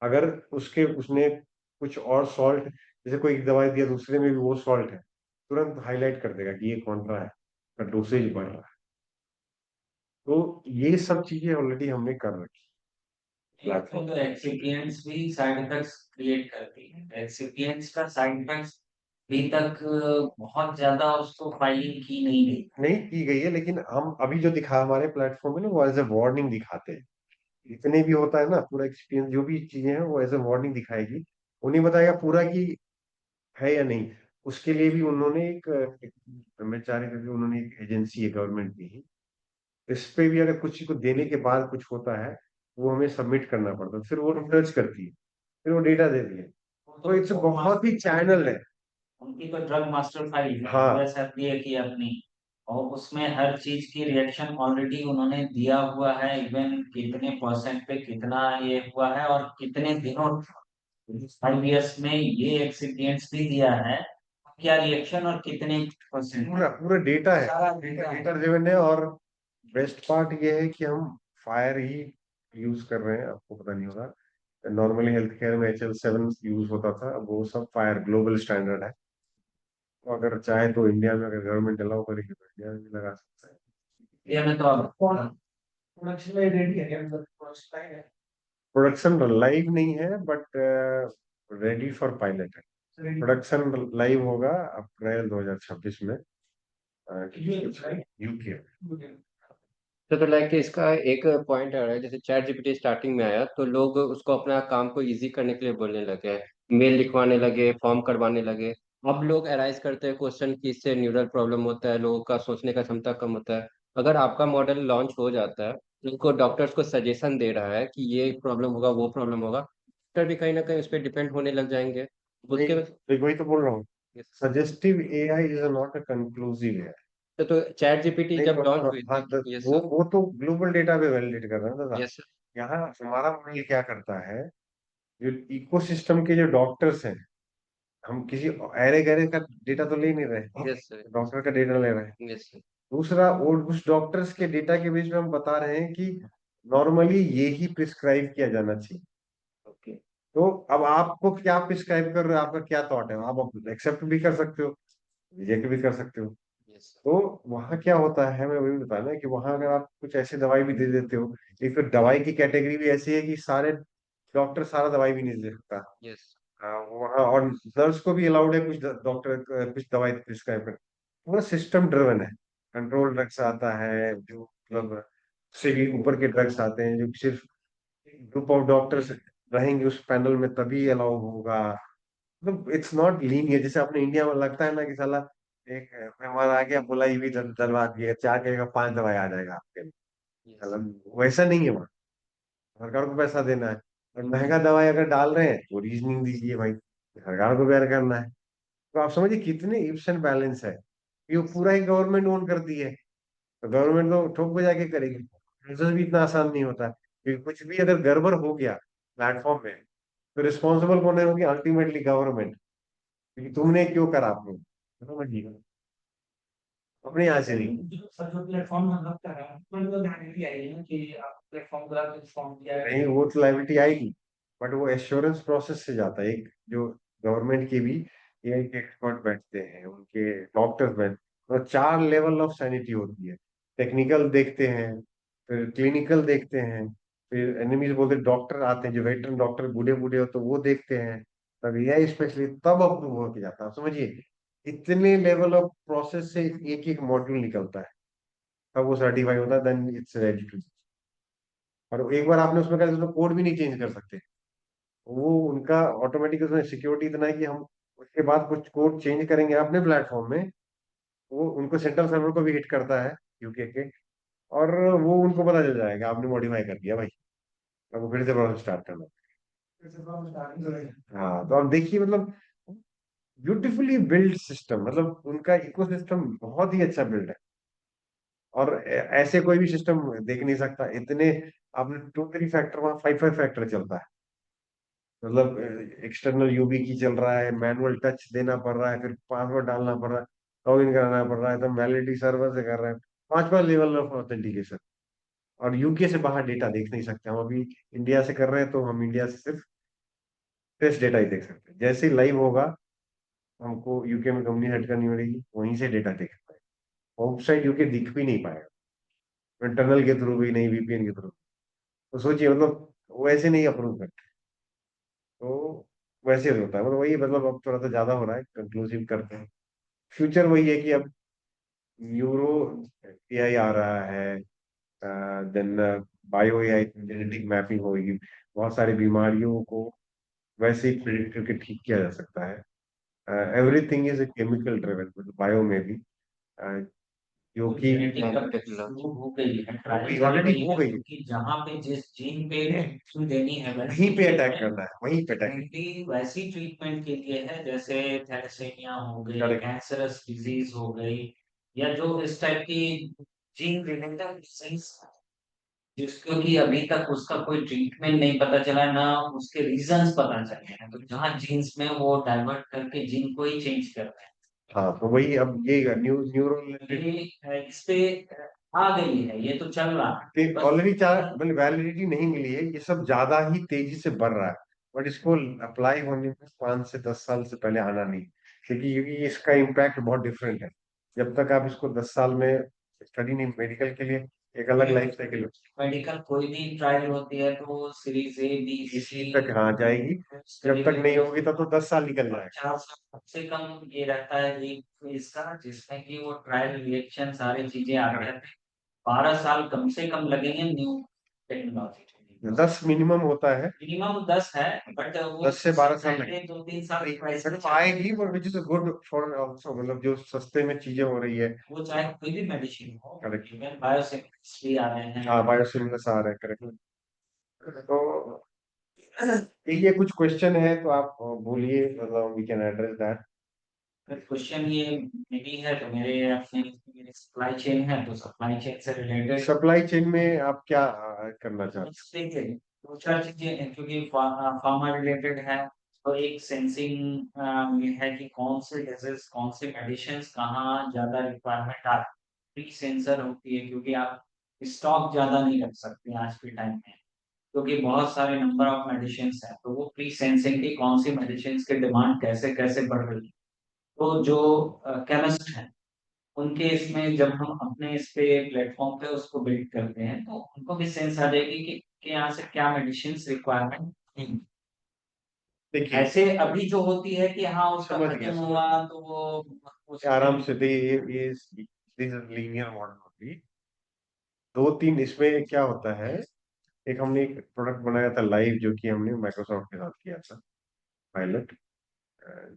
अगर उसने कुछ और सॉल्ट, जैसे कोई एक दवाई दिया दूसरे में भी वो सॉल्ट है, तुरंत हाईलाइट कर देगा कि ये कौन सा है, का डोसेज बढ़ रहा है। तो ये सब चीजें ऑलरेडी हमने कर रखी तो एक्सिपिएंट्स भी साइड इफेक्ट्स क्रिएट करती है। एक्सिपिएंट्स का साइड इफेक्ट्स अभी तक बहुत ज्यादा उसको फाइलिंग की नहीं गई। नहीं की गई है, लेकिन हम अभी जो दिखा हमारे प्लेटफॉर्म में ना, वो एज ए वार्निंग दिखाते हैं। जितने भी होता है ना, पूरा एक्सपीरियंस जो भी चीजें हैं वो एज ए वार्निंग दिखाएगी, उन्हें बताएगा पूरा कि है या नहीं। उसके लिए भी उन्होंने मैं चाह रही थी कि उन्होंने एक एजेंसी है गवर्नमेंट की ही, इस पे भी अगर कुछ को देने के बाद कुछ होता है, वो हमें सबमिट करना पड़ता है, फिर वो रिसर्च करती है, फिर वो डेटा देती है। तो इट्स बहुत ही चैनल है। उनकी तो ड्रग मास्टर फाइल है हाँ, यूएस एफडीए की अपनी, और उसमें हर चीज की रिएक्शन ऑलरेडी उन्होंने दिया हुआ है, इवन कितने परसेंट पे कितना ये हुआ है और कितने दिनों 5 इयर्स में ये एक्सीडेंट्स भी दिया है, क्या रिएक्शन और कितने परसेंट। पूरा पूरा डेटा है, सारा डेटा डेटा है। डेटा ड्रिवन है। और बेस्ट पार्ट ये है कि हम फायर ही यूज कर रहे हैं, आपको पता नहीं होगा। नॉर्मली हेल्थ केयर में HL7 यूज होता था, अब वो सब फायर ग्लोबल स्टैंडर्ड है। तो अगर चाहे तो इंडिया में, अगर गवर्नमेंट अलाउ करेगी तो इंडिया में भी लगा सकता है। ये मैं तो अब प्रोडक्शन में रेडी है क्या, मतलब प्रोडक्शन है? प्रोडक्शन लाइव नहीं है, बट रेडी फॉर पायलट है। Ready? प्रोडक्शन लाइव होगा अप्रैल 2026 में, US, right? यूके। Okay. तो लाइक इसका एक पॉइंट आ रहा है, जैसे चैट जीपीटी स्टार्टिंग में आया तो लोग उसको अपना काम को इजी करने के लिए बोलने लगे, मेल लिखवाने लगे, फॉर्म करवाने लगे। अब लोग अराइज करते हैं क्वेश्चन कि इससे न्यूरल प्रॉब्लम होता है, लोगों का सोचने का क्षमता कम होता है। अगर आपका मॉडल लॉन्च हो जाता है तो उनको डॉक्टर्स को सजेशन दे रहा है कि ये प्रॉब्लम होगा, वो प्रॉब्लम होगा, डॉक्टर भी कहीं ना कहीं उस पर डिपेंड होने लग जाएंगे उसके। वही तो बोल रहा हूँ, suggestive AI is not a conclusive AI. तो चैट जीपीटी नहीं जब तो, लॉन्च हुई हाँ, थी, यस वो तो ग्लोबल डेटा पे वैलिडेट कर रहा है ना दादा। यस यहाँ हमारा मॉडल क्या करता है, जो इकोसिस्टम के जो डॉक्टर्स हैं, हम किसी अरे गहरे का डेटा तो ले नहीं रहे, यस डॉक्टर का डेटा ले रहे हैं। यस दूसरा, वो उस डॉक्टर्स के डेटा के बीच में हम बता रहे हैं कि नॉर्मली ये ही प्रिस्क्राइब किया जाना चाहिए। ओके तो अब आपको क्या प्रिस्क्राइब कर रहे हो, आपका क्या थॉट है, आप एक्सेप्ट भी कर सकते हो, रिजेक्ट भी कर सकते हो। यस तो वहाँ क्या होता है, मैं वही बताया ना, कि वहाँ अगर आप कुछ ऐसी दवाई भी दे देते हो, एक फिर दवाई की कैटेगरी भी ऐसी है कि सारे डॉक्टर सारा दवाई भी नहीं दे सकता। यस वहाँ और नर्स को भी अलाउड है कुछ डॉक्टर कुछ दवाई प्रिस्क्राइब कर। पूरा सिस्टम ड्रिवन है, कंट्रोल ड्रग्स आता है जो, मतलब से भी ऊपर के ड्रग्स आते हैं जो सिर्फ ग्रुप ऑफ डॉक्टर्स रहेंगे उस पैनल में तभी अलाउ होगा। मतलब इट्स नॉट लीनियर, जैसे अपने इंडिया में लगता है ना कि साला एक मेहमान आ गया, बोला ये भी डलवा दिए, चार के 5 दवाई आ जाएगा आपके लिए। यस मतलब वैसा नहीं है वहाँ, सरकार को पैसा देना है, और महंगा दवाई अगर डाल रहे हैं तो रीजनिंग दीजिए भाई, सरकार को बेयर करना है। तो आप समझिए कितने इप्स एंड बैलेंस है, ये पूरा ही गवर्नमेंट ओन करती है। तो गवर्नमेंट तो ठोक बजा के करेगी, बिजनेस भी इतना आसान नहीं होता, क्योंकि कुछ भी अगर गड़बड़ हो गया प्लेटफॉर्म में, तो रिस्पॉन्सिबल कौन होगी, अल्टीमेटली गवर्नमेंट, क्योंकि तुमने क्यों करा, आपने समझिए। अपने यहाँ से नहीं। सर जो प्लेटफॉर्म हम लोग कर रहे हैं उसमें तो गारंटी आई है ना कि आप प्लेटफॉर्म का फॉर्म दिया है। नहीं, वो तो लाइबिलिटी आएगी, बट वो एश्योरेंस प्रोसेस से जाता है। एक जो गवर्नमेंट के भी एआई के एक्सपर्ट बैठते हैं, उनके डॉक्टर्स बैठते हैं, तो 4 लेवल ऑफ सैनिटी होती है। टेक्निकल देखते हैं, फिर क्लिनिकल देखते हैं, फिर एनिमीज बोलते डॉक्टर आते हैं, जो वेटरन डॉक्टर बूढ़े बूढ़े हो तो वो देखते हैं, तब एआई स्पेशलिस्ट तब अप्रूव होके जाता है। आप समझिए, इतने लेवल ऑफ प्रोसेस से एक एक मॉड्यूल निकलता है, तब वो सर्टिफाई होता है, देन इट्स रेडी टू। और एक बार आपने उसमें कहा तो कोड भी नहीं चेंज कर सकते। वो उनका ऑटोमेटिक उसमें सिक्योरिटी इतना है कि हम उसके बाद कुछ कोड चेंज करेंगे अपने प्लेटफॉर्म में, वो उनको सेंट्रल सर्वर को भी हिट करता है, यूके के, और वो उनको पता चल जाएगा आपने मॉडिफाई कर दिया भाई, अब वो फिर से प्रोसेस स्टार्ट करना। हाँ, तो अब देखिए, मतलब ब्यूटीफुली बिल्ड सिस्टम, मतलब उनका इकोसिस्टम बहुत ही अच्छा बिल्ड है। और ऐसे कोई भी सिस्टम देख नहीं सकता इतने। आपने 2-3 फैक्टर, वहाँ 5-5 फैक्टर चलता है। मतलब एक्सटर्नल यूबी की चल रहा है, मैनुअल टच देना पड़ रहा है, फिर पासवर्ड डालना पड़ रहा है, लॉग इन कराना पड़ रहा है, तो वैलिडिटी सर्वर से कर रहे हैं। 5 लेवल ऑफ ऑथेंटिकेशन। और यूके से बाहर डेटा देख नहीं सकते हम अभी। इंडिया से कर रहे हैं तो हम इंडिया से सिर्फ टेस्ट डेटा ही देख सकते हैं। जैसे ही लाइव होगा, हमको यूके में कंपनी सेट करनी पड़ेगी, वहीं से डेटा देख पाए। आउटसाइड यूके दिख भी नहीं पाएगा, इंटरनल के थ्रू भी नहीं, वीपीएन के थ्रू। तो सोचिए, मतलब वैसे नहीं अप्रूव करते, तो वैसे होता है। मतलब वही, मतलब अब थोड़ा सा ज्यादा हो रहा है, कंक्लूसिव करते हैं। फ्यूचर वही है कि अब न्यूरो एआई आ रहा है, then bio AI, genetic mapping होगी, बहुत सारी बीमारियों को वैसे ही प्रिडिक्ट करके ठीक किया जा सकता है। Everything is a chemical driven, मतलब बायो में भी, जो कि जेनेटिक अब शुरू हो गई है, ट्रायल चल ऑलरेडी रही हो है, गई है। क्योंकि जहाँ पे जिस जीन पे वैक्सीन देनी है वहीं पे अटैक वैसे करना है, वहीं पे अटैक एंटी वैसी ट्रीटमेंट के लिए है, जैसे थैलेसेमिया हो गई, करना। कैंसरस डिजीज हो गई, या जो इस टाइप की जीन रिलेटेड डिजीज, जिसको कि अभी तक उसका कोई ट्रीटमेंट नहीं पता चला, ना उसके रीजंस पता चले हैं, तो जहाँ जीन्स में वो डाइवर्ट करके जीन को ही चेंज कर रहे हैं। हाँ, तो वही अब ये न्यूरो रिलेटेड ये इस पे आ गई है, ये तो चल रहा है बस। ऑलरेडी, चार मतलब वैलिडिटी नहीं मिली है, ये सब ज्यादा ही तेजी से बढ़ रहा है। बट इसको अप्लाई होने में 5 से 10 साल से पहले आना नहीं, क्योंकि इसका इम्पैक्ट बहुत डिफरेंट है। जब तक आप इसको 10 साल में स्टडी नहीं, मेडिकल के लिए एक अलग लाइफ साइकिल है, मेडिकल कोई भी ट्रायल होती है तो सीरीज ए बी इसी सी तक हाँ जाएगी। जब तक नहीं होगी तब तो 10 साल निकल जाएगा। 4 साल कम से कम ये रहता है एक फेज का, जिसमें कि वो ट्रायल रिएक्शन सारी चीजें आ जाती हैं। 12 साल कम से कम लगेंगे न्यू टेक्नोलॉजी। 10 मिनिमम होता है, मिनिमम 10 है, बट वो 10 से 12 साल पहले 2-3 साल लगेगा। तो आएगी, but which is good for also, मतलब जो सस्ते में चीजें हो रही है। वो चाहे कोई भी मेडिसिन हो, करेक्ट। इवन बायोसिमिलर्स आ रहे हैं। हाँ, बायोसिमिलर्स आ रहे हैं, करेक्ट। तो ये कुछ क्वेश्चन है तो आप बोलिए, मतलब we can address that. Question ये मेरी है, तो मेरे अपने मेरे सप्लाई चेन है, तो सप्लाई चेन से रिलेटेड सप्लाई चेन में आप क्या करना चाहते देखिए दो चार चीजें हैं, क्योंकि फार्मा रिलेटेड है। तो एक सेंसिंग ये है कि कौन से डिजीज, कौन से मेडिसिन कहाँ ज्यादा रिक्वायरमेंट आती है, प्री सेंसर होती है, क्योंकि आप स्टॉक ज्यादा नहीं रख सकते आज के टाइम में, क्योंकि बहुत सारे नंबर ऑफ मेडिसिन हैं, तो वो प्री सेंसिंग की कौन सी मेडिसिन की डिमांड कैसे कैसे बढ़ रही है। तो जो केमिस्ट है, उनके इसमें जब हम अपने इस पे प्लेटफॉर्म पे उसको बिल्ड करते हैं, तो उनको भी सेंस आ जाएगी कि यहाँ से क्या मेडिसिन रिक्वायरमेंट है। हैं? देखिए, ऐसे अभी जो होती है कि हाँ उसका समझ खत्म गया, समझ हुआ गया। तो वो आराम से दे, ये दिस इज लीनियर मॉडल होती। 2-3 इसमें क्या होता है, एक हमने एक प्रोडक्ट बनाया था लाइव, जो कि हमने माइक्रोसॉफ्ट के साथ किया था पायलट,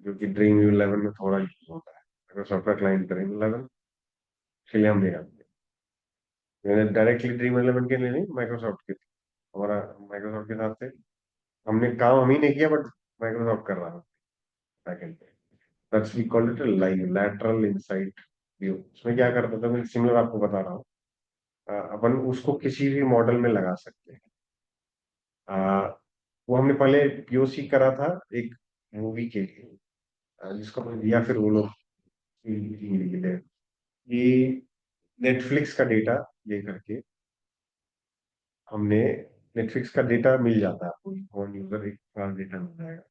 जो कि ड्रीम 11 में थोड़ा यूज होता है। माइक्रोसॉफ्ट का क्लाइंट ड्रीम 11, इसलिए हमने काम किया। मैंने डायरेक्टली ड्रीम 11 के लिए नहीं, माइक्रोसॉफ्ट के, हमारा माइक्रोसॉफ्ट के साथ थे। हमने काम हम ही नहीं किया, बट माइक्रोसॉफ्ट कर रहा था बैकएंड पे। That's we called it live lateral insight view. उसमें क्या करता था, मैं सिमिलर आपको बता रहा हूँ। अपन उसको किसी भी मॉडल में लगा सकते हैं। वो हमने पहले पीओसी करा था एक मूवी के लिए, जिसको हमने दिया, फिर वो लोग लिए। ये नेटफ्लिक्स का डेटा ये करके हमने, नेटफ्लिक्स का डेटा मिल जाता है आपको, फोन यूजर एक बार डेटा मिल जाएगा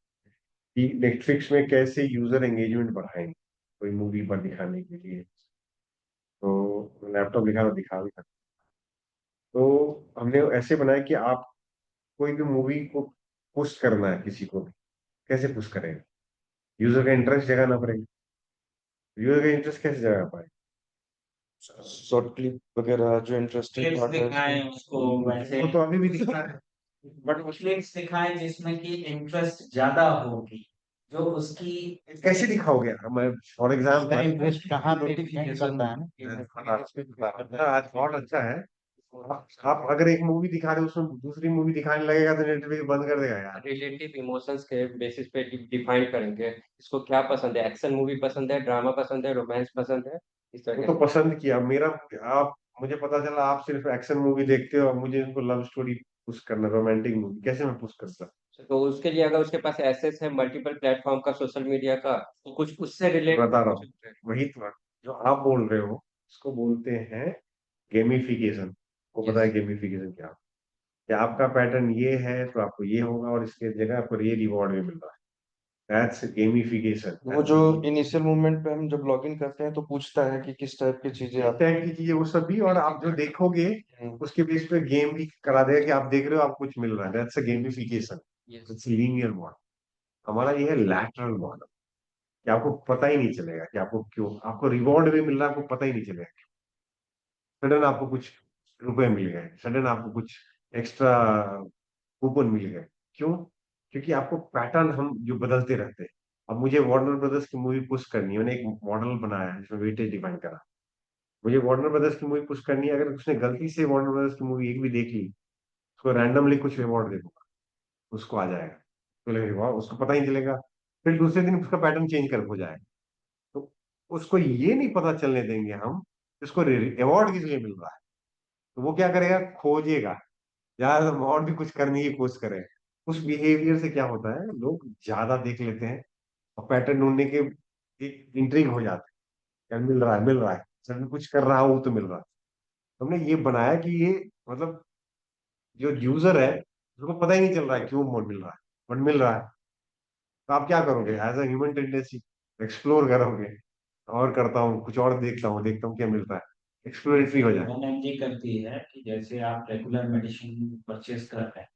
कि नेटफ्लिक्स में कैसे यूजर एंगेजमेंट बढ़ाएंगे कोई मूवी पर दिखाने के लिए। तो लैपटॉप दिखा तो दिखा भी सकते। तो हमने ऐसे बनाया कि आप कोई भी मूवी को पुश करना है किसी को भी, कैसे पुश करेंगे? यूजर का इंटरेस्ट जगाना पड़ेगा। यूजर का इंटरेस्ट कैसे जगा पाए? शॉर्ट क्लिप वगैरह जो इंटरेस्टिंग क्लिप्स पार्ट है दिखाएं उसको वैसे, वो तो अभी भी दिखा रहा है, बट क्लिप्स दिखाएं जिसमें कि इंटरेस्ट ज्यादा होगी, जो उसकी कैसे दिखाओगे? मैं फॉर एग्जाम्पल इंटरेस्ट कहाँ पे डिपेंड नोटिफिकेशन करता है ना। आज बहुत अच्छा है। आप अगर एक मूवी दिखा रहे हो उसमें दूसरी मूवी दिखाने लगेगा तो नेटफ्लिक्स बंद कर देगा यार। रिलेटिव इमोशंस के बेसिस पे डिफाइन करेंगे इसको, क्या पसंद है, एक्शन मूवी पसंद है, ड्रामा पसंद है, रोमांस पसंद है, इस तरह वो के। तो पसंद किया मेरा, आप, मुझे पता चला आप सिर्फ एक्शन मूवी देखते हो और मुझे इनको लव स्टोरी पुश करना, रोमांटिक मूवी कैसे मैं पुश करता? तो उसके लिए अगर उसके पास एक्सेस है मल्टीपल प्लेटफॉर्म का, सोशल मीडिया का, तो कुछ उससे रिलेट बता रहा हूँ, वही तो जो आप बोल रहे हो उसको बोलते हैं गेमिफिकेशन। को पता है गेमिफिकेशन क्या? कि आपका पैटर्न ये है तो आपको ये होगा और इसके जगह आपको ये रिवॉर्ड भी मिल रहा है। That's gamification. वो जो इनिशियल मूवमेंट पे हम जब लॉग इन करते हैं तो पूछता है कि किस टाइप की चीजें आप टाइप की चीजें वो सभी, और आप जो देखोगे उसके बेस पे गेम भी करा देगा कि आप देख रहे हो आपको कुछ मिल रहा है। That's a gamification. It's linear model. हमारा ये है लैटरल मॉडल कि आपको पता ही नहीं चलेगा कि आपको क्यों, आपको रिवॉर्ड भी मिल रहा है, आपको पता ही नहीं चलेगा। सडन आपको कुछ रुपए मिल गए, सडन आपको कुछ एक्स्ट्रा कूपन मिल गए। क्यों? क्योंकि आपको पैटर्न हम जो बदलते रहते हैं। अब मुझे वार्नर ब्रदर्स की मूवी पुश करनी है, मैंने एक मॉडल बनाया है जिसमें वेटेज डिफाइन करा। मुझे वार्नर ब्रदर्स की मूवी पुश करनी है, अगर उसने गलती से वार्नर ब्रदर्स की मूवी एक भी देख ली, उसको रैंडमली कुछ रिवॉर्ड दे दूंगा, उसको आ जाएगा, तो लगेगा वाह, उसको पता ही नहीं चलेगा। फिर दूसरे दिन उसका पैटर्न चेंज कर हो जाएगा। तो उसको ये नहीं पता चलने देंगे हम, इसको रिवॉर्ड किस लिए मिल रहा है। तो वो क्या करेगा, खोजेगा यार, और भी कुछ करने की कोशिश करें। उस बिहेवियर से क्या होता है, लोग ज्यादा देख लेते हैं और पैटर्न ढूंढने के एक इंट्रिग हो जाते हैं, यार मिल रहा है मिल रहा है, सर कुछ कर रहा हूँ तो मिल रहा है। हमने ये बनाया कि ये, मतलब जो यूजर है उसको पता ही नहीं चल रहा है क्यों मोड मिल रहा है, बट मिल रहा है। तो आप क्या करोगे as a human tendency? Explore करोगे, और करता हूँ कुछ और, देखता हूँ क्या मिलता है, एक्सप्लोरेटरी हो जाए। एनएमजी करती है कि जैसे आप रेगुलर मेडिसिन परचेज कर रहे हैं,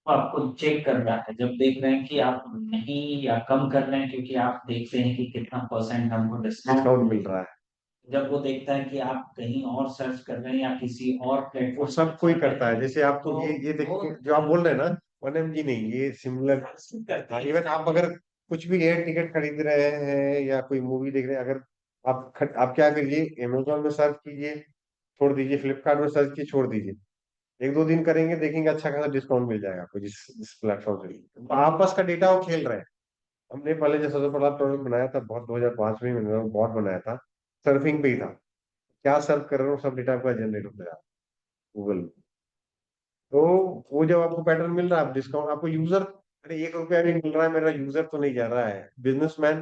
तो आपको चेक कर रहा है, जब देख रहे हैं कि आप नहीं या कम कर रहे हैं, क्योंकि आप देखते हैं कि कितना परसेंट हमको डिस्काउंट मिल रहा है। जब वो देखता है कि आप कहीं और सर्च कर रहे हैं या किसी और वो प्लेटफॉर्म सब कोई करता है। जैसे आपको तो ये देखिए वो- जो आप बोल रहे हैं ना, OneMG नहीं, ये सिमिलर। इवन आप अगर कुछ भी एयर टिकट खरीद रहे हैं या कोई मूवी देख रहे हैं, अगर आप क्या करिए, अमेजोन में सर्च कीजिए, छोड़ दीजिए, फ्लिपकार्ट में सर्च कीजिए, छोड़ दीजिए, एक दो दिन करेंगे देखेंगे अच्छा खासा डिस्काउंट मिल जाएगा आपको जिस प्लेटफॉर्म से। तो आपस का डेटा वो खेल रहे हैं। हमने पहले जो सबसे बड़ा प्रोडक्ट बनाया था, बहुत 2005 में मैंने बहुत बनाया था, सर्फिंग पे ही था। क्या सर्फ कर रहे हो सब डेटा आपका जनरेट होता है गूगल। तो वो जब आपको पैटर्न मिल रहा है, आप डिस्काउंट, आपको यूजर, अरे 1 रुपया भी मिल रहा है, मेरा यूजर तो नहीं जा रहा है। बिजनेसमैन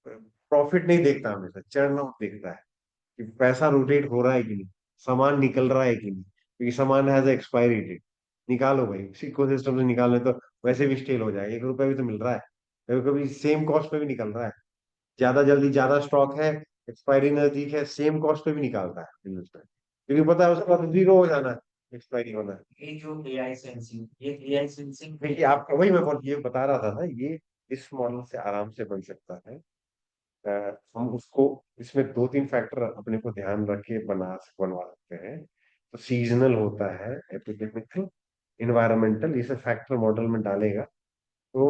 प्रॉफिट नहीं देखता, हमेशा चर्न आउट देखता है कि पैसा रोटेट हो रहा है कि नहीं, सामान निकल रहा है कि नहीं, क्योंकि सामान हैज एक्सपायरी डेट। निकालो भाई, उसी इकोसिस्टम से निकालने तो वैसे भी स्टेल हो जाएगा। 1 रुपया भी तो मिल रहा है, कभी कभी सेम कॉस्ट पे भी निकल रहा है। ज्यादा जल्दी ज्यादा स्टॉक है, एक्सपायरी नजदीक है, सेम कॉस्ट पे भी निकालता है बिजनेसमैन, क्योंकि पता है उसके बाद जीरो हो जाना है, एक्सपायरी होना है। ये जो एआई सेंसिंग, ये एआई सेंसिंग देखिए आपका वही मैं ये बता रहा था ना, ये इस मॉडल से आराम से बन सकता है। हम उसको, इसमें 2-3 फैक्टर अपने को ध्यान रख के बनवा सकते हैं। तो सीजनल होता है, एपिडेमिकल, इन्वायरमेंटल, ये सब फैक्टर मॉडल में डालेगा तो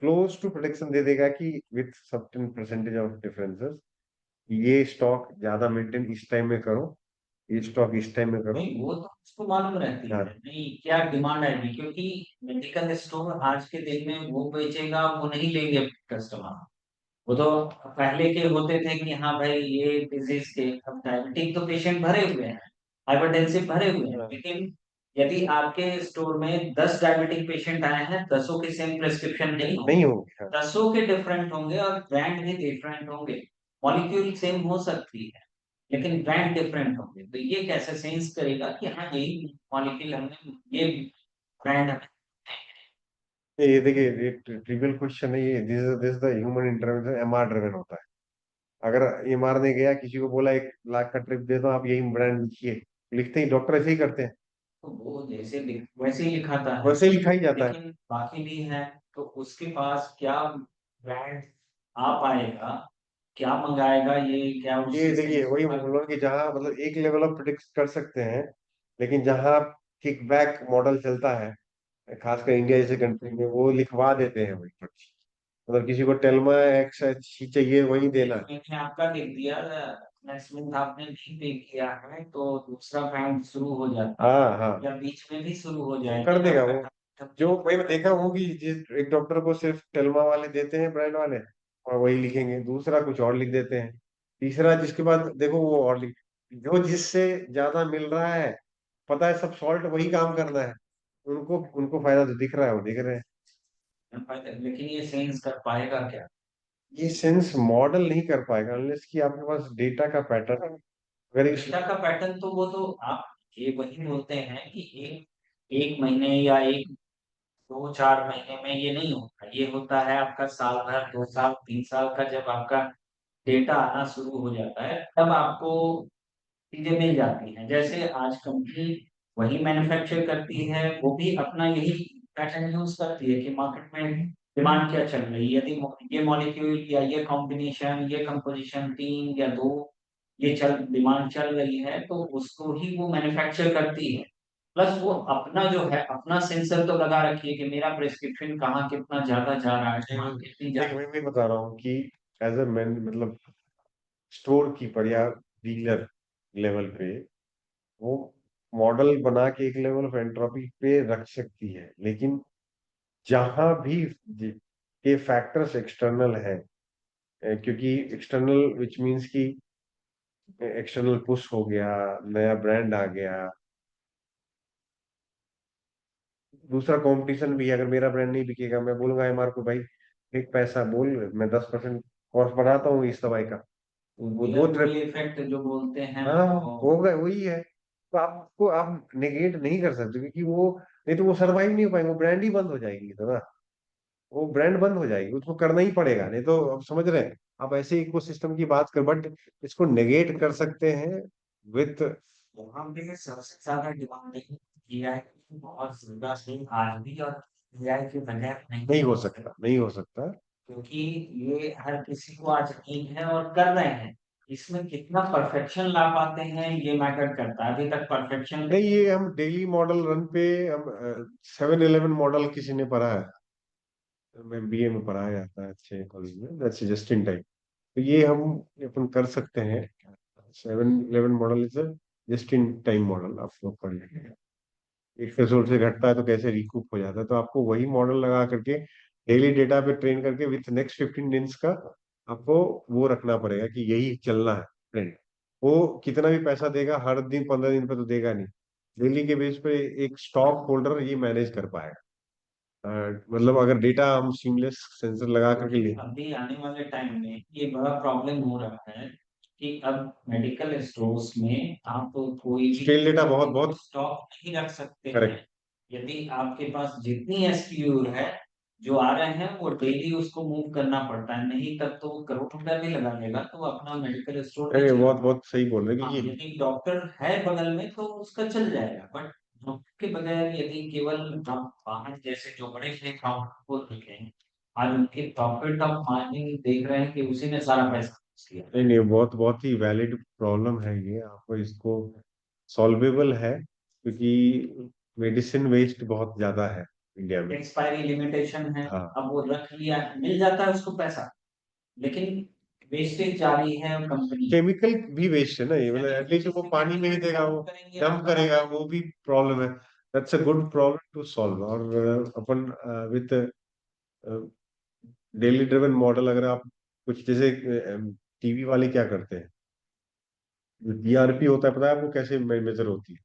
क्लोज टू प्रोडिक्शन दे देगा कि with certain percentage of differences, ये स्टॉक ज्यादा मेंटेन इस टाइम में करो, ये स्टॉक इस टाइम में करो। नहीं, वो तो उसको मालूम रहती है हाँ। नहीं क्या डिमांड आएगी, क्योंकि मेडिकल स्टोर आज के दिन में वो बेचेगा, वो नहीं लेंगे कस्टमर। वो तो पहले के होते थे कि हाँ भाई ये डिजीज के, अब डायबिटिक तो पेशेंट भरे हुए हैं, हाइपरटेंसिव भरे हुए हैं, हाँ। लेकिन यदि आपके स्टोर में 10 डायबिटिक पेशेंट आए हैं, 10 के सेम प्रिस्क्रिप्शन नहीं होंगे, नहीं होगी। हाँ। 10 के डिफरेंट होंगे और ब्रांड भी डिफरेंट होंगे, मॉलिक्यूल सेम हो सकती है, लेकिन ब्रांड डिफरेंट होंगे, तो ये कैसे सेंस करेगा कि हाँ यही मॉलिक्यूल हमने ये ब्रांड हमें। ये देखिए, ये ट्रिवियल क्वेश्चन है ये। This the human intervention MR driven होता है। अगर एमआर ने गया किसी को बोला 1 लाख का ट्रिप दे दो, आप यही ब्रांड लिखिए, लिखते ही डॉक्टर ऐसे ही करते हैं, तो वो जैसे वैसे ही लिखाता है, वैसे ही लिखा ही जाता है। लेकिन बाकी भी है, तो उसके पास क्या ब्रांड आ पाएगा, क्या मंगाएगा, ये क्या ये उससे देखिए, सेंस वही होगा। बोल रहा हूँ कि जहाँ मतलब एक लेवल ऑफ प्रिडिक्ट कर सकते हैं, लेकिन जहाँ किकबैक मॉडल चलता है, खासकर इंडिया जैसे कंट्री में, वो लिखवा देते हैं वही पर्ची। मतलब किसी को टेल्मा एक्स ही चाहिए, वही देना है। मैंने आपका लिख दिया, नेक्स्ट मंथ आपने नहीं पे किया है तो दूसरा ब्रांड शुरू हो जाता है, हाँ हाँ, या बीच में भी शुरू हो वो जाएगा कर देगा आपका वो। खत्म जो नहीं वही मैं देखा हूँ कि जिस एक डॉक्टर को सिर्फ टेल्मा वाले देते हैं, ब्रांड वाले, और वही लिखेंगे, दूसरा कुछ और लिख देते हैं, तीसरा जिसके बाद देखो वो और लिख, जो जिससे ज्यादा मिल रहा है, पता है सब सॉल्ट वही काम करना है, उनको उनको फायदा तो दिख रहा है, वो दिख रहे हैं। होगा। लेकिन ये सेंस कर पाएगा क्या? ये सेंस मॉडल नहीं कर पाएगा अनलेस कि आपके पास डेटा का पैटर्न, अगर डेटा का पैटर्न तो वो तो आप ये वही बोलते हैं कि एक एक महीने या एक 2-4 महीने में ये नहीं होता, ये होता है आपका साल भर, 2 साल, 3 साल का जब आपका डेटा आना शुरू हो जाता है, तब आपको चीजें मिल जाती हैं। जैसे आज कंपनी वही मैन्युफैक्चर करती है, वो भी अपना यही पैटर्न यूज करती है कि मार्केट में डिमांड क्या चल रही है, यदि ये मॉलिक्यूल या ये कॉम्बिनेशन, ये कंपोजिशन 3 या 2 ये चल डिमांड चल रही है, तो उसको ही वो मैन्युफैक्चर करती है। प्लस वो अपना जो है अपना सेंसर तो लगा रखी है कि मेरा प्रिस्क्रिप्शन कहाँ कितना ज्यादा जा रहा है, डिमांड कितनी देख, ज्यादा। मैं भी बता रहा हूँ कि एज अ मैन, मतलब स्टोर कीपर या डीलर लेवल पे, वो मॉडल बना के एक लेवल ऑफ एंट्रोपी पे रख सकती है, लेकिन जहां भी ये फैक्टर्स एक्सटर्नल है, क्योंकि एक्सटर्नल विच मींस कि एक्सटर्नल पुश हो गया, नया ब्रांड आ गया, दूसरा कंपटीशन भी है। अगर मेरा ब्रांड नहीं बिकेगा, मैं बोलूंगा एमआर को, भाई एक पैसा बोल, मैं 10% कॉस्ट बढ़ाता हूँ इस दवाई का, वो दो पुल इफेक्ट जो बोलते हैं हाँ, वो। होगा, वही है। तो आपको आप नेगेट नहीं कर सकते, क्योंकि वो, नहीं तो वो सरवाइव नहीं हो पाएंगे, वो ब्रांड ही बंद हो जाएगी, तो ना वो ब्रांड बंद हो जाएगी, उसको करना ही पड़ेगा, नहीं तो आप समझ रहे हैं। आप ऐसे इकोसिस्टम की बात कर, बट इसको नेगेट कर सकते हैं विथ, वहां पे सबसे ज्यादा डिमांड एआई की बहुत ज्यादा है आज भी, और एआई के बगैर नहीं नहीं हो हो सकता, सकता, नहीं हो सकता। क्योंकि ये हर किसी को आज नीड है और कर रहे हैं। इसमें कितना परफेक्शन ला पाते हैं ये मैटर करता है, अभी तक परफेक्शन। नहीं, ये हम डेली मॉडल रन पे, हम 7-11 मॉडल किसी ने पढ़ा है, मैं बीए में पढ़ाया जाता है अच्छे कॉलेज में, दैट्स जस्ट इन टाइम। तो ये हम अपन कर सकते हैं। 7-11 model is just in time model, आप लोग पढ़ लेंगे। एक थ्रेशोल्ड से घटता है तो कैसे रिकूप हो जाता है, तो आपको वही मॉडल लगा करके डेली डेटा पे ट्रेन करके विथ नेक्स्ट 15 दिन का आपको वो रखना पड़ेगा कि यही चलना है ट्रेंड। वो कितना भी पैसा देगा, हर दिन 15 दिन पे तो देगा नहीं, डेली के बेस पे एक स्टॉक होल्डर ये मैनेज कर पाएगा। मतलब अगर डेटा हम सीमलेस सेंसर लगा करके ले, अभी आने वाले टाइम में ये बड़ा प्रॉब्लम हो रहा है कि अब मेडिकल स्टोर्स में आप कोई भी स्केल डेटा बहुत बहुत स्टॉक नहीं रख सकते हैं। करेक्ट। यदि आपके पास जितनी एसक्यू है जो आ रहे हैं वो डेली उसको मूव करना पड़ता है, नहीं तब तो वो करोड़ रुपया भी लगा लेगा तो अपना मेडिकल स्टोर नहीं अरे चला बहुत पाएगा। बहुत सही बोल रहे हैं, हाँ, क्योंकि यदि डॉक्टर है बगल में तो उसका चल जाएगा, बट डॉक्टर के बगैर यदि केवल आप वाहन जैसे जो बड़े बड़े काउंटर खोल रखे हैं, आज उनके प्रॉफिट ऑफ मार्जिन देख रहे हैं कि उसी में सारा पैसा खर्च किया। नहीं नहीं, बहुत बहुत ही वैलिड प्रॉब्लम है ये, आपको इसको सॉल्वेबल है, क्योंकि मेडिसिन वेस्ट बहुत ज्यादा है इंडिया में। एक्सपायरी लिमिटेशन है, हाँ, अब वो रख लिया, मिल जाता है उसको पैसा, लेकिन वेस्टेज जारी है कंपनी। केमिकल भी वेस्ट है ना ये, मतलब एटलीस्ट वो पानी में ही देगा, वो डंप करेगा, वो भी प्रॉब्लम है। That's a good problem to solve. और अपन विथ डेली ड्रिवन मॉडल, अगर आप कुछ जैसे टीवी वाले क्या करते हैं, डीआरपी होता है, पता है आपको कैसे मेजर होती है?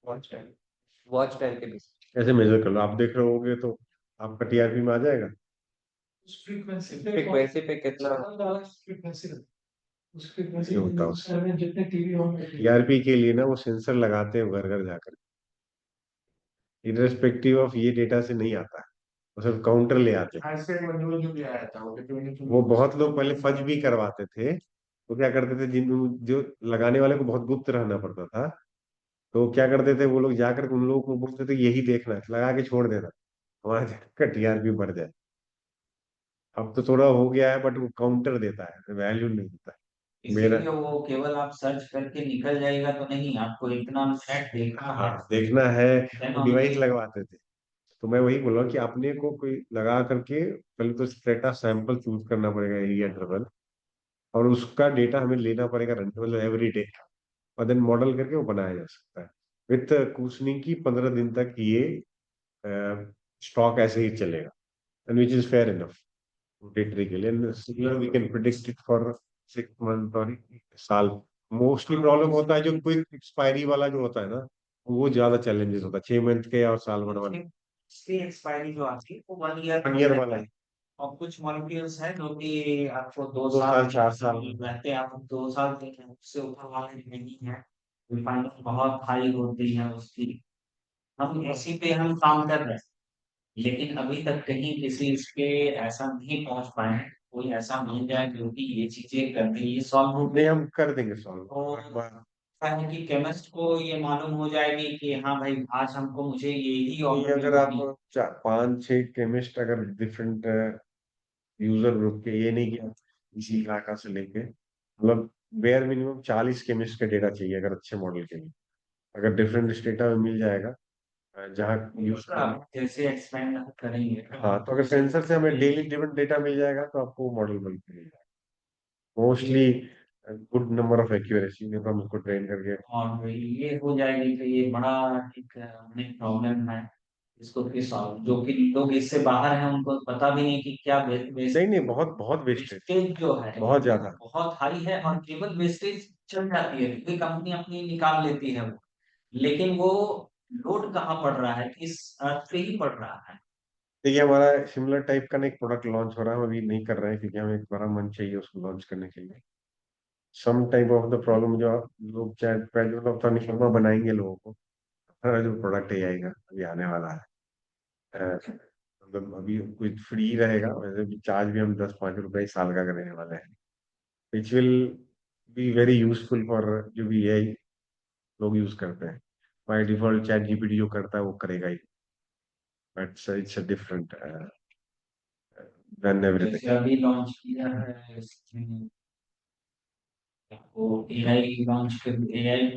वॉच टाइम के बीच। कैसे मेजर कर लो, आप देख रहे होगे तो आपका टीआरपी में आ जाएगा। फ्रीक्वेंसी फ्रीक्वेंसी पे कितना? फ्रीक्वेंसी उसके ये होता है जितने टीवी होंगे टीआरपी के लिए ना वो सेंसर लगाते हैं घर घर जाकर, इनरेस्पेक्टिव ऑफ ये डेटा से नहीं आता है, वो सिर्फ काउंटर ले आते हैं। ऐसे मनुअल जो भी आया था वो बहुत लोग पहले फज भी करवाते थे, तो क्या करते थे, जिन जो लगाने वाले को बहुत गुप्त रहना पड़ता था, तो क्या करते थे वो लोग जाकर उन लोगों को बोलते थे यही देखना है, लगा के छोड़ देना, हमारा जाकर टीआरपी बढ़ जाए। अब तो थोड़ा हो गया है, बट वो काउंटर देता है, वैल्यू नहीं देता है मेरा। इसीलिए वो केवल आप सर्च करके निकल जाएगा तो नहीं, आपको इतना मिनट देखना है। हाँ देखना है, Then वो only- डिवाइस लगवाते थे। तो मैं वही बोल रहा हूँ कि अपने को कोई लगा करके पहले तो स्ट्रेटा सैंपल चूज करना पड़ेगा एरिया इंटरवल, और उसका डेटा हमें लेना पड़ेगा रन एवरी डे, और देन मॉडल करके वो बनाया जा सकता है विथ कुशनिंग की 15 दिन तक ये स्टॉक ऐसे ही चलेगा, and which is fair enough डेटरी के लिए, we can predict it for 6 month और साल। मोस्टली प्रॉब्लम होता है जो क्विक एक्सपायरी वाला जो होता है ना, वो ज्यादा चैलेंजेस होता है, 6 मंथ के और साल भर वाले। इसकी एक्सपायरी जो आती है वो 1 ईयर 1 ईयर वाला है, और कुछ मॉलिक्यूल्स हैं जो कि आपको 2 साल 4 साल रहते हैं, आप 2 साल के हैं, उससे ऊपर वाले नहीं है। रिफाइनिंग बहुत हाई होती है उसकी। हम इसी पे हम काम कर रहे हैं, लेकिन अभी तक कहीं किसी इस पे ऐसा नहीं पहुंच पाए हैं, कोई ऐसा मिल जाए जो कि ये चीजें कर दे, ये सॉल्व हो नहीं, हम कर देंगे सॉल्व। और ऐसा है कि केमिस्ट को ये मालूम हो जाएगी कि हाँ भाई आज हमको मुझे यही अगर आप 5-6 केमिस्ट अगर डिफरेंट यूजर ग्रुप के, ये नहीं कि आप इसी इलाका से लेके, मतलब बेयर मिनिमम 40 केमिस्ट का डेटा चाहिए अगर अच्छे मॉडल के लिए, अगर डिफरेंट स्टेटा में मिल जाएगा जहाँ यूज जैसे एक्सपेंड करेंगे। हाँ, तो अगर सेंसर से हमें डेली डिफरेंट डेटा मिल जाएगा तो आपको मॉडल मिल जाएगा mostly good number of accuracy में, तो हम उसको ट्रेन करके। और ये हो जाएगी तो ये बड़ा एक हमें प्रॉब्लम है, इसको कि सॉल्व जो कि लोग इससे बाहर हैं उनको पता भी नहीं कि क्या नहीं नहीं, बहुत बहुत वेस्टेज, वेस्टेज जो है बहुत ज्यादा। बहुत हाई है, और केवल वेस्टेज चल जाती है, कोई कंपनी अपनी निकाल लेती है वो, लेकिन वो लोड कहाँ पड़ रहा है, इस अर्थ पे ही पड़ रहा है। देखिए हमारा सिमिलर टाइप का ना एक प्रोडक्ट लॉन्च हो रहा है, हम अभी नहीं कर रहे हैं क्योंकि हमें एक बड़ा मन चाहिए उसको लॉन्च करने के लिए। Some type of the problem जो आप लोग चाहे पेट्रोल ऑफ शर्मा बनाएंगे लोगों को, हमारा जो प्रोडक्ट है आएगा अभी आने वाला है, मतलब अभी कुछ फ्री रहेगा, वैसे भी चार्ज भी हम 10-5 रुपए साल का करने वाले हैं, which will be very useful for जो भी एआई लोग यूज करते हैं। बाय डिफॉल्ट चैट जीपीटी जो करता है वो करेगा ही, but it's a different than जैसे एवरीथिंग। अभी लॉन्च किया है वो एआई लॉन्च कर, एआई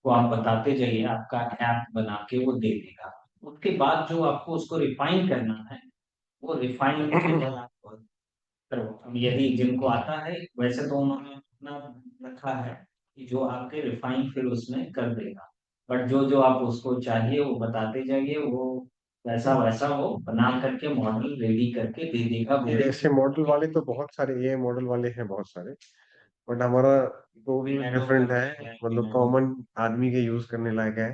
को आप बताते जाइए, आपका ऐप बना के वो दे देगा। उसके बाद जो आपको उसको रिफाइन करना है, वो रिफाइन आपको करो। अब यदि जिनको आता है, वैसे तो उन्होंने अपना रखा है कि जो आपके रिफाइन फिर उसमें कर देगा, बट जो जो आप उसको चाहिए वो बताते जाइए, वो वैसा वैसा वो बना करके मॉडल रेडी करके दे देगा। ऐसे मॉडल वाले तो बहुत सारे एआई मॉडल वाले हैं बहुत सारे, बट हमारा तो भी डिफरेंट है, मतलब कॉमन आदमी के यूज करने लायक है,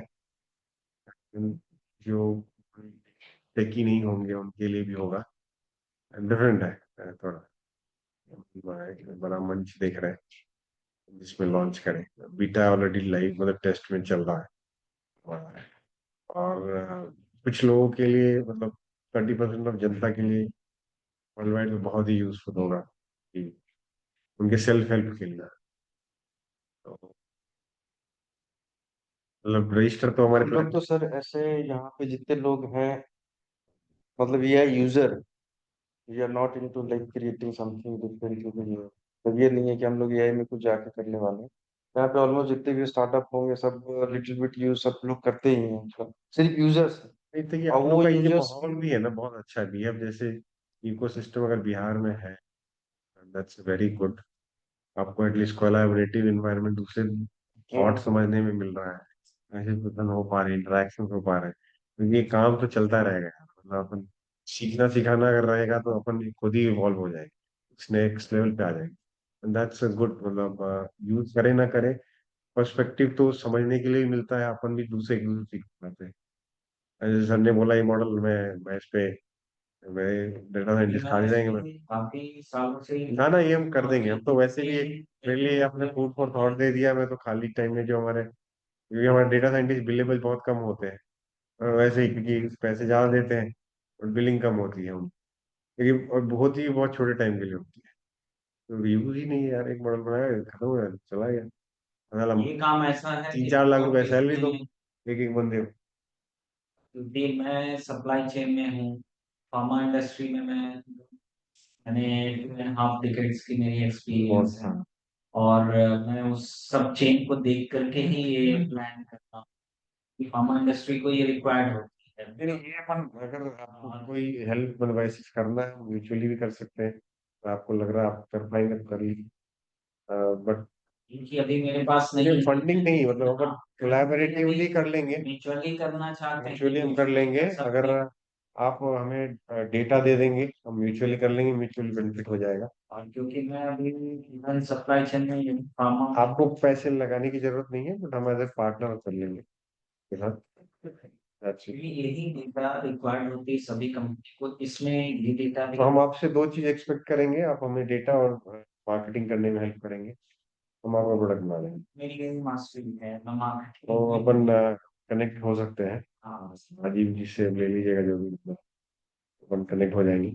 जो टेकी नहीं होंगे उनके लिए भी होगा, डिफरेंट है थोड़ा। एक बड़ा मंच देख रहे हैं जिसमें लॉन्च करें, बीटा ऑलरेडी लाइव मतलब टेस्ट में चल रहा है, और कुछ लोगों के लिए मतलब 30% ऑफ जनता के लिए वर्ल्ड वाइड में बहुत ही यूजफुल होगा कि उनके सेल्फ हेल्प के लिए। तो मतलब रजिस्टर तो हमारे हम लोग तो सर ऐसे यहाँ पे जितने लोग हैं, मतलब ये user, we are not into like creating something different to the user. मतलब ये नहीं है कि हम लोग एआई में कुछ जाके करने वाले हैं। यहाँ पे ऑलमोस्ट जितने भी स्टार्टअप होंगे सब लिटिल बिट यूज सब लोग करते ही हैं, मतलब सिर्फ यूजर्स। नहीं तो ये और आप वो लोग का ये यूजर्स माहौल भी है ना बहुत अच्छा भी, अब जैसे इकोसिस्टम अगर बिहार में है, दैट्स वेरी गुड, आपको एटलीस्ट कोलैबोरेटिव एनवायरनमेंट दूसरे थॉट समझने में मिल रहा है, ऐसे पसंद हो पा रहे, इंटरेक्शन हो पा रहे हैं, तो ये काम तो चलता रहेगा, मतलब अपन सीखना सिखाना अगर रहेगा तो अपन खुद ही इवॉल्व हो जाएगी, नेक्स्ट लेवल पे आ जाएगी, दैट्स गुड, मतलब यूज करे ना करे, पर्सपेक्टिव तो समझने के लिए ही मिलता है, अपन भी दूसरे यूज सीख पाते हैं। जैसे सर ने बोला ये मॉडल मैं इस पे मैं डेटा साइंटिस्ट खा जाएंगे मैं। काफी सालों से ना ना, ये हम कर देंगे, हम तो वैसे भी मेरे लिए आपने फूड फॉर थॉट दे दिया। मैं तो खाली टाइम में जो हमारे, क्योंकि हमारे डेटा साइंटिस्ट बिलेबल बहुत कम होते हैं, और वैसे ही क्योंकि पैसे ज्यादा देते हैं और बिलिंग कम होती है हम, क्योंकि और बहुत ही बहुत छोटे टाइम के लिए होती है। तो यूज ही नहीं है यार, एक मॉडल बनाया खत्म हो गया चला गया। साला ये काम ऐसा है तीन कि चार लाख रुपए देखो सैलरी दो इसमें, एक एक बंदे को। क्योंकि मैं सप्लाई चेन में हूँ, फार्मा इंडस्ट्री में मैंने 2.5 डिकेड्स की मेरी बहुत एक्सपीरियंस है। हाँ। और मैं उस सब चेन को देख करके ही ये प्लान करता हूँ कि फार्मा इंडस्ट्री को ये रिक्वायर्ड होती है। नहीं नहीं, ये अपन अगर आपको कोई हेल्प एडवाइस करना है म्यूचुअली भी कर सकते हैं, तो आपको लग रहा है आप कर पाएंगे तो कर लीजिए। बट क्योंकि अभी मेरे पास नहीं है, फंडिंग नहीं, मतलब अपन कोलैबोरेटिवली कर लेंगे, म्यूचुअली करना चाहते हैं म्यूचुअली हम कर तो लेंगे। सब अगर आप हमें डेटा दे देंगे, हम म्यूचुअली कर लेंगे, म्यूचुअली बेनिफिट हो जाएगा। और क्योंकि मैं अभी इवन सप्लाई चेन में ही हूँ, फार्मा में। आपको पैसे लगाने की जरूरत नहीं है, बट हम एज ए पार्टनर कर लेंगे के साथ। That's it। क्योंकि यही डेटा रिक्वायर्ड होती है सभी कंपनी को, इसमें ये डेटा भी तो हम आपसे दो चीज एक्सपेक्ट करेंगे, आप हमें डेटा और मार्केटिंग करने में हेल्प करेंगे, हम आपका प्रोडक्ट बना देंगे। मेरी यही मास्टरी है, मैं तो मार्केटिंग अपन कनेक्ट हो सकते हैं, हाँ राजीव जी से ले लीजिएगा जो भी, मतलब अपन कनेक्ट हो जाएंगे,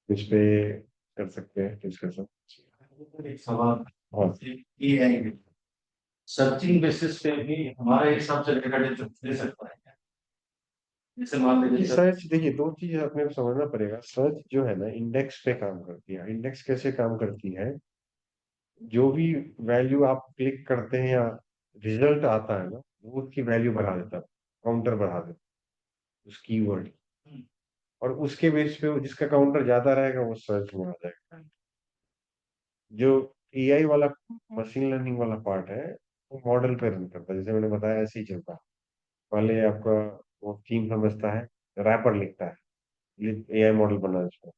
इस पे कर सकते हैं डिस्कशन। एक सवाल, हाँ, एआई सर्चिंग बेसिस पे भी हमारे हिसाब से डेटा दे सकता है क्या? जैसे मान लीजिए सर्च देखिए, दो चीज अपने को समझना पड़ेगा। सर्च जो है ना, इंडेक्स पे काम करती है। इंडेक्स कैसे काम करती है, जो भी वैल्यू आप क्लिक करते हैं या रिजल्ट आता है ना, वो उसकी वैल्यू बढ़ा देता है, काउंटर बढ़ा देता है उस कीवर्ड, और उसके बेस पे जिसका काउंटर ज्यादा रहेगा वो सर्च में आ जाएगा। जो एआई वाला मशीन लर्निंग वाला पार्ट है, वो मॉडल पे रन करता है, जैसे मैंने बताया ऐसे ही चलता है। पहले आपका वो थीम समझता है, रैपर लिखता है, एआई मॉडल बना है उसको,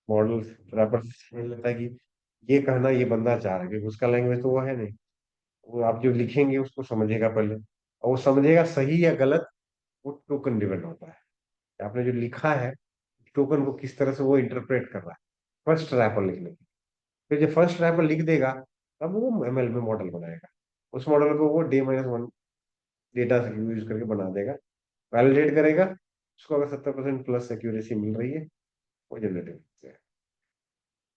मॉडल रैपर समझ लेता है कि ये कहना ये बंदा चाह रहा है, क्योंकि उसका लैंग्वेज तो वो है नहीं। वो आप जो लिखेंगे उसको समझेगा पहले, और वो समझेगा सही या गलत, वो टोकन डिपेंड होता है। आपने जो लिखा है, टोकन को किस तरह से वो इंटरप्रेट कर रहा है, फर्स्ट रैपर लिखने की। फिर जब फर्स्ट रैपर लिख देगा, तब वो एमएल में मॉडल बनाएगा। उस मॉडल को वो D-1 डेटा से यूज करके बना देगा, वैलिडेट करेगा उसको। अगर 70% प्लस एक्यूरेसी मिल रही है, वो जनरेटिव है।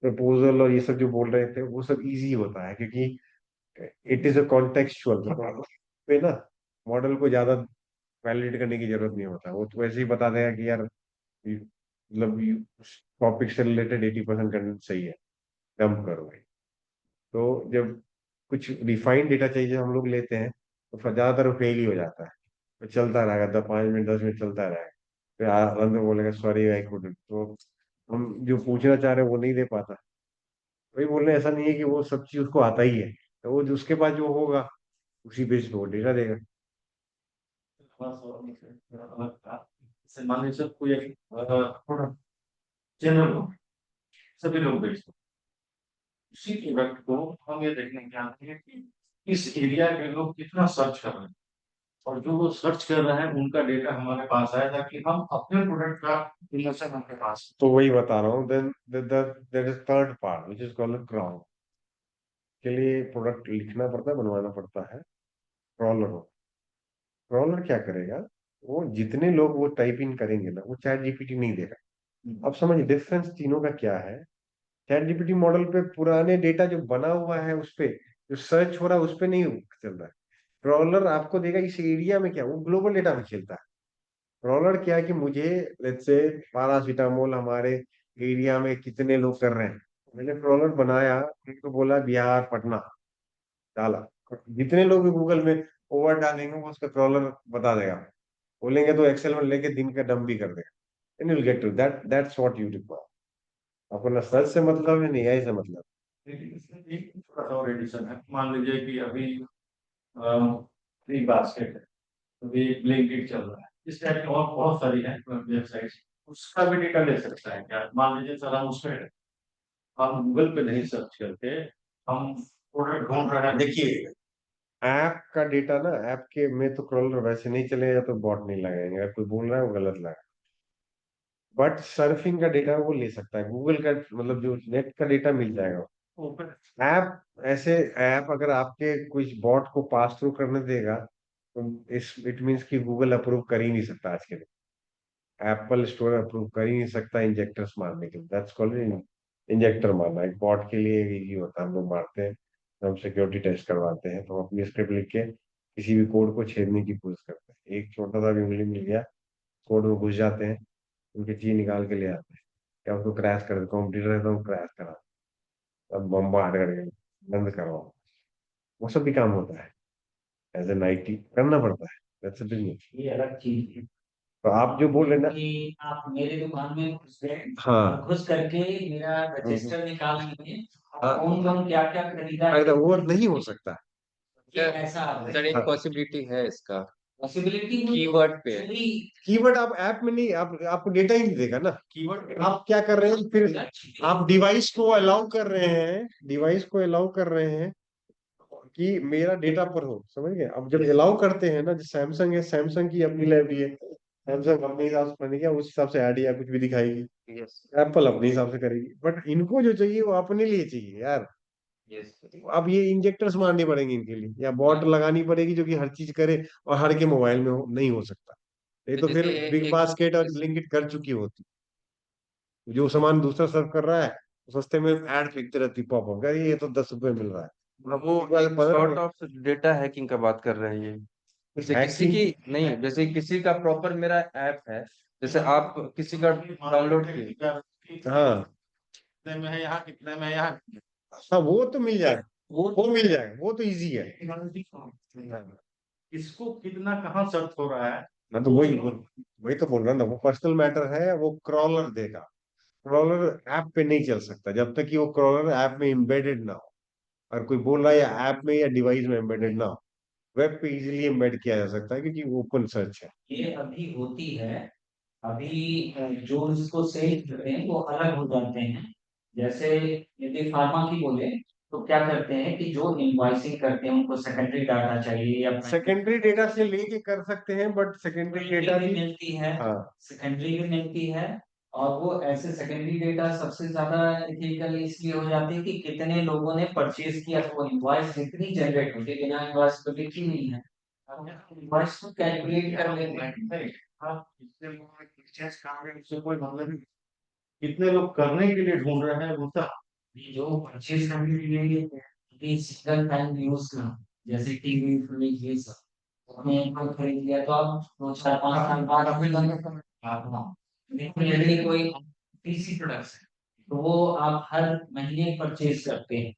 प्रपोजल और ये सब जो बोल रहे थे वो सब इजी होता है, क्योंकि इट इज अ कॉन्टेक्चुअल पे ना, मॉडल को ज्यादा वैलिडेट करने की जरूरत नहीं होता। वो तो ऐसे ही बता देगा कि यार मतलब टॉपिक से रिलेटेड 80% कंटेंट सही है, डंप करो भाई। तो जब कुछ रिफाइंड डेटा चाहिए जो हम लोग लेते हैं, तो फिर ज्यादातर फेल ही हो जाता है। तो चलता रहेगा, 5 मिनट 10 मिनट चलता रहेगा, फिर अंत में बोलेगा सॉरी आई कुडंट। तो हम जो पूछना चाह रहे हैं वो नहीं दे पाता। वही बोल रहे हैं, ऐसा नहीं है कि वो सब चीज उसको आता ही है, तो वो जो उसके पास जो होगा उसी बेस पे वो डेटा देगा। जैसे मान लीजिए कोई एक प्रोडक्ट जनरल हो, सभी लोग बेचते हैं, उसी प्रोडक्ट को हम ये देखने के आते हैं कि इस एरिया के लोग कितना सर्च कर रहे हैं, और जो वो सर्च कर रहे हैं उनका डेटा हमारे पास आया, ताकि हम अपने प्रोडक्ट का प्रमोशन उनके पास। तो वही बता रहा हूँ, then there is third part which is called crawl. के लिए प्रोडक्ट लिखना पड़ता है, बनवाना पड़ता है। क्रॉलर हो, क्रॉलर क्या करेगा, वो जितने लोग वो टाइप इन करेंगे ना, वो चैट जीपीटी नहीं देगा। अब समझ डिफरेंस तीनों का क्या है। चैट जीपीटी मॉडल पे पुराने डेटा जो बना हुआ है उस पे जो सर्च हो रहा है उस पे नहीं चल रहा है। क्रॉलर आपको देगा इस एरिया में क्या, वो ग्लोबल डेटा में खेलता है। क्रॉलर क्या है कि मुझे लेट्स से पैरासीटामोल हमारे एरिया में कितने लोग कर रहे हैं, मैंने क्रॉलर बनाया, तो बोला बिहार पटना, डाला, जितने लोग भी गूगल में ओवर डालेंगे वो उसका क्रॉलर बता देगा। बोलेंगे तो एक्सेल में लेके दिन का डम भी कर देगा। And you get to that's what you require. आपको ना सर्च से मतलब है, नहीं आई से मतलब। एक छोटा सा और एडिशन है, मान लीजिए कि अभी फ्री बास्केट है, अभी ब्लिंकिट चल रहा है, इस टाइप की और बहुत सारी है वेबसाइट्स, उसका भी डेटा ले सकता है क्या? मान लीजिए सर हम उसमें, हम गूगल पे नहीं सर्च करके हम प्रोडक्ट ढूंढ रहे हैं। देखिए, ऐप का डेटा ना, ऐप के में तो क्रॉलर वैसे नहीं चलेगा, तो बॉट नहीं लगाएंगे। अगर कोई बोल रहा है वो गलत लगा, बट सर्फिंग का डेटा वो ले सकता है, गूगल का मतलब जो नेट का डेटा मिल जाएगा। ऐप ऐसे ऐप अगर आपके कुछ बॉट को पास थ्रू करने देगा तो इस इट मीन्स कि गूगल अप्रूव कर ही नहीं सकता आज के दिन, एप्पल स्टोर अप्रूव कर ही नहीं सकता इंजेक्टर्स मारने के लिए। दैट्स कॉल्ड इंजेक्टर मारना। एक बॉट के लिए इजी होता है, हम लोग मारते हैं, हम सिक्योरिटी टेस्ट करवाते हैं तो हम अपनी स्क्रिप्ट लिख के किसी भी कोड को छेदने की कोशिश करते हैं, एक छोटा सा भी उंगली मिल गया कोड में घुस जाते हैं, उनकी चीज निकाल के ले आते हैं, क्या उसको क्रैश कर देते, कंप्यूटर है तो क्रैश करा, अब बम्बार्ड करके बंद करवाओ, वो सब भी काम होता है। एज एन आईटी करना पड़ता है, दैट्स अ बिजनेस। ये अलग चीज है तो आप जो बोल रहे हैं ना, कि आप मेरे दुकान में घुस गए हाँ और घुस करके मेरा रजिस्टर निकाल लिए, हाँ, कौन कौन क्या क्या खरीदा है, अगर वो नहीं हो सकता। ये ऐसा सर एक हाँ। पॉसिबिलिटी है इसका, पॉसिबिलिटी कीवर्ड पे। कीवर्ड आप ऐप में नहीं, आप आपको डेटा ही नहीं देगा ना कीवर्ड। आप क्या कर रहे हैं फिर, आप डिवाइस को अलाउ कर रहे हैं, डिवाइस को अलाउ कर रहे हैं कि मेरा डेटा पर हो, समझ गए। अब जब अलाउ करते हैं ना, जो सैमसंग है, सैमसंग की अपनी लाइब्रेरी है, सैमसंग अपने हिसाब से बनेगा, उस हिसाब से ऐड या कुछ भी दिखाएगी, यस एप्पल अपने हिसाब से करेगी, बट इनको जो चाहिए वो अपने लिए चाहिए यार। यस। अब ये इंजेक्टर्स मारनी पड़ेंगे इनके लिए, या बॉट लगानी पड़ेगी जो कि हर चीज करे और हर के मोबाइल में नहीं हो सकता। ये तो फिर जैसे बिग एक बास्केट और ब्लिंकिट कर चुकी होती, जो सामान दूसरा सर्व कर रहा है तो सस्ते में ऐड फेंकते रहती पॉपअप, यार ये तो 10 रुपए मिल रहा है। अब वो एक सॉर्ट ऑफ डेटा हैकिंग का बात कर रहे हैं ये। जैसे किसी हैकिंग, की नहीं, जैसे किसी का प्रॉपर मेरा ऐप है, जैसे आप किसी का डाउनलोड किए, हाँ कितने में है यहाँ, कितने में है यहाँ। हाँ, वो तो मिल जाएगा, वो मिल जाएगा, वो तो इजी है। इसको कितना कहाँ सर्च हो रहा है, मैं तो वही तो बोल रहा हूँ ना, वो पर्सनल मैटर है, वो क्रॉलर देगा। क्रॉलर ऐप पे नहीं चल सकता जब तक कि वो क्रॉलर ऐप में एम्बेडेड ना हो, और कोई बोल रहा है या ऐप में या डिवाइस में एम्बेडेड ना हो। वेब पे इजीली एम्बेड किया जा सकता है क्योंकि ओपन सर्च है। ये अभी होती है। अभी जो इसको सेल करते हैं वो अलग हो जाते हैं। जैसे यदि फार्मा की बोले तो क्या करते हैं कि जो इनवॉइसिंग करते हैं उनको सेकेंडरी डाटा चाहिए या सेकेंडरी डेटा से लेके कर सकते हैं, बट सेकेंडरी डेटा भी भी, मिलती है, हाँ सेकेंडरी भी मिलती है। और वो ऐसे सेकेंडरी डेटा सबसे ज्यादा एथिकल इसलिए हो जाती है कि कितने लोगों ने परचेज किया, तो वो इनवॉइस जितनी जनरेट होती है, बिना इनवॉइस तो लिखी नहीं है, इनवॉइस को कैलकुलेट कर लेते हैं। उससे कोई मतलब नहीं। कितने लोग करने के लिए ढूंढ रहे हैं वो सब। जो परचेज करने के लिए सिंगल टाइम यूज का, जैसे टीवी फ्रिज ये सब, आपने एक बार खरीद लिया तो आप 2 4 5 साल बाद काफी हाँ। लेकिन यदि कोई पीसी प्रोडक्ट्स है तो वो आप हर महीने परचेज करते हैं,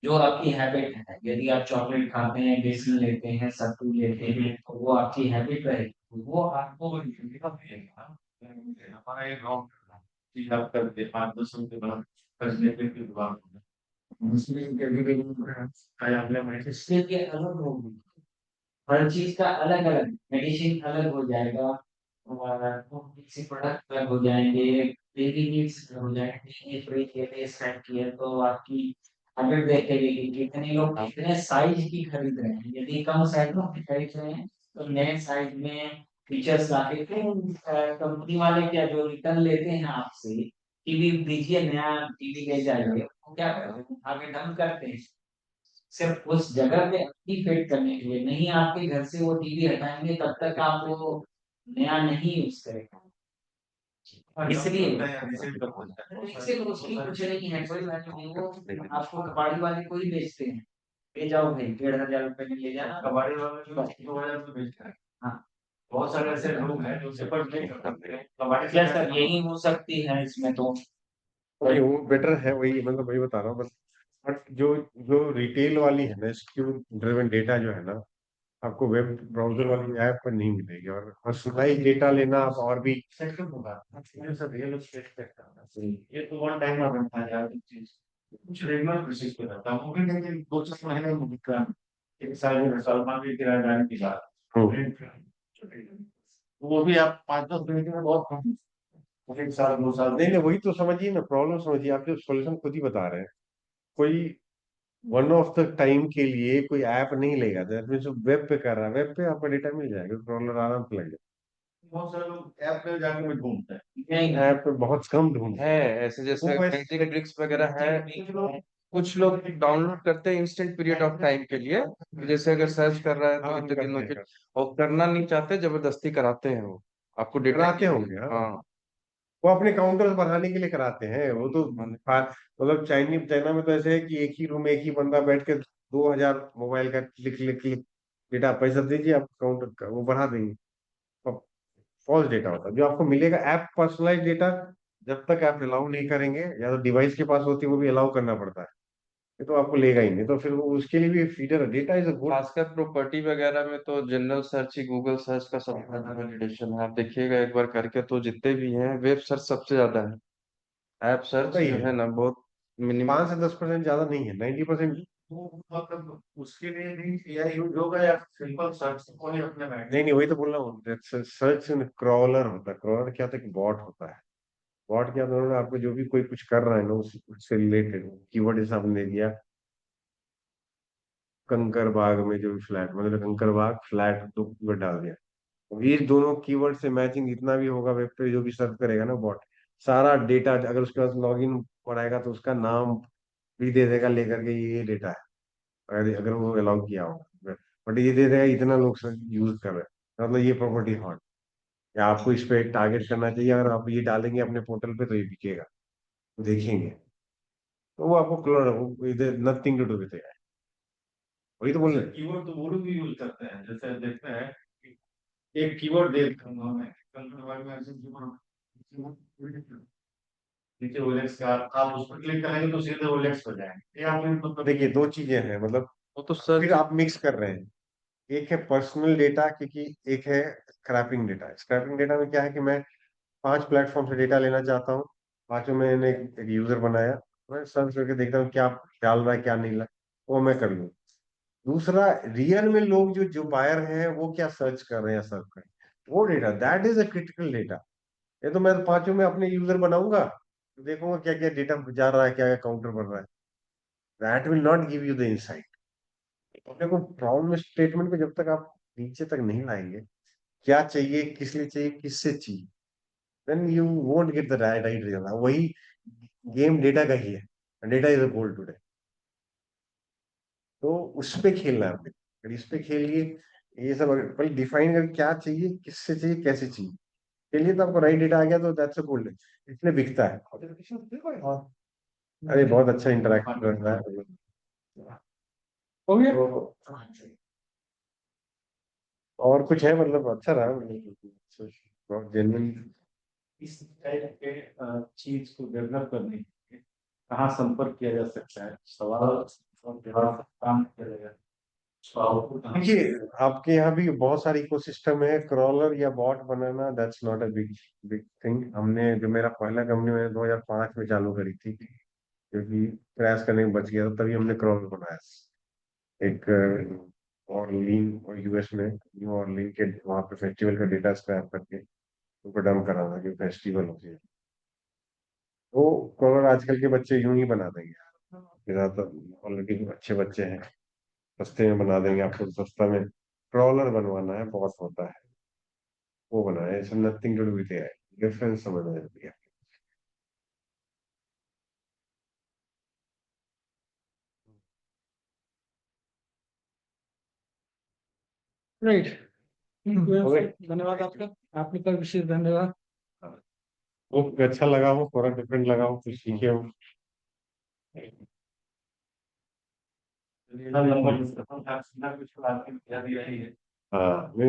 जो आपकी हैबिट है। यदि आप चॉकलेट खाते हैं, बेसन लेते हैं, सत्तू लेते हैं, तो वो आपकी हैबिट रहेगी, तो वो आपको हमारा एक गाँव चीज आप करते 5 10 रुपए बाद खर्च लेते के दुकान मुस्लिम के भी अगले महीने इसके लिए अलग होगी, हर चीज का अलग अलग मेडिसिन अलग हो जाएगा, और किसी प्रोडक्ट अलग हो जाएंगे, डेली नीड्स अलग हो जाएंगे। ये फ्रिज ये सेट किया तो आपकी हैबिट देखेगी कि कितने लोग कितने साइज की खरीद रहे हैं। यदि कम साइज में खरीद रहे हैं तो नए साइज में फीचर्स लाके कंपनी वाले क्या जो रिटर्न लेते हैं आपसे, टीवी दीजिए नया टीवी ले जाइए, वो क्या करते हैं आगे डंप करते हैं सिर्फ उस जगह पे अपनी फिट करने के लिए। नहीं आपके घर से वो टीवी हटाएंगे तब तक आप वो नया नहीं यूज करेगा। इसलिए इससे उसकी कुछ नहीं है, कोई वैल्यू नहीं। वो आपको कबाड़ी वाले को ही बेचते हैं, ले जाओ भाई 1500 रुपए में ले जाना। कबाड़ी वाले जो 2000 रुपए बेचता है। हाँ बहुत सारे ऐसे लोग हैं जो सपोर्ट नहीं करते हैं कबाड़ी क्या सर यही हो सकती है इसमें तो। वही वो बेटर है, वही मतलब वही बता रहा हूँ बस। बट जो जो रिटेल वाली है ना, SKU ड्रिवन डेटा जो है ना, आपको वेब ब्राउजर वाली ऐप पर नहीं मिलेगी। और पर्सनलाइज डेटा लेना आप और भी, सेक्टर होगा। ये सब रियल एस्टेट सेक्टर है। ये तो वन टाइम में बनता है यार चीज, कुछ रेगुलर बेसिस पे रहता है। वो भी नहीं 2 4 महीने में बिकता है, एक साल में सलमान के किराया जाने के बाद वो भी आप 5 10 महीने में बहुत कम, एक साल 2 साल नहीं नहीं, वही तो समझिए ना, प्रॉब्लम समझिए, आप जो सोल्यूशन खुद ही बता रहे हैं। कोई वन ऑफ द टाइम के लिए कोई ऐप नहीं लेगा, दैट मींस वेब पे कर रहा है, वेब पे आपका डेटा मिल जाएगा, क्रॉलर आराम से लग जाएगा। बहुत सारे लोग ऐप पे जाके भी ढूंढते हैं ऐप बहुत कम ढूंढते है हैं। ऐसे, जैसे वो वैसे मैजिक ब्रिक्स वगैरह है, कुछ लोग डाउनलोड करते हैं इंस्टेंट पीरियड ऑफ टाइम के लिए, कि जैसे अगर सर्च कर रहा है तो हाँ, हम इतने दिनों करते के, हैं, और करना नहीं चाहते, जबरदस्ती कराते हैं वो, आपको डेटा कराते होंगे हाँ। हाँ। वो अपने काउंटर्स बढ़ाने के लिए कराते हैं, वो तो मतलब चाइना में तो ऐसे है कि एक ही रूम में एक ही बंदा बैठ के 2000 मोबाइल का क्लिक क्लिक क्लिक डेटा, पैसा दीजिए आप काउंटर का, वो बढ़ा देंगे। फॉल्स डेटा होता है जो आपको मिलेगा, ऐप पर्सनलाइज डेटा जब तक आप अलाउ नहीं करेंगे, या तो डिवाइस के पास होती है वो भी अलाउ करना पड़ता है, ये तो आपको लेगा ही नहीं, तो फिर वो उसके लिए भी फीडर है, डेटा इज अ गुड। खासकर प्रॉपर्टी वगैरह में तो जनरल सर्च ही, गूगल सर्च का सबसे ज्यादा वैलिडेशन है, आप देखिएगा एक बार करके, तो जितने भी हैं वेब सर्च सबसे ज्यादा है, ऐप सर्च होता ही जो है, है ना बहुत मिनिमम। 5 से 10% ज्यादा नहीं है, 90%। वो मतलब उसके लिए भी एआई यूज होगा या सिंपल सर्च कोई अपने बैठ नहीं नहीं, वही तो बोल रहा हूँ, सर्च क्रॉलर होता है। क्रॉलर क्या होता है कि बॉट होता है। बॉट क्या होता है, आपको जो भी कोई कुछ कर रहा है ना उससे रिलेटेड कीवर्ड जैसे आपने दिया, कंकर बाग में जो फ्लैट, मतलब कंकर बाग फ्लैट दो कीवर्ड डाल दिया, ये दोनों कीवर्ड से मैचिंग जितना भी होगा वेब पे जो भी सर्च करेगा ना बॉट, सारा डेटा अगर उसके पास लॉगिन कराएगा तो उसका नाम भी दे देगा लेकर के, ये डेटा है, अगर अगर वो अलाउ किया होगा, बट ये दे देगा इतना लोग यूज कर रहे हैं, मतलब ये प्रॉपर्टी हॉट, या आपको इस पे टारगेट करना चाहिए, अगर आप ये डालेंगे अपने पोर्टल पे तो ये बिकेगा, तो देखेंगे, तो वो आपको क्लोर नथिंग टू डू विद, वही तो बोल रहे हैं। कीवर्ड तो वो लोग भी यूज करते हैं, जैसे देखते हैं कि एक कीवर्ड दे दूंगा मैं कंप्यूटर वर्ड में, ऐसे कीवर्ड नीचे ओएलएक्स का, आप उस पर क्लिक करेंगे तो सीधे ओएलएक्स हो जाएंगे, या फिर मतलब देखिए दो चीजें हैं, मतलब वो तो सर्च फिर आप मिक्स कर रहे हैं, एक है पर्सनल डेटा, क्योंकि एक है स्क्रैपिंग डेटा। स्क्रैपिंग डेटा में क्या है कि मैं 5 प्लेटफॉर्म से डेटा लेना चाहता हूँ, पांचों में मैंने एक यूजर बनाया, मैं सर्च करके देखता हूँ क्या डाल रहा है क्या नहीं रहा, वो मैं कर लूँ। दूसरा, रियल में लोग जो जो बायर हैं वो क्या सर्च कर रहे हैं, सर्च कर रहे हैं, वो data, that is a critical data. ये तो मैं पांचों में अपने यूजर बनाऊंगा, देखूंगा क्या क्या डेटा जा रहा है, क्या क्या काउंटर बन रहा है, that will not give you the insight. अपने को प्रॉब्लम स्टेटमेंट पे जब तक आप नीचे तक नहीं लाएंगे, क्या चाहिए, किस लिए चाहिए, किससे चाहिए, then you won't get the right right result. वही गेम डेटा का ही है, data is a gold today, तो उस पे खेलना है आपने, अगर इस पे खेलिए, ये सब अगर पहले डिफाइन कर क्या चाहिए, किससे चाहिए, कैसे चाहिए, चलिए तो आपको राइट डेटा आ गया तो दैट्स अ गोल्ड, इसलिए बिकता है। अरे बहुत अच्छा इंटरेक्ट कर रहा है, हो गया। तो और कुछ है, मतलब अच्छा रहा, मतलब बहुत जेन्युइन। इस टाइप के चीज को डेवलप करने के लिए कहाँ संपर्क किया जा सकता है, सवाल और जवाब काम किया जाएगा, उसका आउटपुट कहाँ से? देखिए आपके यहाँ भी बहुत सारी इकोसिस्टम है, क्रॉलर या बॉट बनाना that's not a big big thing. हमने जो मेरा पहला कंपनी मैंने 2005 में चालू करी थी, क्योंकि क्रैश करने में बच गया था, तभी हमने क्रॉलर बनाया। एक ऑर्लीन और यूएस में, न्यू ऑर्लीन के वहाँ पे फेस्टिवल का डेटा स्क्रैप करके उनको डंप कराना, कि फेस्टिवल हो गया, वो क्रॉलर आजकल के बच्चे यूं ही बना देंगे, ज्यादातर ऑलरेडी अच्छे बच्चे हैं, सस्ते में बना देंगे, आपको सस्ता में क्रॉलर बनवाना है, बहुत होता है, वो बनाया, इसमें nothing to do with AI, difference समझना जरूरी है। राइट। ओके, धन्यवाद आपका, आपने का विशेष धन्यवाद। वो अच्छा लगा हो, थोड़ा डिफरेंट लगा हो, कुछ सीखे हो। नंबर कुछ बात की दिया है। हाँ।